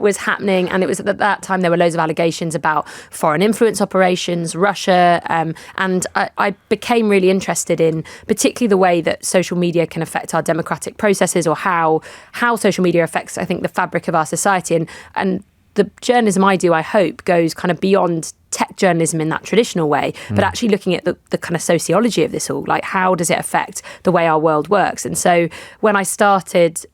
was happening, and it was at that time there were loads of allegations about foreign influence operations, Russia, and I became really interested in particularly the way that social media can affect our democratic processes, or how social media affects, I think, the fabric of our society. And the journalism I do, I hope, goes kind of beyond tech journalism in that traditional way, but actually looking at the kind of sociology of this all, like how does it affect the way our world works? And so when I started,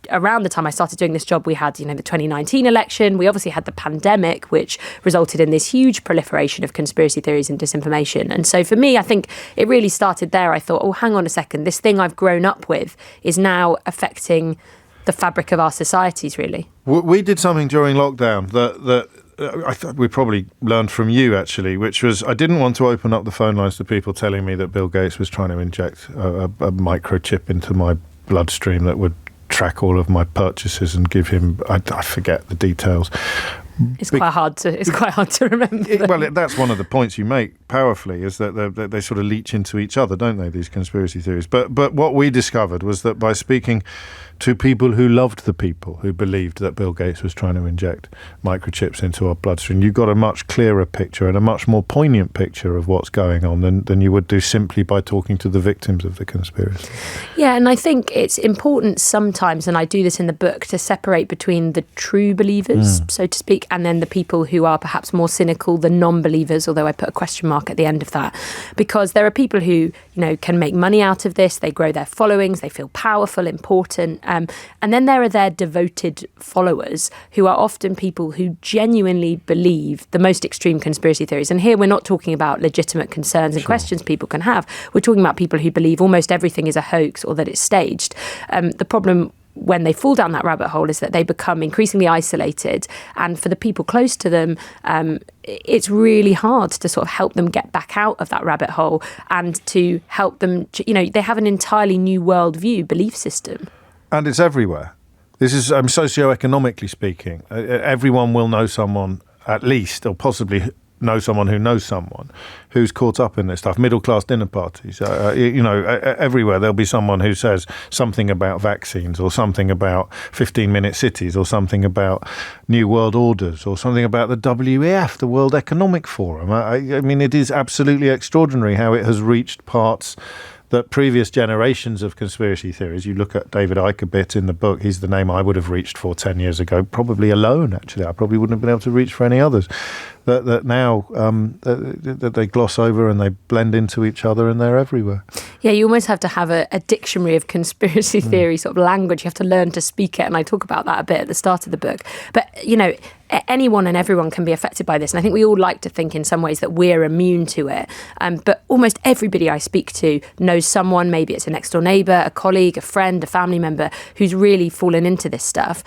around the time I started doing this job, we had, the 2019 election. We obviously had the pandemic, which resulted in this huge proliferation of conspiracy theories and disinformation. And so for me, I think it really started there. I thought, oh, hang on a second, this thing I've grown up with is now affecting the fabric of our societies, really. We did something during lockdown that I thought we probably learned from you, actually, which was I didn't want to open up the phone lines to people telling me that Bill Gates was trying to inject a microchip into my bloodstream that would track all of my purchases and give him, I forget the details. It's quite hard to remember. Well, that's one of the points you make powerfully, is that they sort of leach into each other, don't they, these conspiracy theories? But what we discovered was that by speaking to people who loved the people who believed that Bill Gates was trying to inject microchips into our bloodstream, you got a much clearer picture and a much more poignant picture of what's going on than you would do simply by talking to the victims of the conspiracy. Yeah, and I think it's important sometimes, and I do this in the book, to separate between the true believers, so to speak, and then the people who are perhaps more cynical, the non-believers, although I put a question mark at the end of that, because there are people who, can make money out of this, they grow their followings, they feel powerful, important, and then there are their devoted followers who are often people who genuinely believe the most extreme conspiracy theories. And here we're not talking about legitimate concerns and questions people can have. We're talking about people who believe almost everything is a hoax or that it's staged. The problem when they fall down that rabbit hole is that they become increasingly isolated, and for the people close to them, it's really hard to sort of help them get back out of that rabbit hole and to help them, they have an entirely new worldview, belief system. And it's everywhere. This is socioeconomically speaking. Everyone will know someone, at least, or possibly know someone who knows someone who's caught up in this stuff. Middle-class dinner parties, everywhere there'll be someone who says something about vaccines, or something about 15-minute cities, or something about new world orders, or something about the WEF, the World Economic Forum. I mean, it is absolutely extraordinary how it has reached parts that previous generations of conspiracy theories, you look at David Icke a bit in the book, he's the name I would have reached for 10 years ago, probably alone, actually. I probably wouldn't have been able to reach for any others. That now that they gloss over and they blend into each other, and they're everywhere. Yeah, you almost have to have a dictionary of conspiracy theory sort of language. You have to learn to speak it, and I talk about that a bit at the start of the book. But, anyone and everyone can be affected by this, and I think we all like to think in some ways that we're immune to it. But almost everybody I speak to knows someone, maybe it's a next-door neighbour, a colleague, a friend, a family member, who's really fallen into this stuff.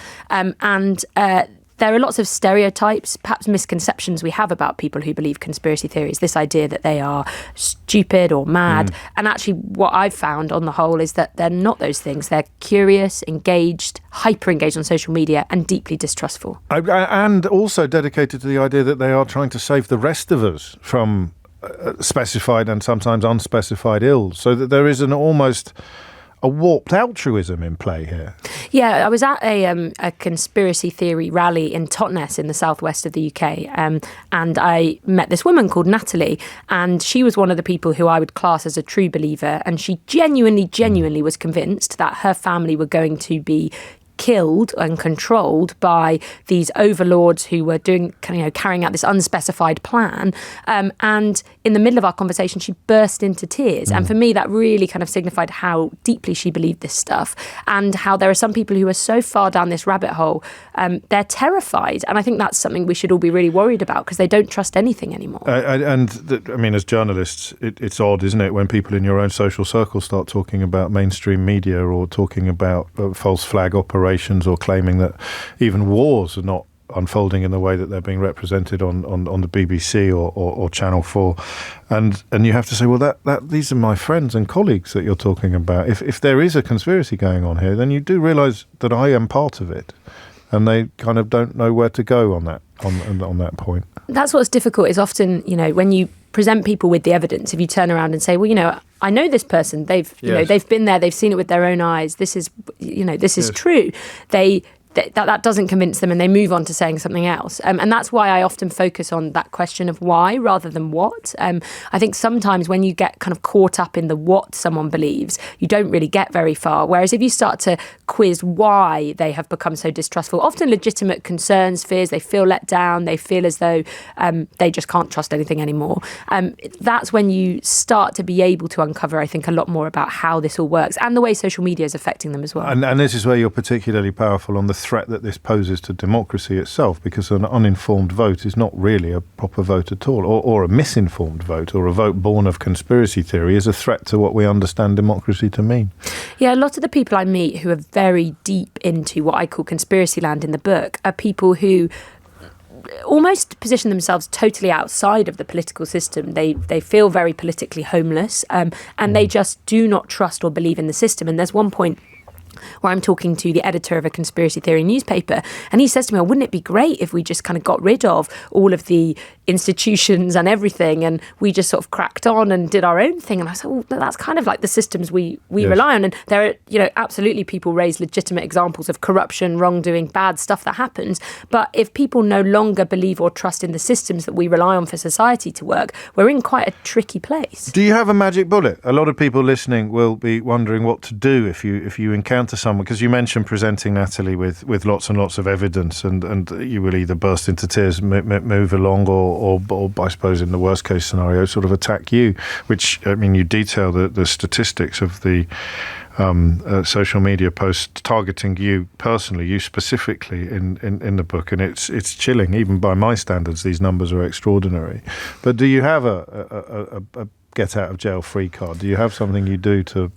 There are lots of stereotypes, perhaps misconceptions we have about people who believe conspiracy theories, this idea that they are stupid or mad. And actually what I've found on the whole is that they're not those things. They're curious, engaged, hyper-engaged on social media, and deeply distrustful. And also dedicated to the idea that they are trying to save the rest of us from specified and sometimes unspecified ills, so that there is an almost a warped altruism in play here. Yeah, I was at a conspiracy theory rally in Totnes in the southwest of the UK, and I met this woman called Natalie, and she was one of the people who I would class as a true believer, and she genuinely was convinced that her family were going to be killed and controlled by these overlords who were carrying out this unspecified plan. And in the middle of our conversation, she burst into tears. And for me, that really kind of signified how deeply she believed this stuff, and how there are some people who are so far down this rabbit hole, they're terrified. And I think that's something we should all be really worried about, because they don't trust anything anymore. As journalists, it's odd, isn't it, when people in your own social circle start talking about mainstream media or talking about false flag operations, or claiming that even wars are not unfolding in the way that they're being represented on the BBC or Channel 4, and you have to say, well, that these are my friends and colleagues that you're talking about. If there is a conspiracy going on here, then you do realise that I am part of it, and they kind of don't know where to go on that point. That's what's difficult, is often, when you present people with the evidence, if you turn around and say, well, I know this person, they've been there, they've seen it with their own eyes, this is true, that doesn't convince them, and they move on to saying something else. And that's why I often focus on that question of why rather than what. I think sometimes when you get kind of caught up in the what someone believes, you don't really get very far. Whereas if you start to quiz why they have become so distrustful, often legitimate concerns, fears, they feel let down, they feel as though they just can't trust anything anymore. That's when you start to be able to uncover, I think, a lot more about how this all works and the way social media is affecting them as well. And this is where you're particularly powerful on the threat that this poses to democracy itself, because an uninformed vote is not really a proper vote at all, or a misinformed vote, or a vote born of conspiracy theory is a threat to what we understand democracy to mean. Yeah, a lot of the people I meet who are very deep into what I call conspiracy land in the book are people who almost position themselves totally outside of the political system. They feel very politically homeless, and they just do not trust or believe in the system. And there's one point where I'm talking to the editor of a conspiracy theory newspaper, and he says to me, wouldn't it be great if we just kind of got rid of all of the institutions and everything, and we just sort of cracked on and did our own thing? And I said, well, that's kind of like the systems we rely on. And there are, absolutely, people raise legitimate examples of corruption, wrongdoing, bad stuff that happens. But if people no longer believe or trust in the systems that we rely on for society to work, we're in quite a tricky place. Do you have a magic bullet? A lot of people listening will be wondering what to do if you encounter someone, because you mentioned presenting Natalie with lots and lots of evidence, and you will either burst into tears, move along, or I suppose in the worst case scenario, sort of attack you, which, you detail the statistics of the social media posts targeting you personally, you specifically in the book, and it's chilling. Even by my standards, these numbers are extraordinary. But do you have a get out of jail free card? Do you have something you do to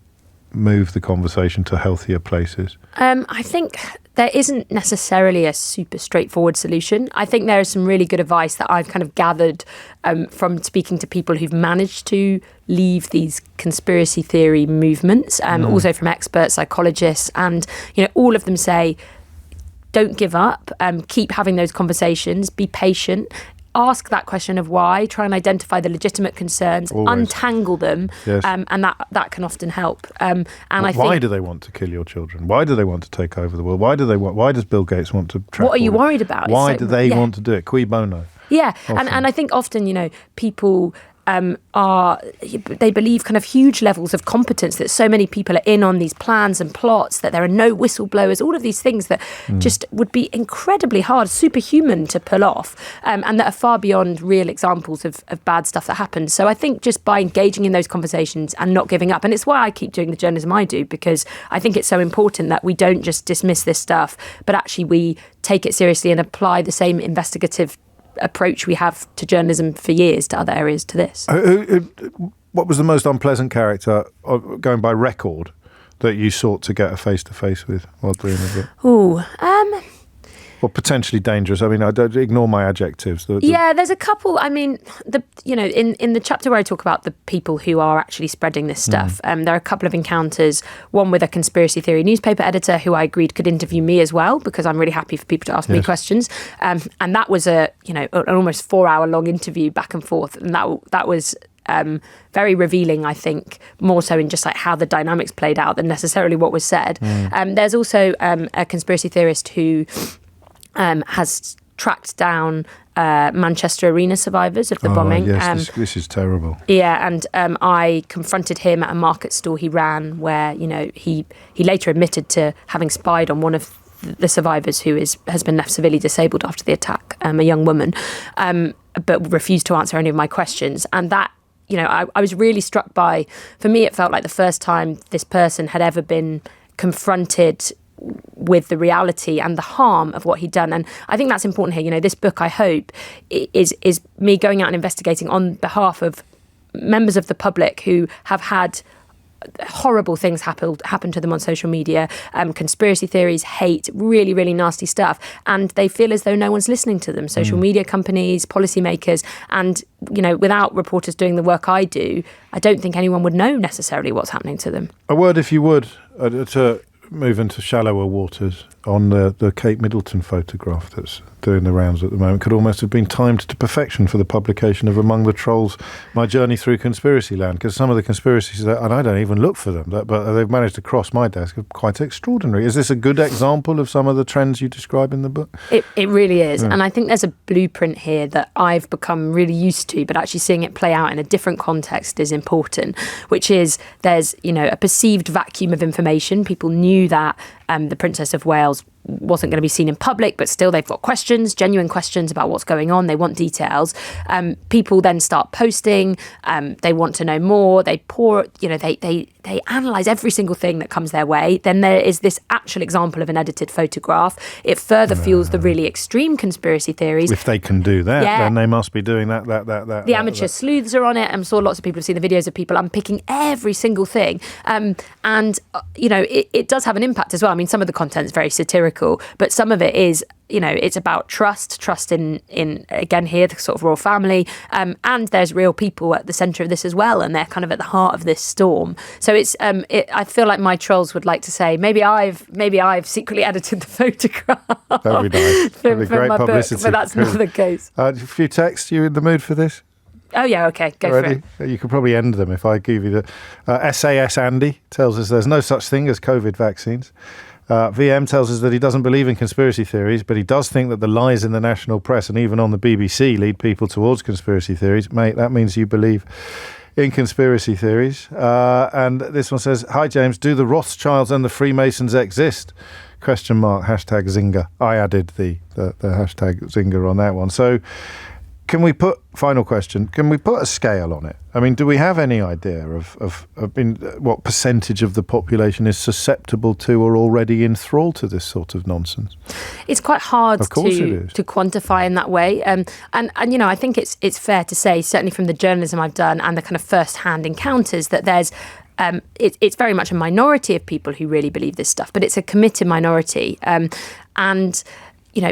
move the conversation to healthier places? I think there isn't necessarily a super straightforward solution. I think there is some really good advice that I've kind of gathered from speaking to people who've managed to leave these conspiracy theory movements, also from experts, psychologists, and all of them say, don't give up, keep having those conversations, be patient. Ask that question of why, try and identify the legitimate concerns, always untangle them, yes. And that can often help. And why do they want to kill your children? Why do they want to take over the world? Why does Bill Gates want to trap? What are you worried about? Why do they want to do it? Cui bono? Yeah, and I think often, people they believe kind of huge levels of competence, that so many people are in on these plans and plots, that there are no whistleblowers, all of these things that just would be incredibly hard, superhuman to pull off, and that are far beyond real examples of bad stuff that happens. So I think just by engaging in those conversations and not giving up, and it's why I keep doing the journalism I do, because I think it's so important that we don't just dismiss this stuff, but actually we take it seriously and apply the same investigative approach we have to journalism for years to other areas to this. What was the most unpleasant character, going by record, that you sought to get a face-to-face with while doing the book? Or potentially dangerous. I mean, I don't ignore my adjectives. Yeah, there's a couple. I mean, in the chapter where I talk about the people who are actually spreading this stuff, there are a couple of encounters. One with a conspiracy theory newspaper editor who I agreed could interview me as well, because I'm really happy for people to ask me questions. And that was an almost 4-hour long interview back and forth, and that was very revealing, I think, more so in just like how the dynamics played out than necessarily what was said. There's also a conspiracy theorist who has tracked down Manchester Arena survivors of the bombing. Yes, this is terrible. Yeah, and I confronted him at a market stall he ran where, he later admitted to having spied on one of the survivors who has been left severely disabled after the attack, a young woman, but refused to answer any of my questions. And that, I was really struck by, for me, it felt like the first time this person had ever been confronted with the reality and the harm of what he'd done. And I think that's important here. This book, I hope, is me going out and investigating on behalf of members of the public who have had horrible things happen to them on social media, conspiracy theories, hate, really, really nasty stuff. And they feel as though no one's listening to them. Social media companies, policymakers, and, without reporters doing the work I do, I don't think anyone would know necessarily what's happening to them. A word, if you would, to move into shallower waters on the Kate Middleton photograph that's doing the rounds at the moment, could almost have been timed to perfection for the publication of Among the Trolls, My Journey Through Conspiracy Land, because some of the conspiracies, and I don't even look for them, but they've managed to cross my desk, are quite extraordinary. Is this a good example of some of the trends you describe in the book? It really is. And I think there's a blueprint here that I've become really used to, but actually seeing it play out in a different context is important, which is there's, a perceived vacuum of information. People knew that the Princess of Wales wasn't going to be seen in public, but still they've got questions, genuine questions about what's going on. They want details. People then start posting. They want to know more. They pour, they analyse every single thing that comes their way. Then there is this actual example of an edited photograph. It further fuels the really extreme conspiracy theories. If they can do that, then they must be doing that. The amateur sleuths are on it. I'm sure lots of people have seen the videos of people unpicking every single thing. It does have an impact as well. I mean, some of the content is very satirical, but some of it is, it's about trust in again here, the sort of royal family, and there's real people at the centre of this as well, and they're kind of at the heart of this storm. So it's I feel like my trolls would like to say maybe I've secretly edited the photograph. That'd be nice. That'd be great my publicity. Book, but that's not the case. A few texts. You in the mood for this? Oh yeah, okay, go Ready? for it. You could probably end them if I give you the SAS Andy tells us there's no such thing as COVID vaccines. VM tells us that he doesn't believe in conspiracy theories, but he does think that the lies in the national press and even on the BBC lead people towards conspiracy theories. Mate, that means you believe in conspiracy theories. And this one says, hi James, do the Rothschilds and the Freemasons exist? ? Hashtag Zinger. I added the hashtag Zinger on that one. So can we put a scale on it? I mean, do we have any idea of what percentage of the population is susceptible to or already enthralled to this sort of nonsense? It's quite hard to quantify in that way. And I think it's fair to say, certainly from the journalism I've done and the kind of first-hand encounters, that there's it's very much a minority of people who really believe this stuff, but it's a committed minority. And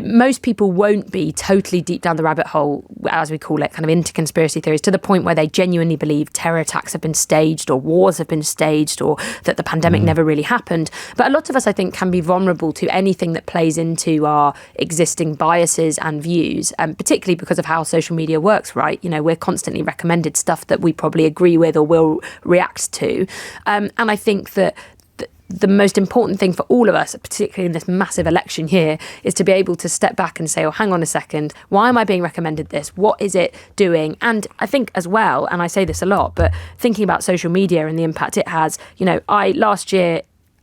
most people won't be totally deep down the rabbit hole, as we call it, kind of into conspiracy theories, to the point where they genuinely believe terror attacks have been staged or wars have been staged or that the pandemic never really happened. But a lot of us, I think, can be vulnerable to anything that plays into our existing biases and views, particularly because of how social media works, right? We're constantly recommended stuff that we probably agree with or will react to. And I think that the most important thing for all of us, particularly in this massive election year, is to be able to step back and say, oh, hang on a second, why am I being recommended this? What is it doing? And I think as well, and I say this a lot, but thinking about social media and the impact it has, last year,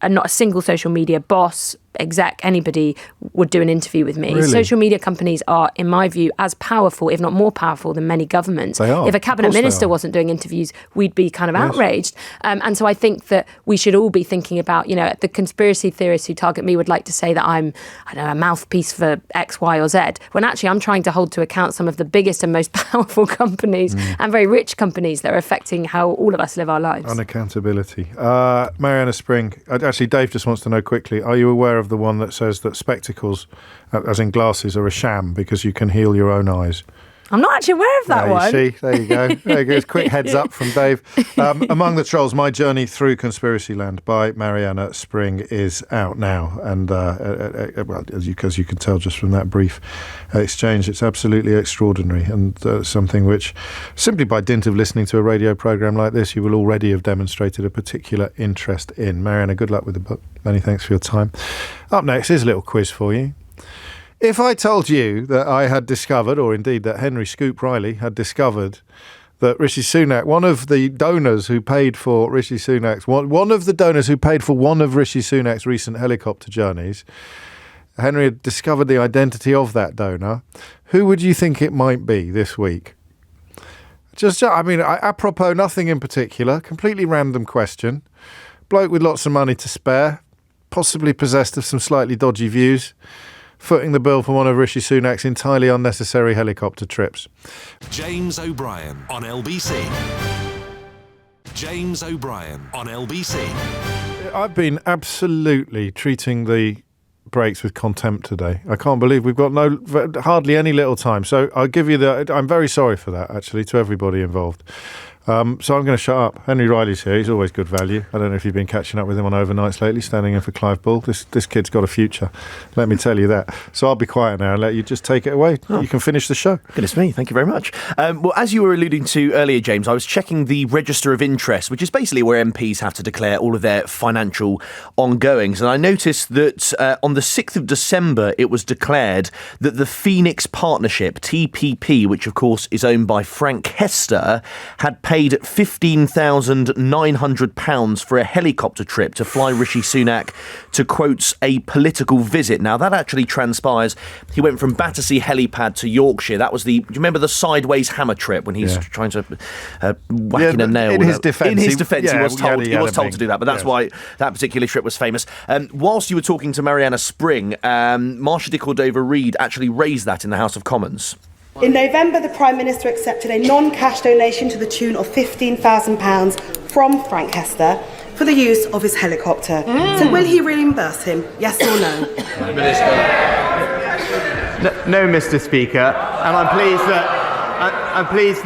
not a single social media boss, exec, anybody would do an interview with me. Really? Social media companies are, in my view, as powerful, if not more powerful, than many governments. They are. If a cabinet minister wasn't doing interviews, we'd be kind of outraged. And so I think that we should all be thinking about, the conspiracy theorists who target me would like to say that I'm, a mouthpiece for X, Y, or Z, when actually I'm trying to hold to account some of the biggest and most powerful companies and very rich companies that are affecting how all of us live our lives. Unaccountability. Mariana Spring, actually, Dave just wants to know quickly, are you aware of of the one that says that spectacles, as in glasses, are a sham because you can heal your own eyes. I'm not actually aware of that one. See, there you go. There you go. Quick heads up from Dave. Among the Trolls, My Journey Through Conspiracy Land by Mariana Spring is out now. And, well, as you can tell just from that brief exchange, it's absolutely extraordinary and something which, simply by dint of listening to a radio programme like this, you will already have demonstrated a particular interest in. Mariana, good luck with the book. Many thanks for your time. Up next is a little quiz for you. If I told you that I had discovered, or indeed that Henry Scoop Riley had discovered that Rishi Sunak, one of the donors who paid for Rishi Sunak's, one of the donors who paid for one of Rishi Sunak's recent helicopter journeys, Henry had discovered the identity of that donor, who would you think it might be this week? Apropos nothing in particular, completely random question. Bloke with lots of money to spare, possibly possessed of some slightly dodgy views, footing the bill for one of Rishi Sunak's entirely unnecessary helicopter trips. James O'Brien on LBC. James O'Brien on LBC. I've been absolutely treating the breaks with contempt today. I can't believe we've got hardly any little time. So I'll give you I'm very sorry for that, actually, to everybody involved. So I'm going to shut up. Henry Riley's here. He's always good value. I don't know if you've been catching up with him on overnights lately, standing in for Clive Bull. This kid's got a future. Let me tell you that. So I'll be quiet now and let you just take it away. Oh. You can finish the show. Goodness me. Thank you very much. Well, as you were alluding to earlier, James, I was checking the Register of Interest, which is basically where MPs have to declare all of their financial ongoings. And I noticed that on the 6th of December, it was declared that the Phoenix Partnership, TPP, which of course is owned by Frank Hester, had paid £15,900 for a helicopter trip to fly Rishi Sunak to, quotes, a political visit. Now, that actually transpires. He went from Battersea helipad to Yorkshire. That was do you remember the sideways hammer trip when he's trying to whack in a nail? In his defence, he was told to do that, but that's why that particular trip was famous. Whilst you were talking to Mariana Spring, Marsha de Cordova-Reid actually raised that in the House of Commons. In November, the Prime Minister accepted a non-cash donation to the tune of £15,000 from Frank Hester for the use of his helicopter. So will he reimburse him, yes or no? No, Mr. Speaker, and I'm pleased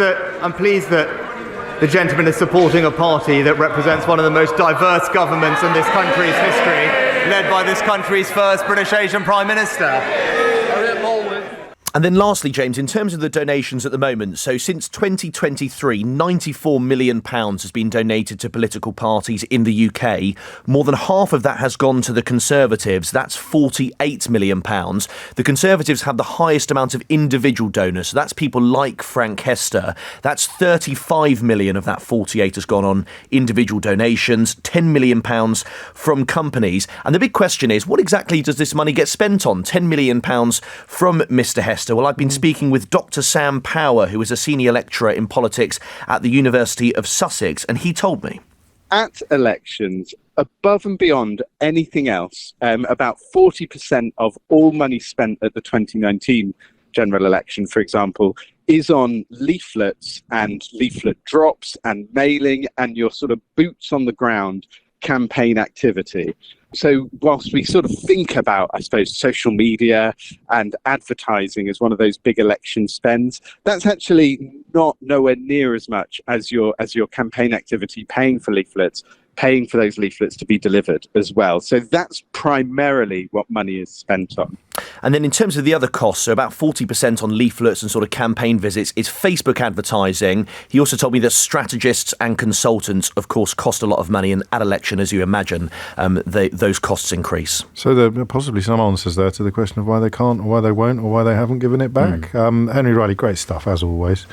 that the gentleman is supporting a party that represents one of the most diverse governments in this country's history, led by this country's first British Asian Prime Minister. And then lastly, James, in terms of the donations at the moment, so since 2023, £94 million has been donated to political parties in the UK. More than half of that has gone to the Conservatives. That's £48 million. The Conservatives have the highest amount of individual donors. So that's people like Frank Hester. That's 35 million of that 48 has gone on individual donations, £10 million from companies. And the big question is, what exactly does this money get spent on? £10 million from Mr. Hester. Well, I've been speaking with Dr. Sam Power, who is a senior lecturer in politics at the University of Sussex, and he told me. At elections, above and beyond anything else, about 40% of all money spent at the 2019 general election, for example, is on leaflets and leaflet drops and mailing and your sort of boots on the ground campaign activity. So whilst we sort of think about, I suppose, social media and advertising as one of those big election spends, that's actually not nowhere near as much as your campaign activity, paying for leaflets, paying for those leaflets to be delivered as well. So that's primarily what money is spent on. And then in terms of the other costs, so about 40% on leaflets and sort of campaign visits is Facebook advertising. He also told me that strategists and consultants, of course, cost a lot of money. And at election, as you imagine, those costs increase. So there are possibly some answers there to the question of why they can't or why they won't or why they haven't given it back. Henry Riley, great stuff, as always.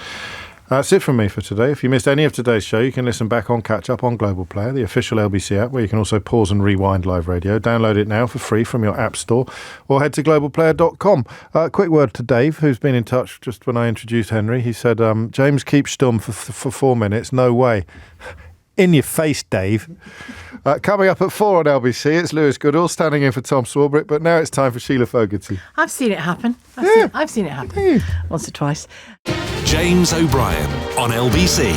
That's it from me for today. If you missed any of today's show, you can listen back on Catch Up on Global Player, the official LBC app, where you can also pause and rewind live radio. Download it now for free from your app store or head to globalplayer.com. Quick word to Dave, who's been in touch just when I introduced Henry. He said, James keeps stum for 4 minutes. No way. In your face, Dave. Coming up at 4 on LBC, it's Lewis Goodall standing in for Tom Swarbrick, but now it's time for Sheila Fogarty. I've seen it happen. I've seen it happen once or twice. James O'Brien on LBC.